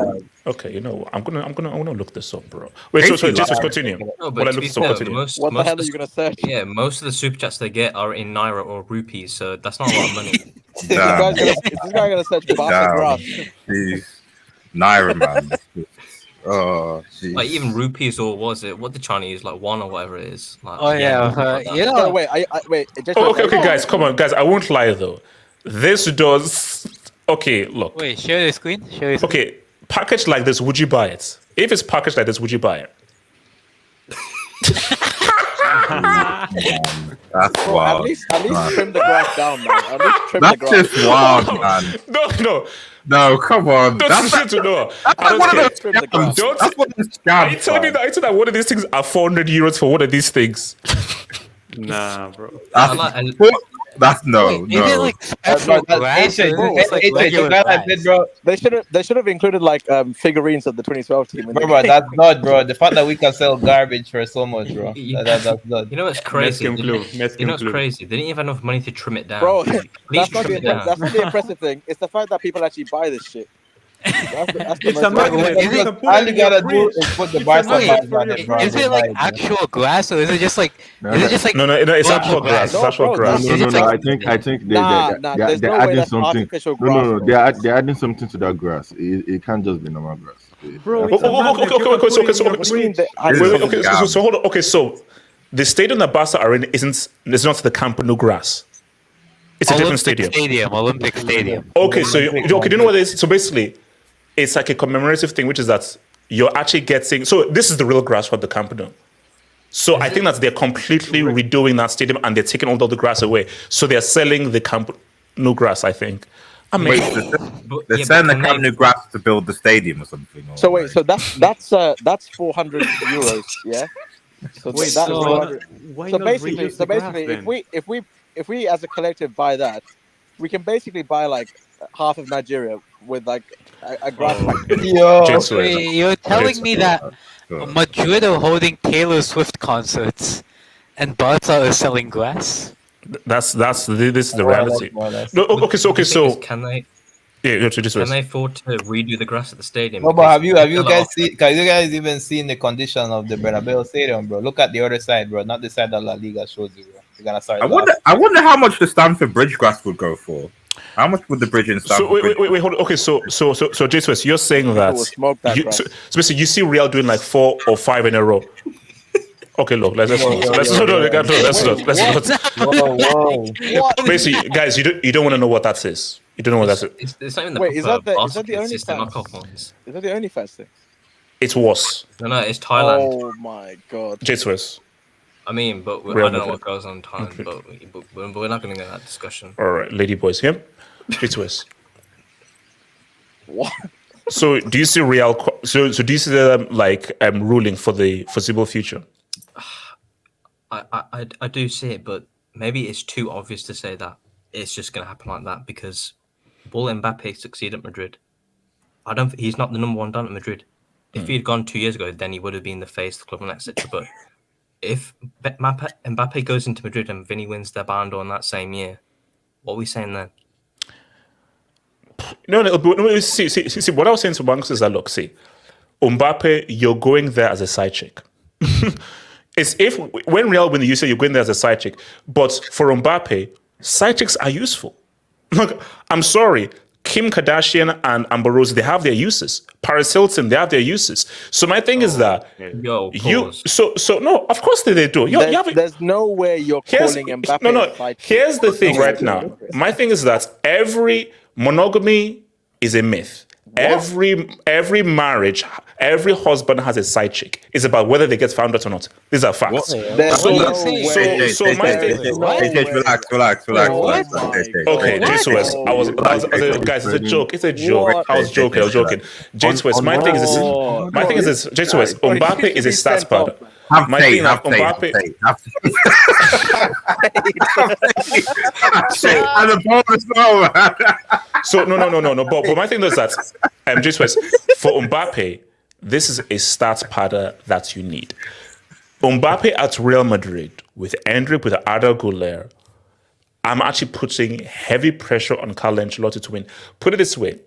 Okay, you know, I'm gonna look this up, bro. Wait, so just continue. No, but to be fair, what the hell are you gonna search? Yeah, most of the super chats they get are in naira or rupees, so that's not a lot of money. This guy gonna search Barca grass. Jeez. Naira, man. Oh, geez. Like even rupees or what the Chinese like one or whatever it is. Like, Wait. Okay, guys, come on, guys. I won't lie though. This does. Okay, look. Wait, share the screen. Okay, packaged like this, would you buy it? If it's packaged like this, would you buy it? That's wild. At least trim the grass down, man. At least trim the grass. That's just wild, man. No, come on. That's to know. I don't care. Are you telling me that one of these things are 400 euros for one of these things? Nah, bro. That's no. They should have included like figurines of the 2012 team. Bro, that's not, bro. The fact that we can sell garbage for so much, bro. That's not. You know what's crazy? You know what's crazy? They didn't even have enough money to trim it down. Bro, that's not the impressive thing. It's the fact that people actually buy this shit. It's all you gotta do is put the Barca flags on it, bro. Is it like actual grass or is it just like? No, it's actual grass. It's actual grass. No. I think they're adding something. No. They're adding something to that grass. It can't just be normal grass. Bro, so hold on. Okay, so the stadium that Barca are in is not the Camp Nou grass. It's a different stadium. Olympic Stadium. Okay, so do you know what it is? So basically, it's like a commemorative thing, which is that you're actually getting. So this is the real grass for the Camp Nou. So I think that they're completely redoing that stadium and they're taking all the grass away. So they're selling the Camp Nou grass, I think. I mean, they're selling the Camp Nou grass to build the stadium or something. So wait, so that's 400 euros, yeah. So basically, if we as a collective buy that, we can basically buy like half of Nigeria with like a grass. You're telling me that Madrid are holding Taylor Swift concerts and Barca is selling grass? This is the reality. Okay, so can they? Yeah, can they afford to redo the grass at the stadium? No, but have you guys even seen the condition of the Bernabeu Stadium, bro? Look at the other side, bro, not the side that La Liga shows you, bro. We're gonna start. I wonder how much the Stamford Bridge grass would go for. How much would the bridge in Stamford? So wait, hold on. Okay, so Jason, you're saying that so basically you see Real doing like 4 or 5 in a row. Okay, look, let's not. Basically, guys, you don't want to know what that is. You don't know what that is. It's not even the Wait, is that the only it's the knockoff ones. Is that the only fast thing? It's worse. No, it's Thailand. Oh my god. J2S. I mean, but I don't know what goes on in Thailand, but we're not going to get that discussion. All right, lady boys, him, J2S. What? So do you see Real? So do you see them like ruling for the foreseeable future? I do see it, but maybe it's too obvious to say that it's just going to happen like that because will Mbappe succeed at Madrid? He's not the number one done at Madrid. If he had gone 2 years ago, then he would have been the face of the club and etc. But if Mbappe goes into Madrid and Vinny wins their Ballon d'Or in that same year, what are we saying then? No. See. What I was saying to Banks is that look, see, Mbappe, you're going there as a side chick. It's when Real win, you say you're going there as a side chick, but for Mbappe, side chicks are useful. Look, I'm sorry. Kim Kardashian and Amber Rose, they have their uses. Paris Hilton, they have their uses. So my thing is that no, of course they do. There's no way you're calling Mbappe. No. Here's the thing right now. My thing is that every monogamy is a myth. What? Every marriage, every husband has a side chick. It's about whether they get found out or not. These are facts. So my thing. Relax. Okay, J2S. Guys, it's a joke. It's a joke. I was joking. J2S. My thing is this. J2S. Mbappe is a stats pad. My thing is Mbappe. And the ball is over. So no. But my thing is that J2S, for Mbappe, this is a stats padder that you need. Mbappe at Real Madrid with Endrick, with Arda Güler, I'm actually putting heavy pressure on Carlo Ancelotti to win. Put it this way: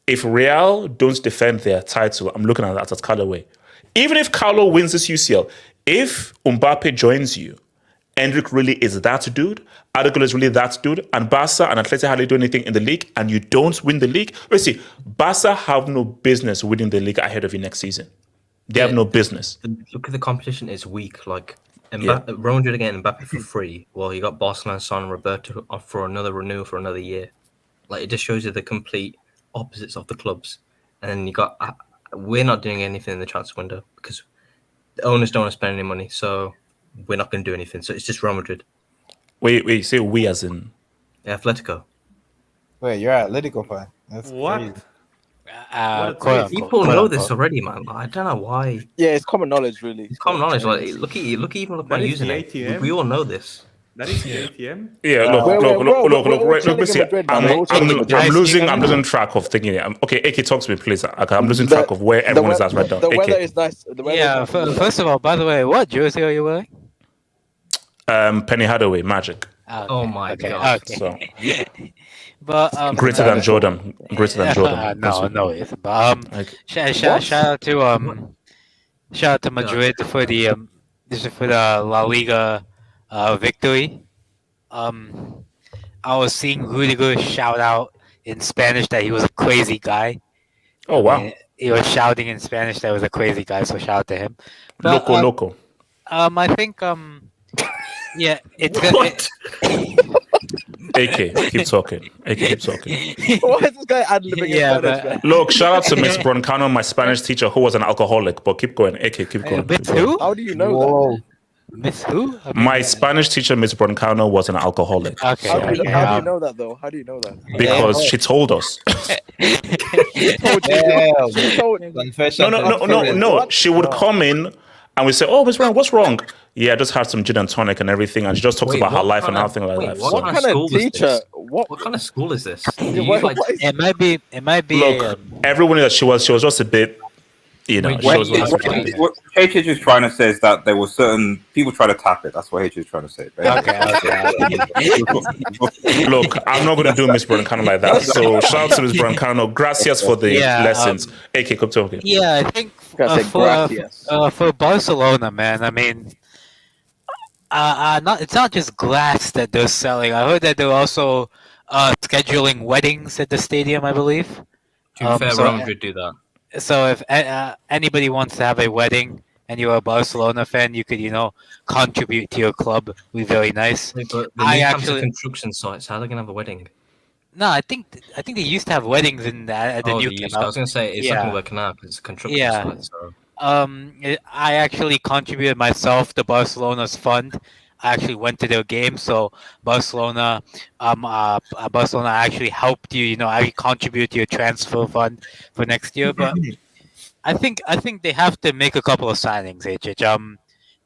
if Real don't defend their title, I'm looking at that as Carlo way. Even if Carlo wins this UCL, if Mbappe joins you, Endrick really is that dude, Arda Güler is really that dude, and Barca and Atleti hardly do anything in the league, and you don't win the league. Let's see, Barca have no business winning the league ahead of you next season. They have no business. Look at the competition is weak. Like Real Madrid again, Mbappe for free. Well, you got Barcelona, Son, Roberto for another renewal for another year. Like it just shows you the complete opposites of the clubs. And then you got we're not doing anything in the transfer window because the owners don't want to spend any money, so we're not going to do anything. So it's just Real Madrid. Wait, you say we as in? Atletico. Wait, you're an Atletico fan. That's what? People know this already, man. I don't know why. Yeah, it's common knowledge, really. It's common knowledge. Like, look at my username. We all know this. That is the ATM. Yeah, look. I'm losing track of thinking. Okay, AK, talk to me, please. I'm losing track of where everyone is at right now. The weather is nice. First of all, by the way, what jersey are you wearing? Penny Hardaway, Magic. Oh my god. Okay. So, but greater than Jordan. No, it's shout out to Madrid for the La Liga victory. I was seeing Rodrigo shout out in Spanish that he was a crazy guy. Oh wow! He was shouting in Spanish that he was a crazy guy, so shout out to him. But, loco. I think yeah, it's what? AK, keep talking. Why is this guy ad-libbing in Spanish? Look, shout out to Miss Broncano, my Spanish teacher, who was an alcoholic. But keep going, AK, keep going. Miss who? How do you know that? Miss who? My Spanish teacher, Miss Broncano, was an alcoholic. Okay. How do you know that, though? How do you know that? Because she told us. No. She would come in and we say, "Oh, Miss Brown, what's wrong?" Yeah, I just had some gin and tonic and everything, and she just talks about her life and how things like that. What kind of teacher? What kind of school is this? It might be. Look, everyone that she was just a bit. You know, what H is trying to say is that there were certain people try to tap it. That's what H is trying to say. Right? Okay. Look, I'm not going to do Miss Broncano like that. So shout out to Miss Broncano. Gracias for the lessons. AK, come talking. Yeah, I think for Barcelona, man. I mean, Not it's not just glass that they're selling. I heard that they're also scheduling weddings at the stadium, I believe. To be fair, so, Real Madrid do that. So if anybody wants to have a wedding and you're a Barcelona fan, you could, contribute to your club. It'd be very nice. But the I new actually construction sites, how are they gonna have a wedding? no, I think they used to have weddings in at the new camp. I was gonna say it's not gonna work now because it's a construction site. So. I actually contributed myself to Barcelona's fund. I actually went to their game, so Barcelona actually helped you. I contribute to your transfer fund for next year. But I think they have to make a couple of signings.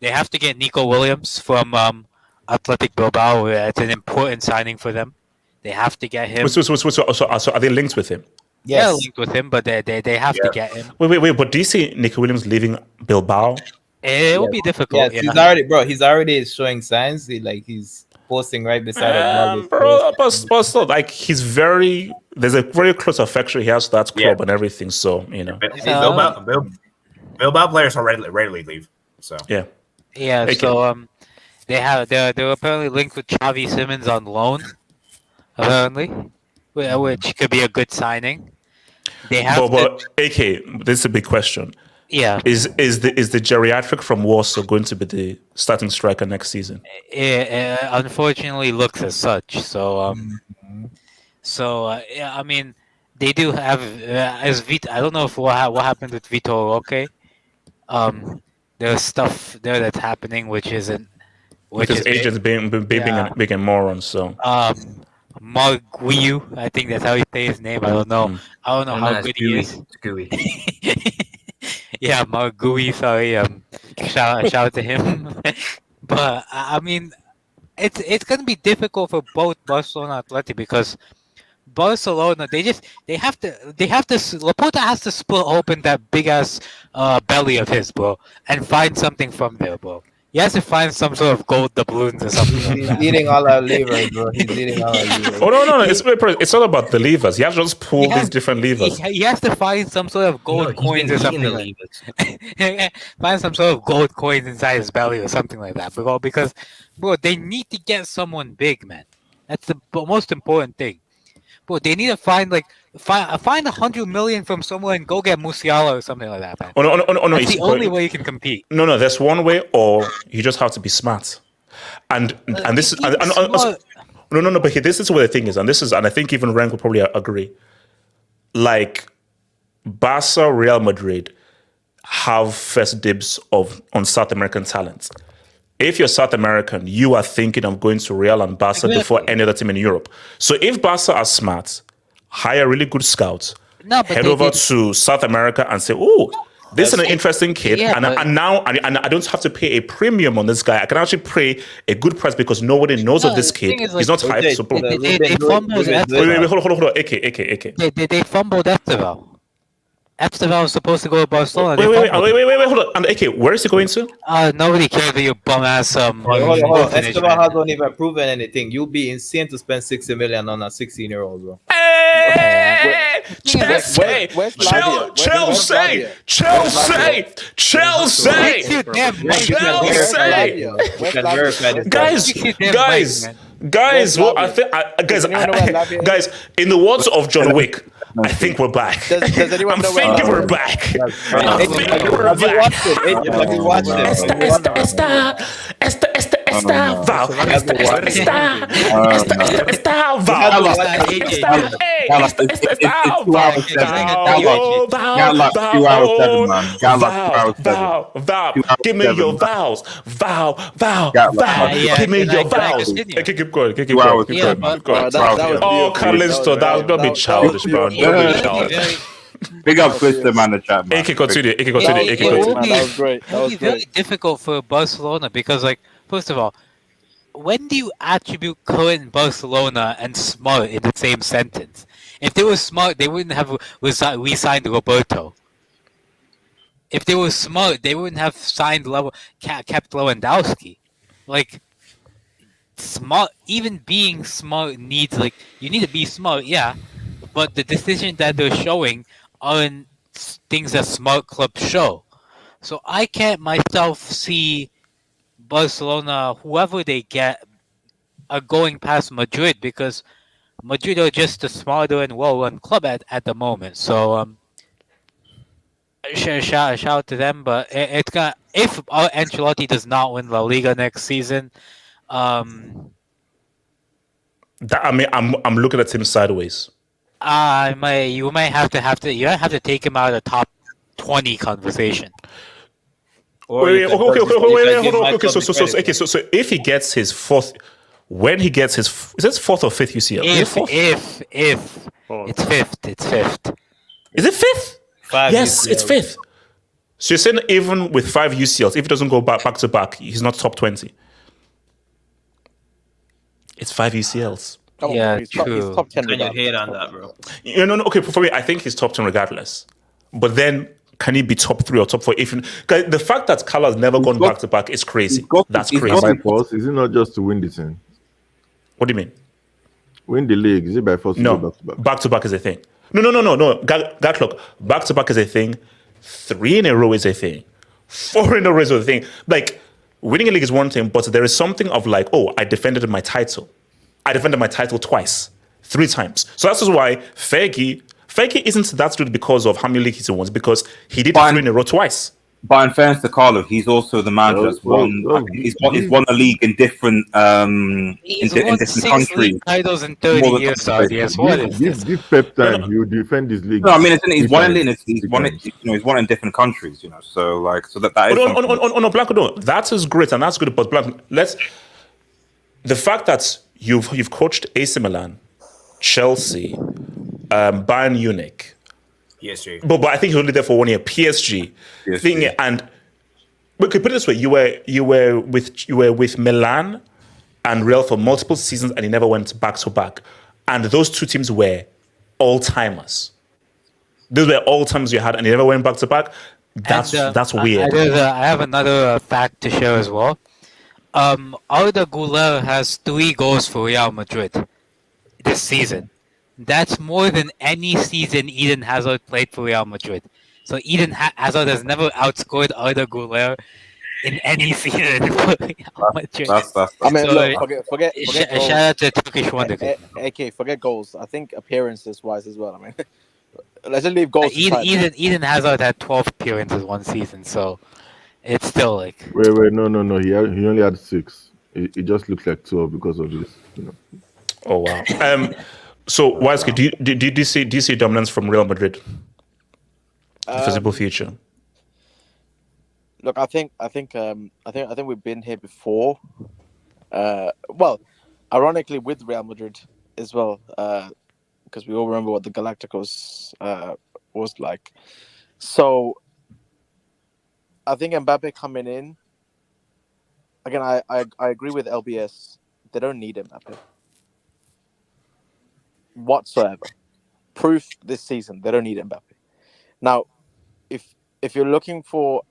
They have to get Nico Williams from Athletic Bilbao. It's an important signing for them. They have to get him. So are they linked with him? Yes. They're linked with him, but they have to get him. Wait. But do you see Nico Williams leaving Bilbao? It will be difficult. Yeah, he's already showing signs. He's posting right beside him. But still, there's a very close affection he has to that club and everything. So Bilbao players are rarely leave. So yeah. So they're apparently linked with Xavi Simons on loan. Apparently, which could be a good signing. They have but AK, this is a big question. Yeah, is the geriatric from Warsaw going to be the starting striker next season? It unfortunately looks as such. So I mean, they do have as Vito. I don't know if what happened with Vitor Roque. There's stuff there that's happening which isn't. Because agents being a moron. So. Marguiu, I think that's how you say his name. I don't know. I don't know how good he is. Yeah, Margui. Sorry. Shout out to him. But I mean, it's gonna be difficult for both Barcelona and Athletic because Barcelona they have to Laporta has to split open that big ass belly of his, bro, and find something from there, bro. He has to find some sort of gold doubloons or something. He's eating all our levers, bro. He's eating all our levers. Oh no! It's all about the levers. You have to just pull these different levers. He has to find some sort of gold coins or something. Find some sort of gold coins inside his belly or something like that. Because they need to get someone big, man. That's the most important thing. Bro, they need to find 100 million from somewhere and go get Musiala or something like that, man. Oh no! That's the only way you can compete. No, there's one way, or you just have to be smart. And this is no. But this is where the thing is, and I think even Rank will probably agree. Like Barca, Real Madrid have first dibs on South American talent. If you're South American, you are thinking of going to Real and Barca before any other team in Europe. So if Barca are smart, hire really good scouts, head over to South America and say, "Oh, this is an interesting kid," and I don't have to pay a premium on this guy. I can actually pay a good price because nobody knows of this kid. He's not hyped. So they fumbled Esteval. Hold on. AK. They fumbled Esteval. Esteval was supposed to go to Barcelona. Wait, hold on. And AK, where is he going to? Nobody cares about your bum ass. Hold on. Esteval hasn't even proven anything. You'll be insane to spend 60 million on a 16-year-old, bro. Hey! Chelsea! Guys, well, guys, in the words of John Wick, I think we're back. Does anyone know where we're back? Have you watched it? Give me your vowels. Give me your vowels. Keep going. Oh, Callisto, that would be childish, bro. Big up Twister, man, the chat, man. Continue. It will be very difficult for Barcelona because, first of all, when do you attribute current Barcelona and smart in the same sentence? If they were smart, they wouldn't have re-signed Roberto. If they were smart, they wouldn't have kept Lewandowski. Smart, even being smart needs you need to be smart, yeah. But the decisions that they're showing aren't things that smart clubs show. So I can't myself see Barcelona, whoever they get, are going past Madrid because Madrid are just a smarter and well-run club at the moment. So shout out to them. But it's gonna if Ancelotti does not win La Liga next season, I'm looking at him sideways. you might have to take him out of the top 20 conversation. Okay. So if he gets his fourth, when he gets his, is it fourth or fifth UCL? If it's fifth. Is it fifth? Yes, it's fifth. So you're saying even with 5 UCLs, if he doesn't go back to back, he's not top 20. It's 5 UCLs. He's top 10. Can you hate on that, bro? No. Okay, for me, I think he's top 10 regardless. But then, can he be top 3 or top 4? The fact that Carlo has never gone back to back is crazy. That's crazy. By force? Is it not just to win the thing? What do you mean? Win the league? Is it by force? No, to go back to back? back to back is a thing. No. Gatlock, back to back is a thing. 3 in a row is a thing. 4 in a row is a thing. Like, winning a league is one thing, but there is something of like, oh, I defended my title. I defended my title twice, 3 times. So that's just why Fergie isn't that good because of how many leagues he won, because he did 3 in a row twice. But in fairness to Carlo, he's also the manager that's won. He's won a league in different in different countries. Titles in 30 years. This Pep time, he will defend his league. No, I mean, he's won in different countries. So that is. No, Blanco, no, that is great and that's good. But Blanco, the fact that you've coached AC Milan, Chelsea, Bayern Munich. PSG. But I think he was only there for 1 year. PSG. And we could put it this way: you were with Milan and Real for multiple seasons, and he never went back to back. And those 2 teams were all timers. Those were all timers you had, and he never went back to back. That's weird. I have another fact to share as well. Arda Güler has 3 goals for Real Madrid this season. That's more than any season Eden Hazard played for Real Madrid. So Eden Hazard has never outscored Arda Güler in any season for Real Madrid. Forget shout out to Turkish Wonder. AK, forget goals. I think appearances wise as well. I mean, let's just leave goals. Eden Hazard had 12 appearances one season, so it's still like. Wait, no. He only had 6. It just looks like 12 because of this. Oh wow. So, Wiseky, do you see dominance from Real Madrid? Visible future. Look, I think we've been here before. Well, ironically, with Real Madrid as well, because we all remember what the Galacticos was like. So, I think Mbappe coming in. Again, I agree with LBS. They don't need Mbappe whatsoever. Proof this season, they don't need Mbappe. Now, if you're looking for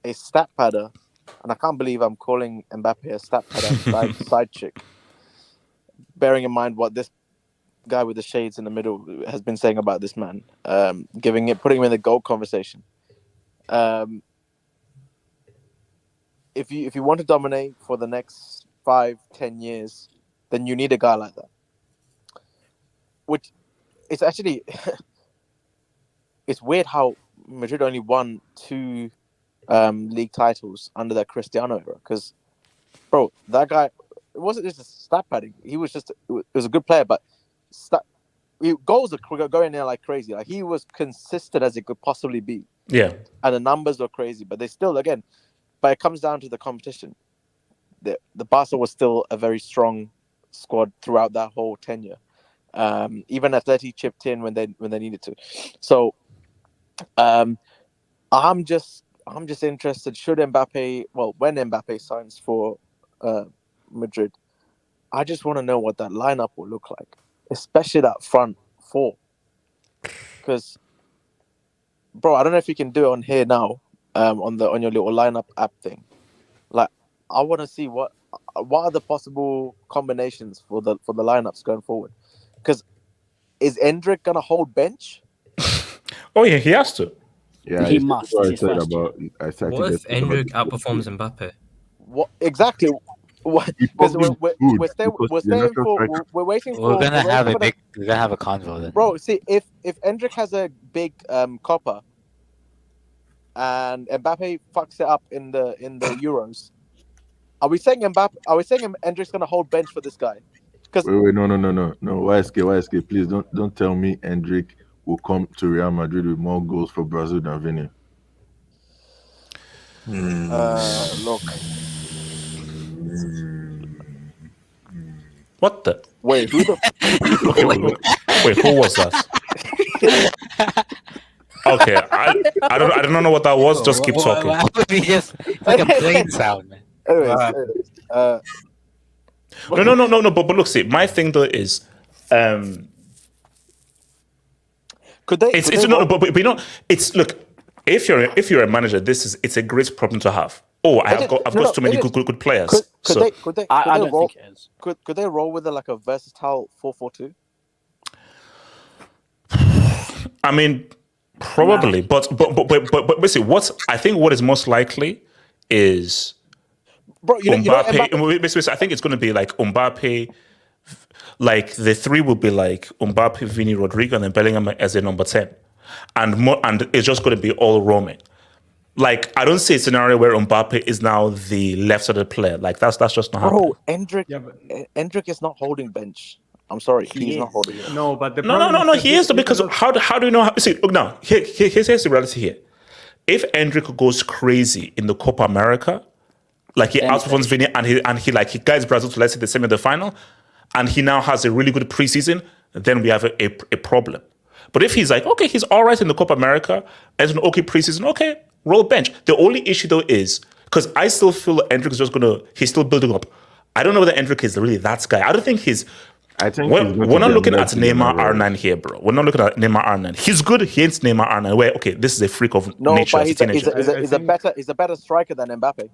a stat padder, and I can't believe I'm calling Mbappe a stat padder side chick, bearing in mind what this guy with the shades in the middle has been saying about this man, putting him in the GOAT conversation. If you want to dominate for the next 5-10 years, then you need a guy like that. Which it's actually it's weird how Madrid only won 2 league titles under that Cristiano era. Because, bro, that guy, it wasn't just a stat padding. He was it was a good player, but goals are going there like crazy. Like, he was consistent as it could possibly be. Yeah. And the numbers were crazy, but they still, again, but it comes down to the competition. The Barca was still a very strong squad throughout that whole tenure. Even Atleti chipped in when they needed to. So, I'm just interested. Should Mbappe? Well, when Mbappe signs for Madrid, I just want to know what that lineup will look like, especially that front 4. Because, bro, I don't know if you can do it on here now, on your little lineup app thing. Like, I want to see what are the possible combinations for the lineups going forward. Because is Endrick gonna hold bench? Oh yeah, he has to. Yeah, he must. What if Endrick outperforms Mbappe? What exactly? What? He Because probably would, because we're the staying natural for striker. we're waiting We're for gonna have a the- we're gonna have a convo then. bro. See, if Endrick has a big copper and Mbappe fucks it up in the Euros, are we saying Endrick's gonna hold bench for this guy? Because Wait, no. YSK, please don't tell me Endrick will come to Real Madrid with more goals for Brazil than Vinny. look, What the? wait, who the? Okay, wait, who was that? Okay, I don't know what that was. Just keep talking. Why would we just it's like a plane sound, man? Anyways, No. But look, see, my thing though is, could they? it's could they no, roll- but you know, it's look. If you're a manager, it's a great problem to have. Oh, I've got so many good players. Could So they? I don't roll, think it is. Could they roll with like a versatile 4-4-2? I mean, probably, but basically, what is most likely is Bro, Mbappe. Basically, I think it's going to be like Mbappe. Like the three will be like Mbappe, Vini, Rodrigo, and then Bellingham as a number 10, and it's just going to be all roaming. Like I don't see a scenario where Mbappe is now the left-sided player. Like that's just not happening. Bro, Endrick is not holding bench. I'm sorry, he's not holding it. No, but the No. He is because how do you know? See, look now. Here's the reality here. If Endrick goes crazy in the Copa America, like he outperforms Vini and he guides Brazil to let's say the semi the final, and he now has a really good preseason, then we have a problem. But if he's like, okay, he's all right in the Copa America, as an okay preseason, okay, roll bench. The only issue though is because I still feel Endrick is he's still building up. I don't know whether Endrick is really that guy. I don't think he's. I think we're not looking at Neymar R9 here, bro. We're not looking at Neymar R9. He's good. He ain't Neymar R9. Where okay, this is a freak of nature. But as a teenager. he's a better striker than Mbappe.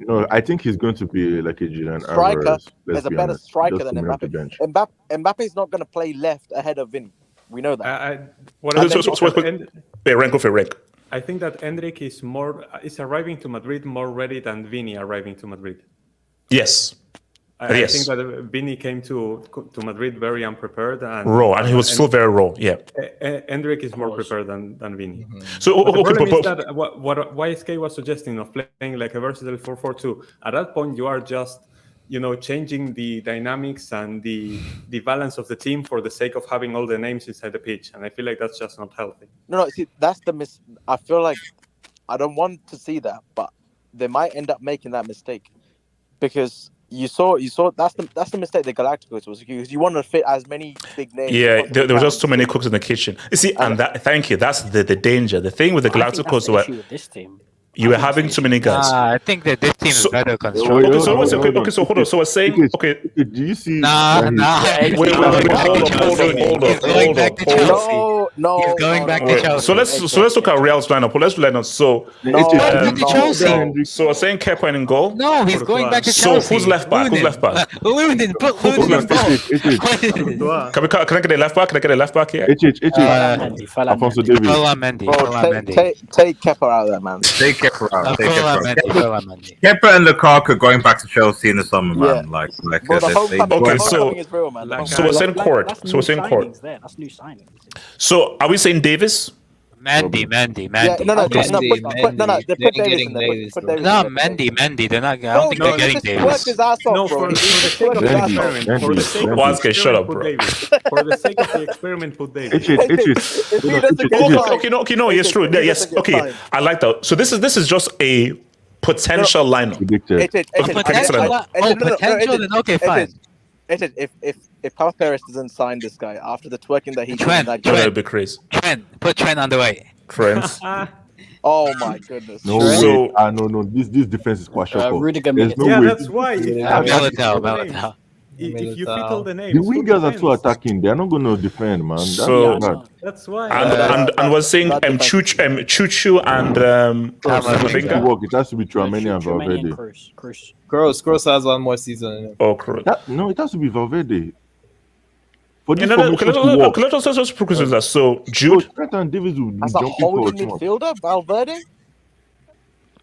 No, I think he's going to be like a Julian Striker Alvarez. is a better striker than Mbappe. Mbappe is not going to play left ahead of Vini. We know that. Rank of a rank. I think that Endrick is arriving to Madrid more ready than Vini arriving to Madrid. Yes. I think that Vini came to Madrid very unprepared and raw, and he was still very raw. Yeah, Endrick is more prepared than Vini. So the problem is that what YSK was suggesting of playing like a versatile 4-4-2. At that point, you are just changing the dynamics and the balance of the team for the sake of having all the names inside the pitch, and I feel like that's just not healthy. No, see, that's the I feel like I don't want to see that, but they might end up making that mistake because. You saw. That's the mistake the Galacticos was because you want to fit as many big names. Yeah, there were just too many cooks in the kitchen. You see, and thank you. That's the danger. The thing with the Galacticos was this team. You were having too many guys. I think that this team is better constructed. Okay, so hold on. So we're saying, okay. Do you see? Hold on. No. He's going back to Chelsea. So let's look at Real's lineup. Let's do lineup. So Chelsea. So we're saying Kepa in goal. No, he's going back to So Chelsea. who's left back? Put Lunin in goal. Can I get a left back? Can I get a left back here? Alfonso Davies. Take Kepa out of there, man. Take Kepa out. Kepa and Lukaku going back to Chelsea in the summer, man. Okay, so we're saying court. That's new signings. So are we saying Davis? Mendy. Yeah, no. They put Davis in there. No, Mendy. They're not. I don't think they're getting Davis. No, for the sake of the experiment. Shut up, bro. For the sake of the experiment, put Davis. Okay, no, yes, true. Yes, okay. I like that. So this is just a potential lineup. Potential, then okay, fine. If Papa Perez doesn't sign this guy after the twerking that he did, that would be crazy. Put Trent on the way. Trent. Oh my goodness. No way. No. This defense is Kwashiorkor. Rudiger. There's no way. That's why. Militao. If you fit all the names, the wingers are too attacking. They're not going to defend, man. That's why. And we're saying Chuchu and it has to be Tchouaméni and Valverde. Kroos has one more season in him. Oh, Kroos. No, it has to be Valverde. For this let's progress with that. So Jude and Davis will be as a jumping holding for midfielder, Valverde.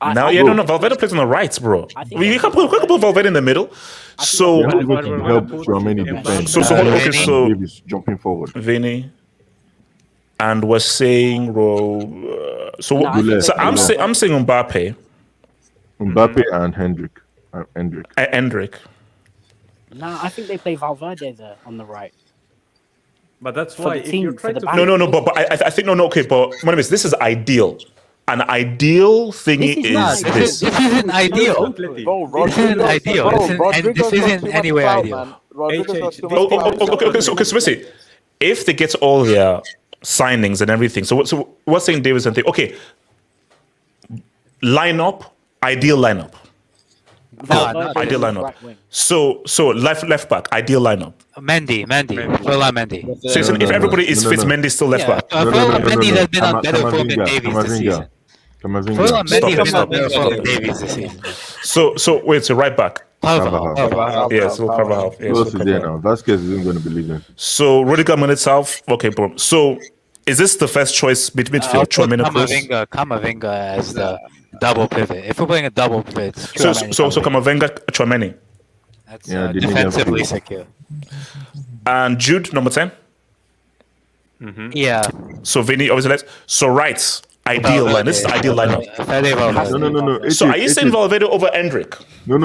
No, Valverde plays on the right, bro. We can put Valverde in the middle. So, They're not going to help Tchouaméni defend. so hold on, okay, so Davis jumping forward. Vinny, and we're saying, so I'm saying Mbappe. Mbappe and Hendrick. Hendrick. No, I think they play Valverde there on the right. But that's For why the if team, you're for trying the to back. No, but I think okay, but this is ideal. An ideal thingy This isn't ideal. This isn't ideal. This isn't anyway ideal. Okay, so listen, if they get all their signings and everything, so what's saying Davis and thing? Okay, ideal lineup. Ideal lineup. Right So left back, ideal lineup. Mendy. Ferland Mendy. So if everybody is fit, Mendy's still left back. Ferland Mendy has been on better form than Davies this season. Ferland Mendy has been on better form than Davies this season. So wait, so right back. Carvajal. Yeah, so Carvajal. Vasquez isn't going to believe it. So Rodrigo Militao. Okay, boom. So is this the first choice midfield? Camavinga as the double pivot. If we're playing a double pivot, so Camavinga, Tchouaméni. That's defensively secure. And Jude, number 10. Yeah. So Vinny, obviously left. So right, ideal line. This is the ideal lineup. No. So are you saying Valverde over Hendrick? No.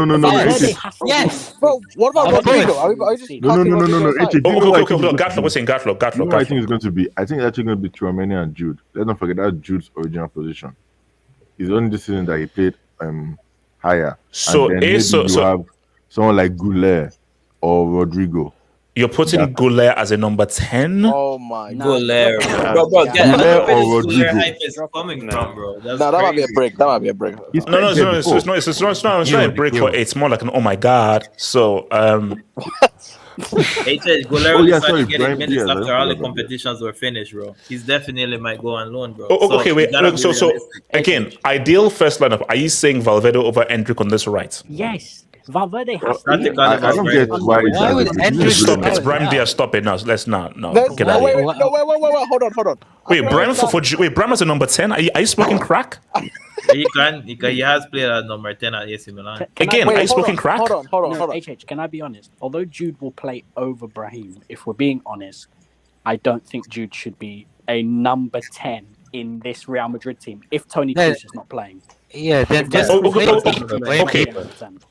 Yes. Bro, what about Rodrigo? Are you just No. Okay, Gatlo, what's saying Gatlo? I think it's going to be. I think it's actually going to be Tchouaméni and Jude. Let's not forget that's Jude's original position. It's only this season that he played higher. So and then maybe you have someone like Goulet or Rodrigo. You're putting Goulet as a number 10? Oh my god. Goulet, bro. Goulet or Rodrigo. Hype is coming from, bro. That might be a break. That might be a break. It's not a break for it's more like an oh my god. So HH Goulet started getting minutes after all the competitions were finished, bro. He's definitely might go on loan, bro. Okay, wait. So again, ideal first lineup. Are you saying Valverde over Hendrick on this right? Yes. Valverde has I don't get why would Hendrick stop it. Brahim Diaz, stop it now. Let's not. No, get out of wait, here. hold on. Wait, Brahim as a number 10? Are you smoking crack? He has played at number 10 at AC Milan. Are you smoking crack? Hold on. HH, can I be honest? Although Jude will play over Brahim, if we're being honest, I don't think Jude should be a number 10 in this Real Madrid team if Toni Kroos is not playing. Yeah, then just okay.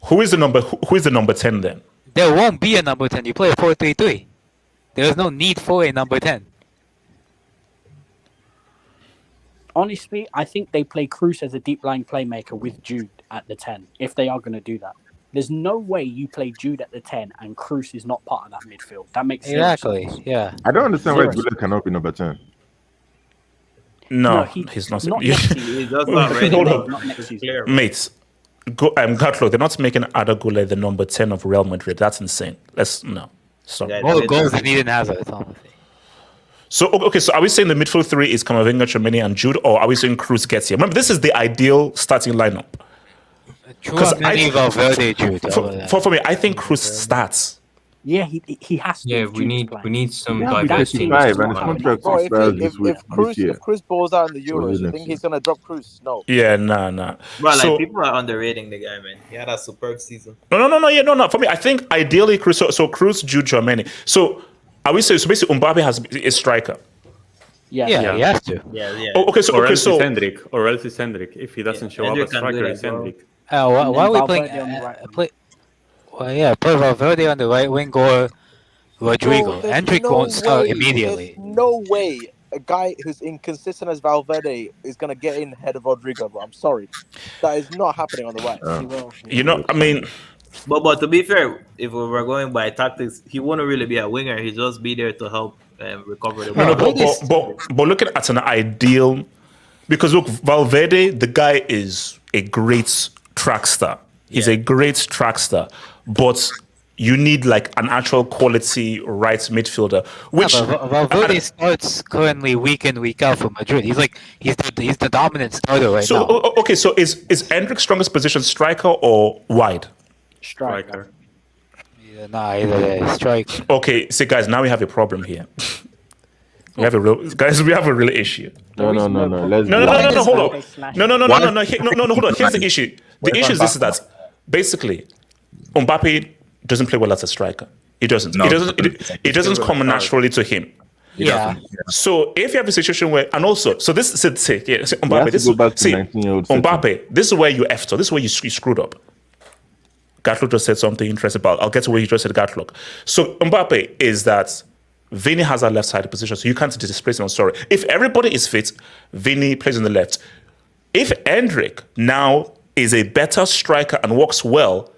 Who is the number 10 then? There won't be a number 10. You play a 4-3-3. There's no need for a number 10. Honestly, I think they play Kroos as a deep line playmaker with Jude at the 10, if they are going to do that. There's no way you play Jude at the 10 and Kroos is not part of that midfield. That makes sense. Exactly, yeah. I don't understand why Goulet cannot be number 10. No, he's not. He's just not ready. Not next season. Mates, Gatlo, they're not making Ada Goulet the number 10 of Real Madrid. That's insane. Stop. All the goals that Eden has at the So are we saying the midfield three is Camavinga, Tchouaméni, and Jude, or are we saying Kroos gets here? Remember, this is the ideal starting lineup. Valverde, Jude. For me, I think Kroos starts. Yeah, he has to. Yeah, we need some diversity. If Kroos balls out in the Euros, you think he's gonna drop Kroos? No. Yeah, nah. Bro, people are underrating the guy, man. He had a superb season. No. For me, I think ideally Kroos. So Kroos, Jude, Tchouaméni. So are we saying so basically Mbappe has a striker? Yeah, he has to. Yeah. Or else it's Hendrick. If he doesn't show up as striker, it's Hendrick. Why are we playing? Play Valverde on the right wing or Rodrigo. Hendrick won't start immediately. There's no way a guy who's inconsistent as Valverde is going to get in ahead of Rodrigo, bro. I'm sorry. That is not happening on the right. I mean... But to be fair, if we were going by tactics, he wouldn't really be a winger. He'd just be there to help recover the ball. But looking at an ideal... Because look, Valverde, the guy is a great track star. He's a great track star. But you need like an actual quality right midfielder. Which Valverde starts currently week in, week out for Madrid. He's the dominant starter right now. Okay, so is Hendrick's strongest position striker or wide? Striker. Either striker. Okay, see guys, now we have a problem here. We have a real guys. We have a real issue. No. Let's No, be hold honest. on. No, hold on. Here's the issue. The issue is this: is that basically, Mbappe doesn't play well as a striker. He doesn't. No. It doesn't come naturally to him. Yeah. So if you have a situation where, and also, so this say We have Mbappe, to this go back to see 19-year-old Mbappe, this is where you effed up. This is where you screwed up. Gatlock just said something interesting about. I'll get to where you just said Gatlock. So Mbappe is that Vini has that left-sided position, so you can't displace him. I'm sorry. If everybody is fit, Vini plays on the left. If Endrick now is a better striker and works well,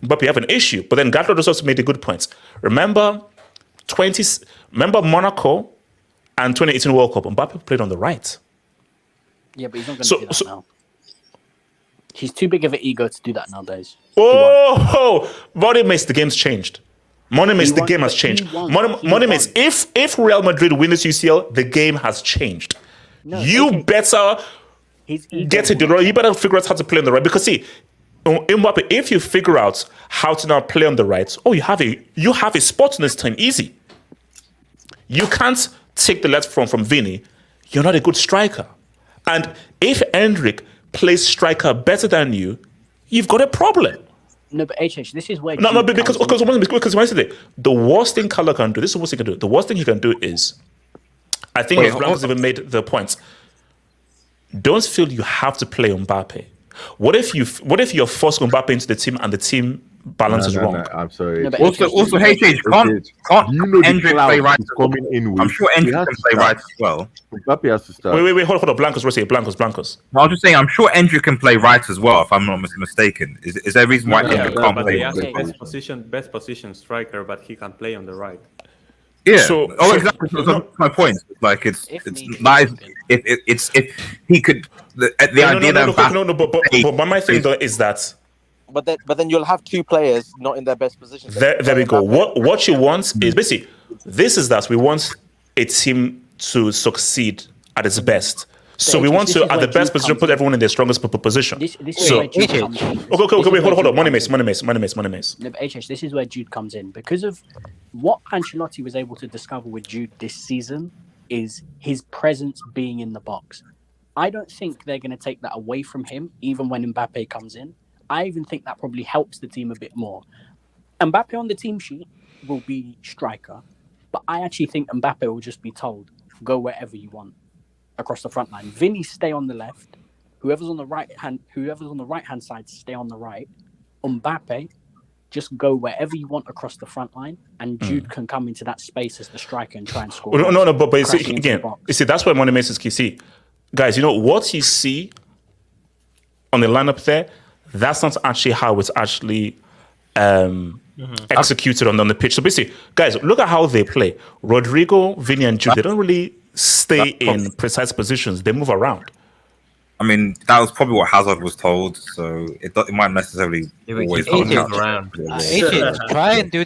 Mbappe you have an issue. But then Gatlock just also made a good point. Remember Monaco and 2018 World Cup. Mbappe played on the right. Yeah, but he's not going to do that now. He's too big of an ego to do that nowadays. Oh, money makes the game's changed. Money makes the game has changed. Money makes if Real Madrid win this UCL, the game has changed. No, you better get it. You better figure out how to play on the right. Because see, Mbappe, if you figure out how to now play on the right, you have a spot in this team. Easy. You can't take the left from Vini. You're not a good striker. And if Endrick plays striker better than you, you've got a problem. No, but HH, this is where because when I say the worst thing Carlo can do, this is the worst thing he can do. The worst thing he can do is, I think Blancos even made the point. Don't feel you have to play Mbappe. What if you're forced Mbappe into the team and the team balance is wrong? I'm sorry. Also, HH can't Endrick play right? I'm sure Endrick can play right as well. Mbappe has to start. Wait, hold on. Blancos, what's it? Blancos. I was just saying, I'm sure Endrick can play right as well, if I'm not mistaken. Is there a reason why Endrick can't But play? he has the best position striker, but he can play on the right. Yeah. Exactly. That's my point. Like it's nice if he could. The idea that but my thing though is that. But then you'll have two players not in their best position. There we go. What you want is basically we want a team to succeed at its best. So we want to, at the best position, put everyone in their strongest position. This is where Jude comes in. Okay, wait, hold on. Money mace. No, but HH, this is where Jude comes in. Because of what Ancelotti was able to discover with Jude this season is his presence being in the box. I don't think they're going to take that away from him, even when Mbappe comes in. I even think that probably helps the team a bit more. Mbappe on the team sheet will be striker, but I actually think Mbappe will just be told, go wherever you want across the front line. Vinny, stay on the left. Whoever's on the right hand side, stay on the right. Mbappe, just go wherever you want across the front line, and Jude can come into that space as the striker and try and score. No, but you see, again, that's where Money makes his key. See, guys, what you see on the lineup there, that's not actually how it's actually executed on the pitch. So basically, guys, look at how they play. Rodrigo, Vini, and Jude, they don't really stay in precise positions. They move around. I mean, that was probably what Hazard was told, so it might necessarily always hold around. Try and do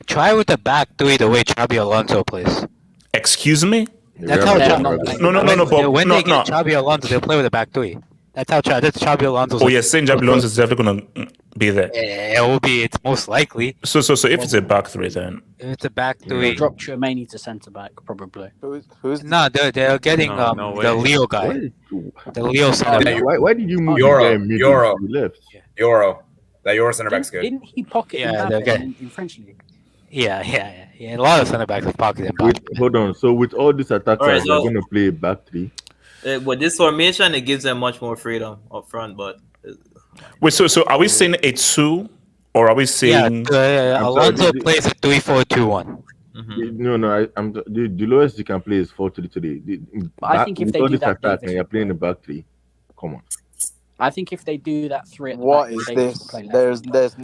try with the back three the way Xabi Alonso plays. Excuse me? That's how when they get no. Xabi Alonso, they'll play with the back three. That's Xabi Alonso. Oh, yeah, saying Xabi Alonso is definitely going to be there. It will be. It's most likely. So if it's a back three, then if it's a back three, drop Tchouameni to centre back probably. Who's? No, they're getting the Leo guy. The Leo centre back. Why did you move Euro? Euro. That Euro centre back's good. Didn't he pocket Mbappe in French league? Yeah. A lot of centre backs have pocketed Mbappe. Hold on. So with all these attackers, Alright, they're going to play a back three. With this formation, it gives them much more freedom up front. But wait, so are we saying a 2, or are we saying? Alonso plays a 3-4-2-1. No, the lowest you can play is 4-3 today. I think if they do that, attack and you're playing the back three, come on. I think if they do that 3 at the what back, is they this? play left. There's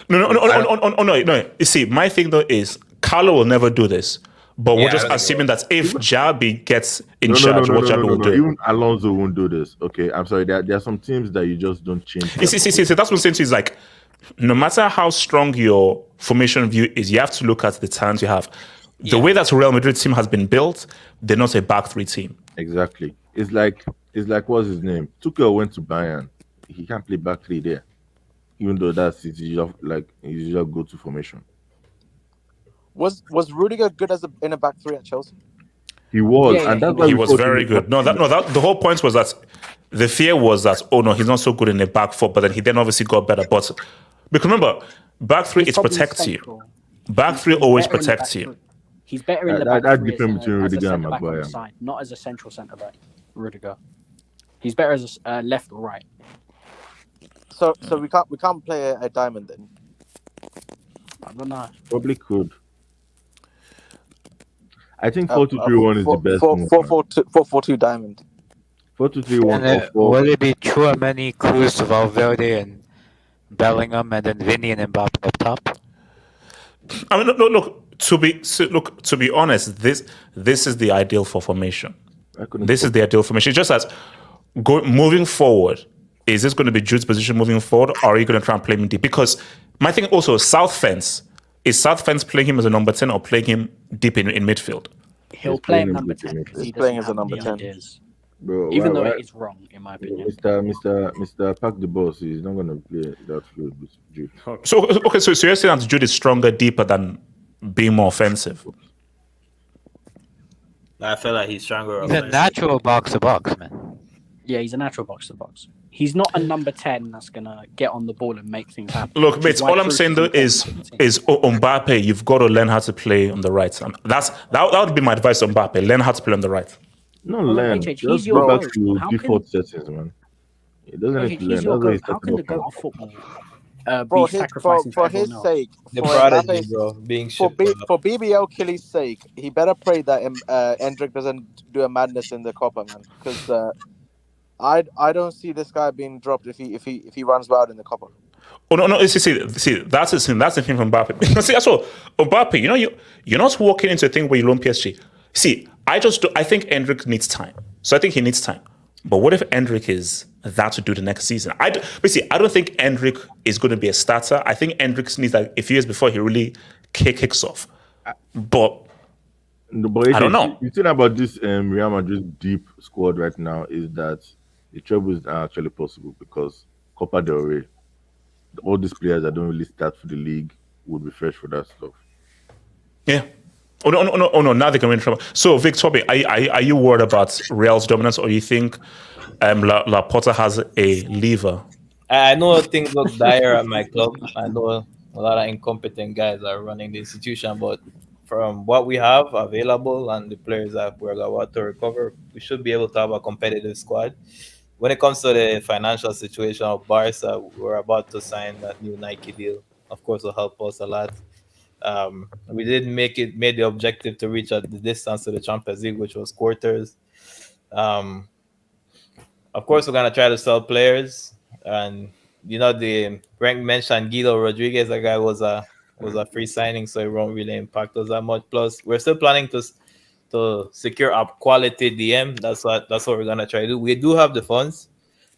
No. You see, my thing though is Carlo will never do this. But we're just assuming that if Xabi gets in charge, what Xabi will do. Even Alonso won't do this. Okay, I'm sorry. There are some teams that you just don't change. See, that's what I'm saying to you is like, no matter how strong your formation view is, you have to look at the talent you have. The way that Real Madrid team has been built, they're not a back three team. Exactly. It's like what's his name? Tuchel went to Bayern. He can't play back three there, even though that's his usual go-to formation. Was Rudiger good in a back three at Chelsea? He was, Yeah, and he that's why He we was thought he very good. No, the whole point was that the fear was that, oh no, he's not so good in the back four, but then he then obviously got better. But because remember, back three He's it probably protects you. central. Back three He's always better in the back protects you. three. He's better in the That back three difference between as a Rudiger and centre back on the Maguire. side, not as a central centre back. Rudiger. He's better as a left or right. So we can't play a diamond then. I don't know. Probably could. I think 4-2-3-1 is the best. 4-4-2 diamond. 4-2-3-1 or Will it be Chouameni, Cruz, Valverde, and Bellingham, and then Vinny and Mbappe up top? I mean, look. To be honest, this is the ideal for formation. This is the ideal formation. It's just as moving forward, is this going to be Jude's position moving forward, or are you going to try and play him deep? Because my thing also, South Fence, is South Fence playing him as a number 10 or playing him deep in midfield? He'll play him number 10 because He's playing as a number 10. Bro, Even though it is wrong, in my opinion. Mr. Pack the Boss, he's not going to play that field with Jude. So you're saying that Jude is stronger, deeper than being more offensive? I feel like he's stronger. He's a natural box to box, man. Yeah, he's a natural box to box. He's not a number 10 that's going to get on the ball and make things happen. Look, mates, all I'm saying though is Mbappe, you've got to learn how to play on the right. And that would be my advice on Mbappe. Learn how to play on the right. No, learn. HH, Just go back to default settings, man. It doesn't need to learn. That's why he's How can the starting goat off. of football For be his, sacrificing for for his everyone else? sake, The for prodigy, Mbappe's- bro, being for, shipped for BBL Killy's sake, he better pray that Endrick doesn't do a madness in the Copa, man. Because I don't see this guy being dropped if he runs wild in the Copa. Oh no! See, that's the thing. That's the thing from Mbappe. See, also Mbappe, you're not walking into a thing where you loan PSG. See, I think Endrick needs time. So I think he needs time. But what if Endrick is that to do the next season? I don't think Endrick is going to be a starter. I think Endrick needs like a few years before he really kicks off. But I don't know. The thing about this Real Madrid deep squad right now is that the treble is actually possible because Copa del Rey, all these players that don't really start for the league would be fresh for that stuff. Yeah. Oh no! Now they can win trouble. So, Vic Toby, are you worried about Real's dominance, or you think Laporta has a lever? I know things look dire at my club. I know a lot of incompetent guys are running the institution, but from what we have available and the players that we're about to recover, we should be able to have a competitive squad. When it comes to the financial situation of Barca, we're about to sign that new Nike deal. Of course, will help us a lot. We did made the objective to reach the distance to the Champions League, which was quarters. Of course, we're gonna try to sell players, and the rank mentioned Guido Rodriguez. That guy was a free signing, so it won't really impact us that much. Plus, we're still planning to secure a quality DM. That's what we're gonna try to do. We do have the funds.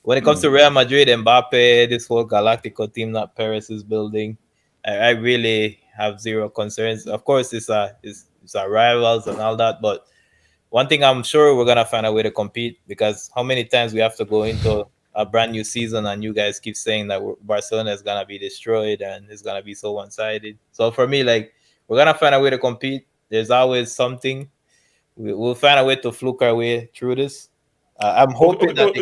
When it comes to Real Madrid, Mbappe, this whole Galactico team that Paris is building, I really have zero concerns. Of course, it's our rivals and all that, but one thing I'm sure we're gonna find a way to compete, because how many times we have to go into a brand new season and you guys keep saying that Barcelona is gonna be destroyed and it's gonna be so one-sided. So for me, like, we're gonna find a way to compete. There's always something. We'll find a way to fluke our way through this. I'm hoping that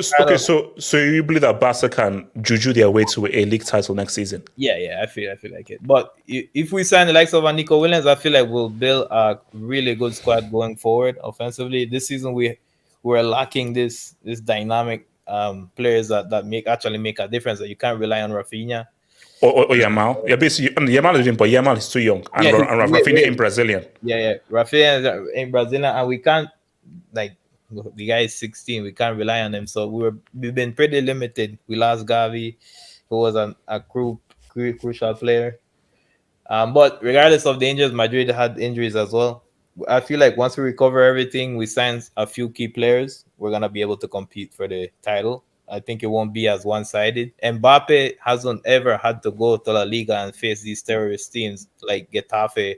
So you believe that Barca can juju their way to a league title next season? Yeah, I feel like it. But if we sign the likes of Nico Williams, I feel like we'll build a really good squad going forward offensively. This season we're lacking this dynamic players that actually make a difference. That you can't rely on Rafinha. Or Yamal. Yeah, basically Yamal is doing, but Yamal is too young, and Rafinha in Brazilian. Yeah, Rafinha in Brazilian, and we can't, like, the guy is 16. We can't rely on him, so we've been pretty limited. We lost Gavi, who was a crucial player. But regardless of the injuries, Madrid had injuries as well. I feel like once we recover everything, we sign a few key players, we're gonna be able to compete for the title. I think it won't be as one-sided. Mbappe hasn't ever had to go to La Liga and face these terrorist teams like Getafe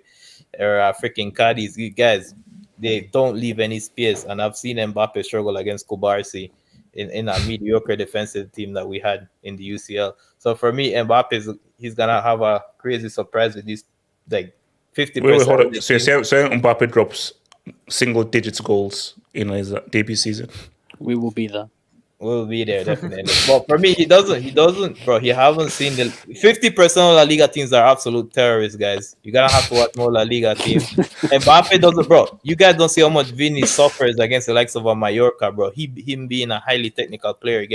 or freaking Cadiz. You guys, they don't leave any space, and I've seen Mbappe struggle against Kubarsi in a mediocre defensive team that we had in the UCL. So for me, Mbappe he's gonna have a crazy surprise with these, like, 50%. Wait, hold on. So you're saying Mbappe drops single digits goals in his debut season. We will be there. We'll be there definitely. But for me, he doesn't, bro. He haven't seen the 50% of La Liga teams are absolute terrorists, guys. You gotta have to watch more La Liga teams. And Mbappe doesn't, bro. You guys don't see how much Vini suffers against the likes of a Mallorca, bro. Him being a highly technical player,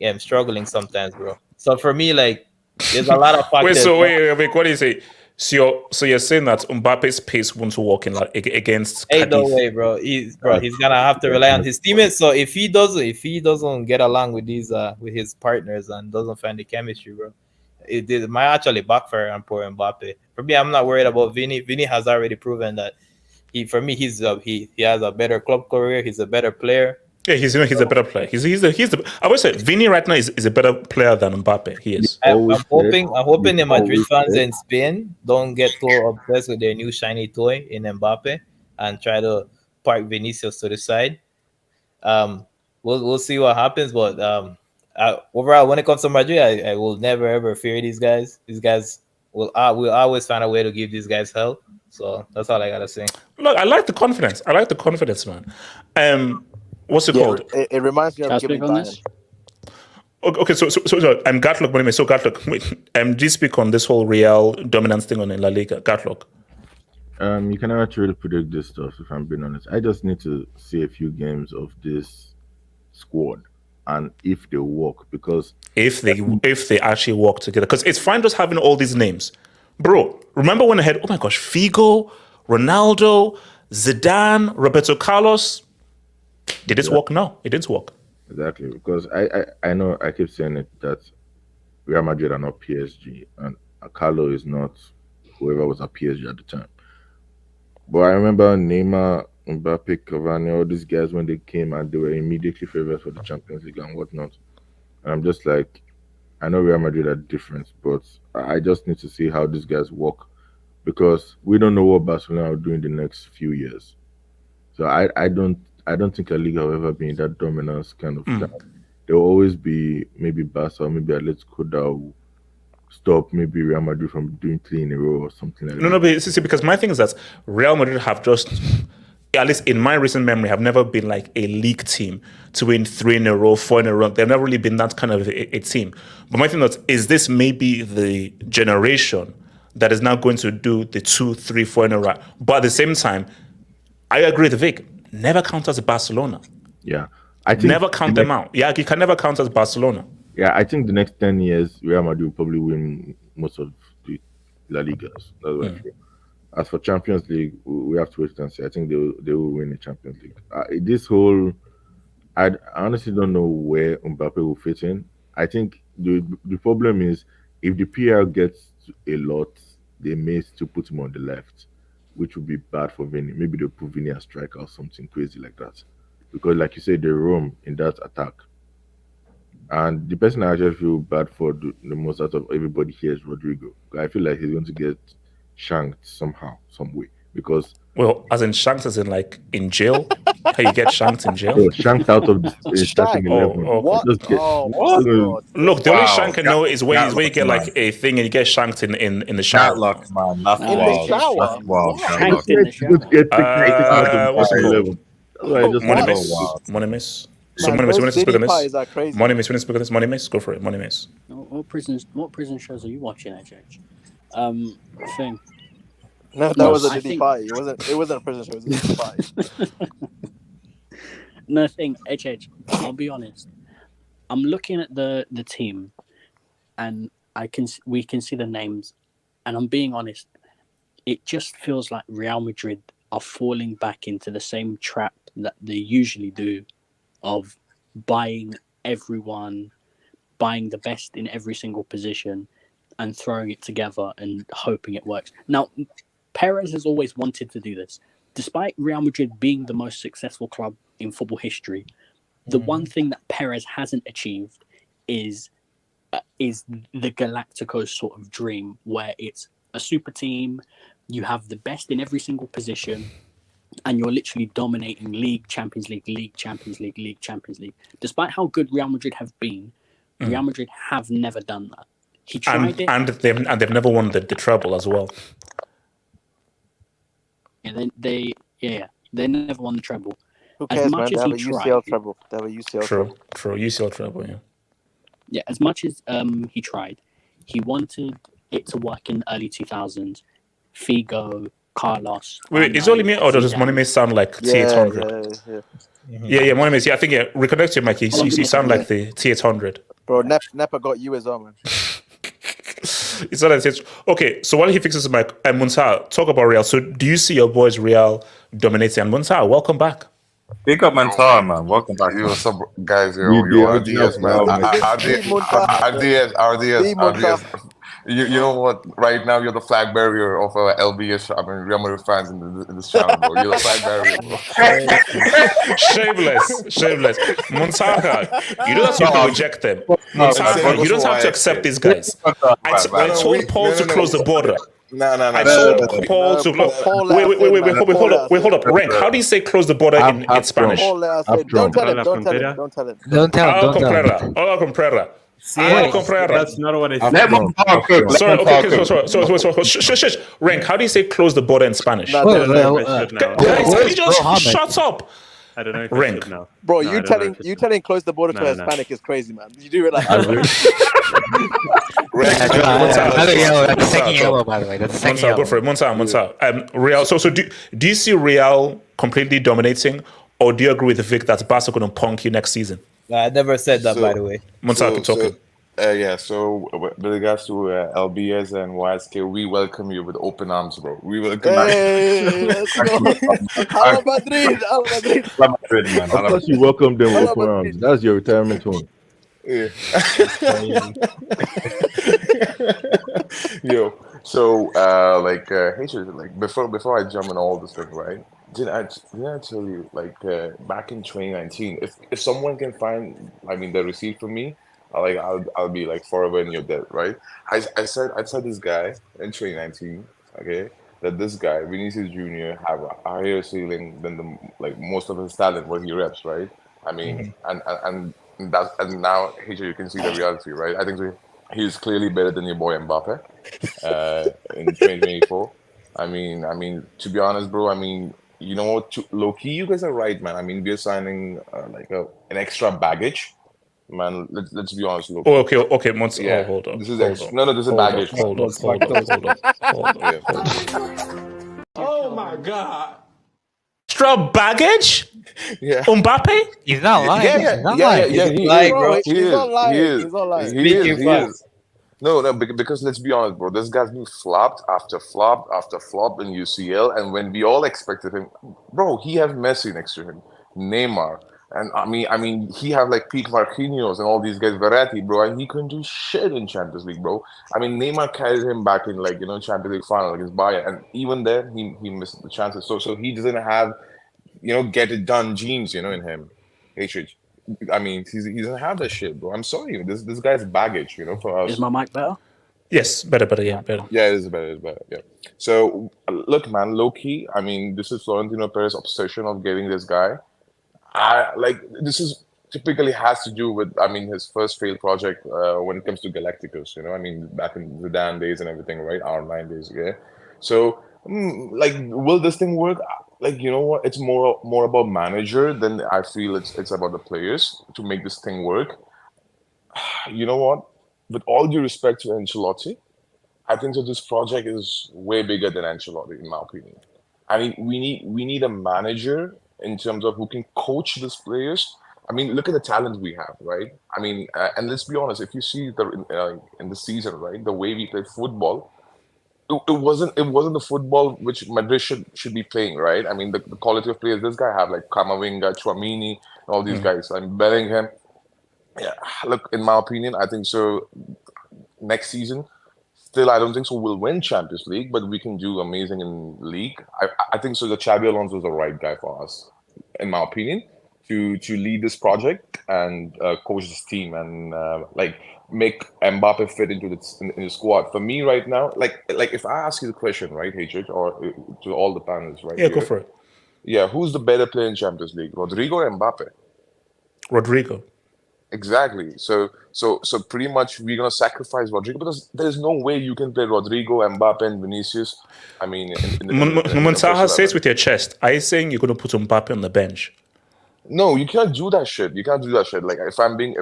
I'm struggling sometimes, bro. So for me, like, there's a lot of factors. Wait, what do you say? So you're saying that Mbappe's pace won't work against Hey, no Cadiz? way, bro. He's gonna have to rely on his teammates. So if he doesn't get along with his partners and doesn't find the chemistry, bro, it might actually backfire on poor Mbappe. For me, I'm not worried about Vini. Vini has already proven that he has a better club career. He's a better player. Yeah, he's a better player. I would say Vini right now is a better player than Mbappe. He is. I'm hoping the Madrid fans in Spain don't get too obsessed with their new shiny toy in Mbappe and try to park Vinicius to the side. We'll see what happens, but overall, when it comes to Madrid, I will never ever fear these guys. These guys will always find a way to give these guys hell. So that's all I gotta say. Look, I like the confidence, man. What's it called? It reminds me of Speak on this? Okay, so Gatlock, do you speak on this whole Real dominance thing on La Liga? Gatlock. You can never really predict this stuff, if I'm being honest. I just need to see a few games of this squad and if they work, because if they actually work together, because it's fine just having all these names, bro. Remember when I had, oh my gosh, Figo, Ronaldo, Zidane, Roberto Carlos. Did it work? No, it didn't work. Exactly, because I know I keep saying it that Real Madrid are not PSG and Carlo is not whoever was at PSG at the time. But I remember Neymar, Mbappe, Cavani, all these guys when they came and they were immediately favorites for the Champions League and whatnot. And I'm just like, I know Real Madrid are different, but I just need to see how these guys work, because we don't know what Barcelona will do in the next few years. So I don't think La Liga will ever be in that dominance kind of time. There will always be maybe Barca, maybe Atletico that will stop maybe Real Madrid from doing 3 in a row or something like that. No, but see, because my thing is that Real Madrid have just, at least in my recent memory, have never been like a league team to win 3 in a row, 4 in a row. They've never really been that kind of a team. But my thing is this maybe the generation that is now going to do the 2, 3, 4 in a row. But at the same time, I agree with Vic. Never count as Barcelona. Yeah. I think never count them out. Yeah, you can never count as Barcelona. Yeah, I think the next 10 years, Real Madrid will probably win most of the La Ligas. That's what I feel. As for Champions League, we have to wait and see. I think they will win the Champions League. I honestly don't know where Mbappe will fit in. I think the problem is if the PR gets a lot, they may still put him on the left, which would be bad for Vini. Maybe they'll put Vini as striker or something crazy like that. Because like you said, they roam in that attack. And the person I actually feel bad for the most out of everybody here is Rodrigo. I feel like he's going to get shanked somehow, some way. Because as in shanked as in like in jail? How you get shanked in jail? No, shanked out of the starting 11. What? Look, the only shank I know is where you get like a thing and you get shanked in the shower. Luck, man. That's In the shower? Wow. Shanked in the shower. What's it called? Wow. Money miss. So Man, Money miss, we need those to speak on Diddy parties this. are crazy. Money miss, we need to speak on this. Money miss, go for it. Money miss. What prison shows are you watching, HH? Thing. No, that was a Diddy party. It wasn't a prison show. It was a Diddy party. No thing, HH. I'll be honest. I'm looking at the team, and we can see the names, and I'm being honest. It just feels like Real Madrid are falling back into the same trap that they usually do, of buying everyone, buying the best in every single position, and throwing it together and hoping it works. Now, Perez has always wanted to do this. Despite Real Madrid being the most successful club in football history, the one thing that Perez hasn't achieved is the Galacticos sort of dream, where it's a super team, you have the best in every single position, and you're literally dominating League, Champions League, League, Champions League, League, Champions League. Despite how good Real Madrid have been, Real Madrid have never done that. He tried it. And they've never won the treble as well. And then Yeah, they never won the treble. Who As cares, much man? They as have a he UCL tried, treble. They have a UCL True, treble. true. UCL treble, yeah. yeah, as much as he tried, he wanted it to work in the early 2000s. Figo, Carlos. Wait, is it only me or does Zidane. Monime sound like Yeah, T800? yeah. Monime. Yeah, I think reconnect to your mic. You sound like the T800. Bro, Nepa got you as well, man. It's not that it's okay. So while he fixes his mic, and Munta, talk about Real. So do you see your boys Real dominating? And Munta, welcome back. Big up Mantar, man. Welcome back. Yo, what's up, guys? We Yo, the RDS, man. original RDS. You know what? Right now, you're the flag bearer of LBS. I mean, Real Madrid fans in this channel, bro. You're the flag bearer, bro. Shameless. Montaka, you don't have to reject them. Montaka, you don't have to accept these guys. I told Paul to close the border. No. I told Paul to wait, hold up. Rank, how do you say close the border in Spanish? Don't tell him. Hola, comprera. That's not what I said. Let Mantar cook. Sorry. Shush. Rank, how do you say close the border in Spanish? I don't know if I should now. Guys, can you just shut up? I don't know if Rank. I should now. Bro, No, I you don't know telling if you telling close the border to No. Hispanic is crazy, man. You do realize I that? agree. Another yellow. That's the second yellow, by the way. That's the second Monta, yellow. go for it. Monta. Real. So do you see Real completely dominating, or do you agree with Vic that Barca going to punk you next season? I never said that, by the way. Monta, keep talking. So with regards to LBS and YSK, we welcome you with open arms, bro. We welcome you. Hey, let's go. Hala Madrid. Man. Of course, you welcome them with open arms. That's your retirement home. Yeah. Yo, so before I jump on all this thing, right? Didn't I tell you back in 2019, if someone can find the receipt for me, I'll be forever in your debt, right? I said this guy in 2019, okay, that this guy Vinicius Junior have a higher ceiling than most of his talent what he reps, right? I mean, and now here you can see the reality, right? I think he's clearly better than your boy Mbappe in 2024. I mean, to be honest, bro. I mean, you know what? Low key, you guys are right, man. I mean, we're signing an extra baggage. Man, let's be honest. Look. Oh, okay, Monta. Yeah. Oh, hold on. This is hold this is baggage. Hold on. Oh my God. Extra baggage? Yeah. Mbappe? He's not lying. Yeah. He's lying, bro. He's not lying. He's not lying. He is. No, because let's be honest, bro. This guy's been flopped after flop after flop in UCL, and when we all expected him, bro, he has Messi next to him, Neymar, and I mean, he have peak Marquinhos and all these guys, Verratti, bro, and he couldn't do shit in Champions League, bro. I mean, Neymar carried him back in Champions League final against Bayern, and even then he missed the chances. So he doesn't have get it done genes in him. Hatred. I mean, he doesn't have that shit, bro. I'm sorry. This guy's baggage, for us. Is my mic better? Yes, better. Yeah, better. Yeah, it is better. It's better. Yeah. So look, man, low key. I mean, this is Florentino Perez's obsession of getting this guy. This is typically has to do with his first failed project when it comes to Galacticos. I mean, back in the Dan days and everything, right? R9 days. Yeah. So will this thing work? You know what? It's more about manager than I feel it's about the players to make this thing work. You know what? With all due respect to Ancelotti, I think that this project is way bigger than Ancelotti, in my opinion. I mean, we need a manager in terms of who can coach these players. I mean, look at the talent we have, right? I mean, and let's be honest. If you see in the season, right, the way we play football. It wasn't the football which Madrid should be playing, right? I mean, the quality of players this guy have, Camavinga, Tchouaméni, all these guys. Bellingham. Yeah, look, in my opinion, I think so. Next season, still, I don't think so. We'll win Champions League, but we can do amazing in league. I think so. The Xabi Alonso is the right guy for us, in my opinion, to lead this project and coach this team and make Mbappe fit into the squad. For me right now, if I ask you the question, right, Hatred, or to all the panelists, right? Yeah, go for it. Yeah, who's the better player in Champions League, Rodrigo or Mbappe? Rodrigo. Exactly. So pretty much we're gonna sacrifice Rodrigo because there's no way you can play Rodrigo, Mbappe, and Vinicius. I mean, in first Muntaha, say it 11. with your chest. Are you saying you're going to put Mbappe on the bench? No, you can't do that shit. You can't do that shit. Like if I'm being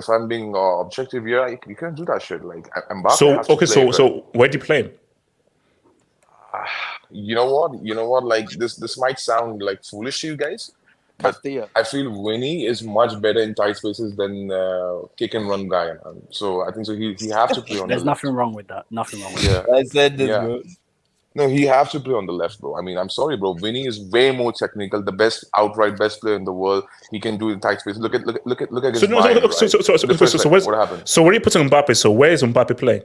objective here, you can't do that shit. Like Mbappe So has to okay, play. so where do you play him? You know what? You know what? Like this might sound like foolish to you guys, but Castilla. I feel Winnie is much better in tight spaces than kick and run guy. So I think so. He have to play on. There's the nothing wrong with that. Nothing wrong with Yeah, that. I said this, yeah. bro. No, he have to play on the left, bro. I mean, I'm sorry, bro. Vinny is way more technical, the outright best player in the world. He can do it in tight space. Look at his So what happened? So where are you putting Mbappe? So where is Mbappe playing?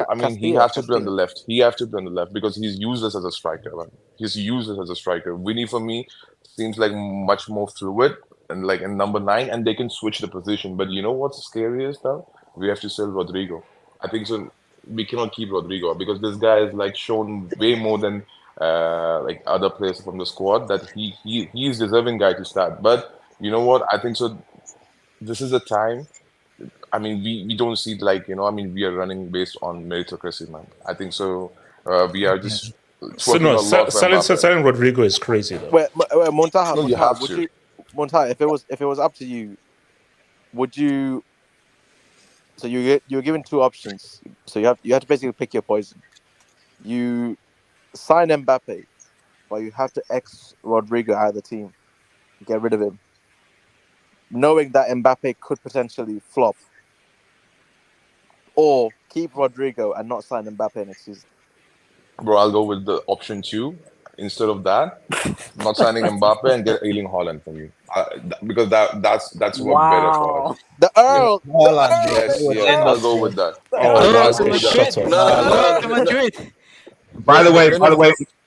I mean, he have to play on the left. He have to play on the left because he's useless as a striker. Man. He's useless as a striker. Winnie for me seems like much more fluid and like in number 9, and they can switch the position. But you know what's scariest though? We have to sell Rodrigo. I think so. We cannot keep Rodrigo because this guy is like shown way more than like other players from the squad that he's deserving guy to start. But you know what? I think so. This is a time. I mean, we don't see it like I mean, we are running based on meritocracy, man. I think so. We are just So no, selling Rodrigo is crazy though. Wait, Montaha, No, you have to. Montaha, if it was up to you, would you? So you're given 2 options. So you have to basically pick your poison. You sign Mbappe, but you have to X Rodrigo out of the team, get rid of him, knowing that Mbappe could potentially flop. Or keep Rodrigo and not sign Mbappe next season. Bro, I'll go with the option 2. Instead of that, not signing Mbappe and get Erling Haaland from you. Because that's worked better for us. The Earl! Yes, I'll go with that. By the way,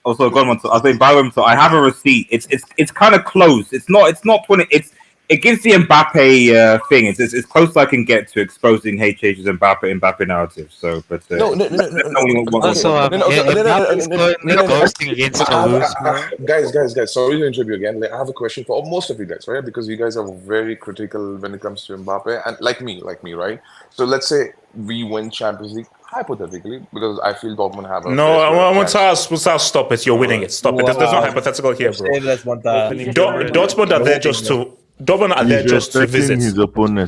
also go on. I was saying, by the way, so I have a receipt. It's kind of close. It's not 20. It's against the Mbappe thing. It's close I can get to exposing HH's Mbappe narrative. So, but guys, sorry to interrupt you again. Like, I have a question for most of you guys, right? Because you guys are very critical when it comes to Mbappe, and like me, right? So let's say we win Champions League. Hypothetically, because I feel Dortmund have a we'll stop it. You're winning it. Stop it. There's no hypothetical here, bro. Dortmund are there just to. Dortmund are there just to visit. He's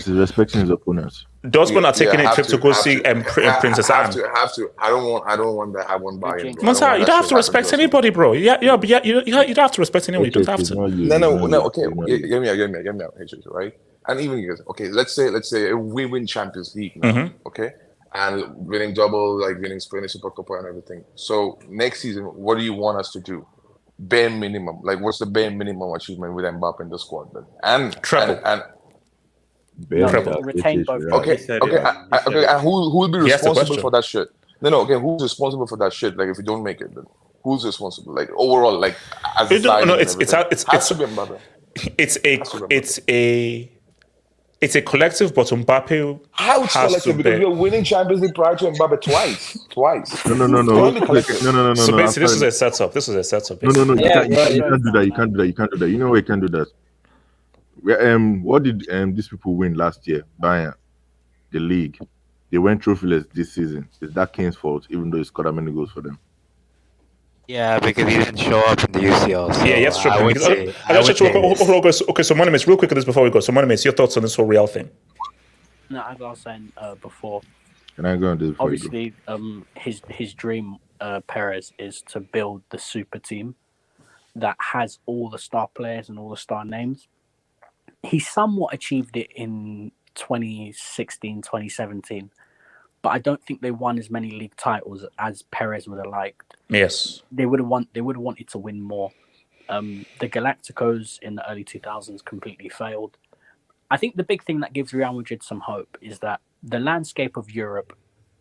respecting his opponents. Dortmund are taking a trip to go see Princess Anne. Have to. I don't want that. I won't buy it. Monta, you don't have to respect anybody, bro. Yeah, you don't have to respect anyone. You don't have to. No. Okay, get me out, right? And even you guys. Okay, let's say we win Champions League now. Okay. And winning double, like winning Spanish Super Cup and everything. So next season, what do you want us to do? Bare minimum. Like, what's the bare minimum achievement with Mbappe in the squad? Then? And treble. And retain both. Okay. And who will be responsible for that shit? No. Okay, who's responsible for that shit? Like, if you don't make it, then who's responsible? Like overall, like as a side. It's has to be Mbappe. It's a collective, but Mbappe how it's collective because you're winning Champions League prior to Mbappe twice. No. So basically, this is a setup. Basically. No. You can't do that. You can't do that. You know why you can't do that? What did these people win last year? Bayern, the league. They went trophyless this season. Is that Kane's fault? Even though he scored that many goals for them. Yeah, because he didn't show up in the UCL. So yeah, yes, true. Okay, so Moneymates, real quick on this before we go. So Moneymates, your thoughts on this whole Real thing? No, as I was saying before. Can I go on this? Obviously, his dream, Perez, is to build the super team that has all the star players and all the star names. He somewhat achieved it in 2016, 2017. But I don't think they won as many league titles as Perez would have liked. Yes, they would have wanted to win more. The Galacticos in the early 2000s completely failed. I think the big thing that gives Real Madrid some hope is that the landscape of Europe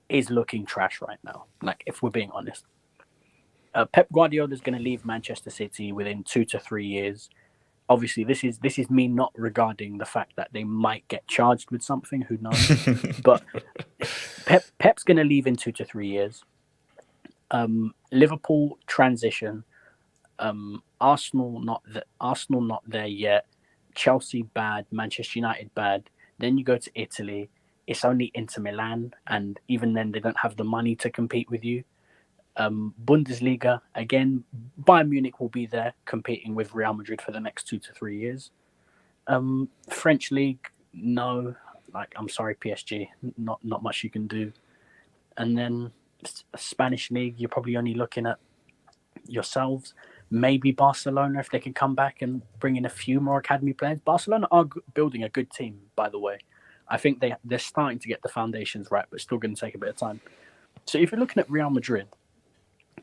is looking trash right now. Like, if we're being honest, Pep Guardiola is going to leave Manchester City within 2 to 3 years. Obviously, this is me not regarding the fact that they might get charged with something. Who knows? But Pep's going to leave in 2 to 3 years. Liverpool transition. Arsenal not there yet. Chelsea bad. Manchester United bad. Then you go to Italy. It's only Inter Milan, and even then they don't have the money to compete with you. Bundesliga, again, Bayern Munich will be there competing with Real Madrid for the next 2 to 3 years. French League, no. Like, I'm sorry, PSG, not much you can do. And then Spanish League, you're probably only looking at yourselves. Maybe Barcelona, if they can come back and bring in a few more academy players. Barcelona are building a good team, by the way. I think they're starting to get the foundations right, but still going to take a bit of time. So if you're looking at Real Madrid,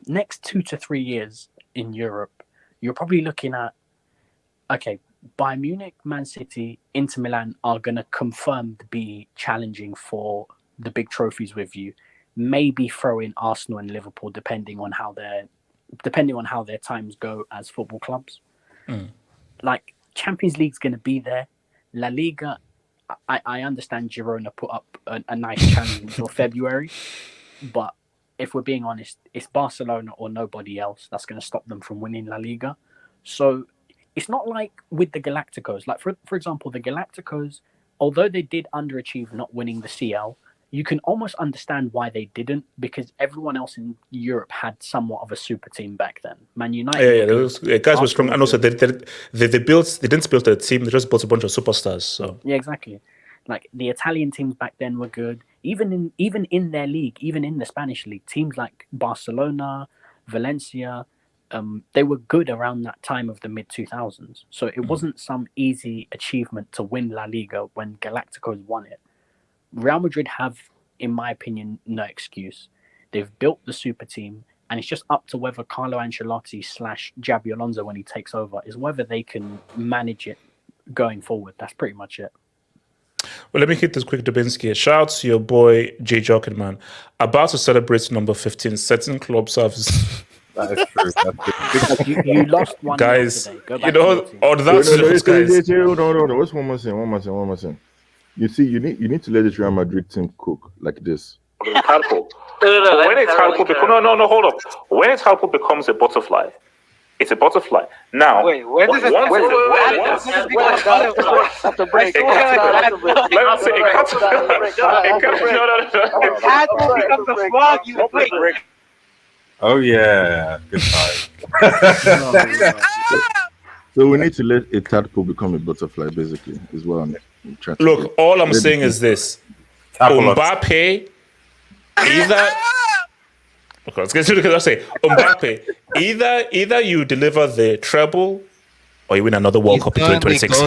next 2 to 3 years in Europe, you're probably looking at, okay, Bayern Munich, Man City, Inter Milan are going to confirm to be challenging for the big trophies with you. Maybe throw in Arsenal and Liverpool, depending on how their times go as football clubs. Like, Champions League's going to be there. La Liga, I understand Girona put up a nice challenge until February, but if we're being honest, it's Barcelona or nobody else that's going to stop them from winning La Liga. So it's not like with the Galacticos. Like, for example, the Galacticos, although they did underachieve not winning the CL, you can almost understand why they didn't, because everyone else in Europe had somewhat of a super team back then. Man United, guys were strong, and also they didn't build a team; they just built a bunch of superstars. So yeah, exactly. Like, the Italian teams back then were good. Even in their league, even in the Spanish league, teams like Barcelona, Valencia, they were good around that time of the mid-2000s. So it wasn't some easy achievement to win La Liga when Galacticos won it. Real Madrid have, in my opinion, no excuse. They've built the super team, and it's just up to whether Carlo Ancelotti / Xabi Alonso, when he takes over, is whether they can manage it going forward. That's pretty much it. Well, let me hit this quick, Dubinsky. Shout out to your boy, J. Jokinman. About to celebrate number 15, certain clubs have... That is true. That's true. You lost one. Guys, Go back you know, on that guys. No. What's one more thing? You see, you need to let this Real Madrid team cook like this. When a tadpole hold up. When a tadpole becomes a butterfly, it's a butterfly. Now, Wait, when does it? That's a break. Let me say, Tadpole becomes a frog. You wait. Oh yeah, good time. So we need to let a tadpole become a butterfly, basically, is what I'm trying to look, do. all I'm saying is this: Mbappe, either. Okay, let's say Mbappe. Either you deliver the treble, or you win another World Cup in 2026.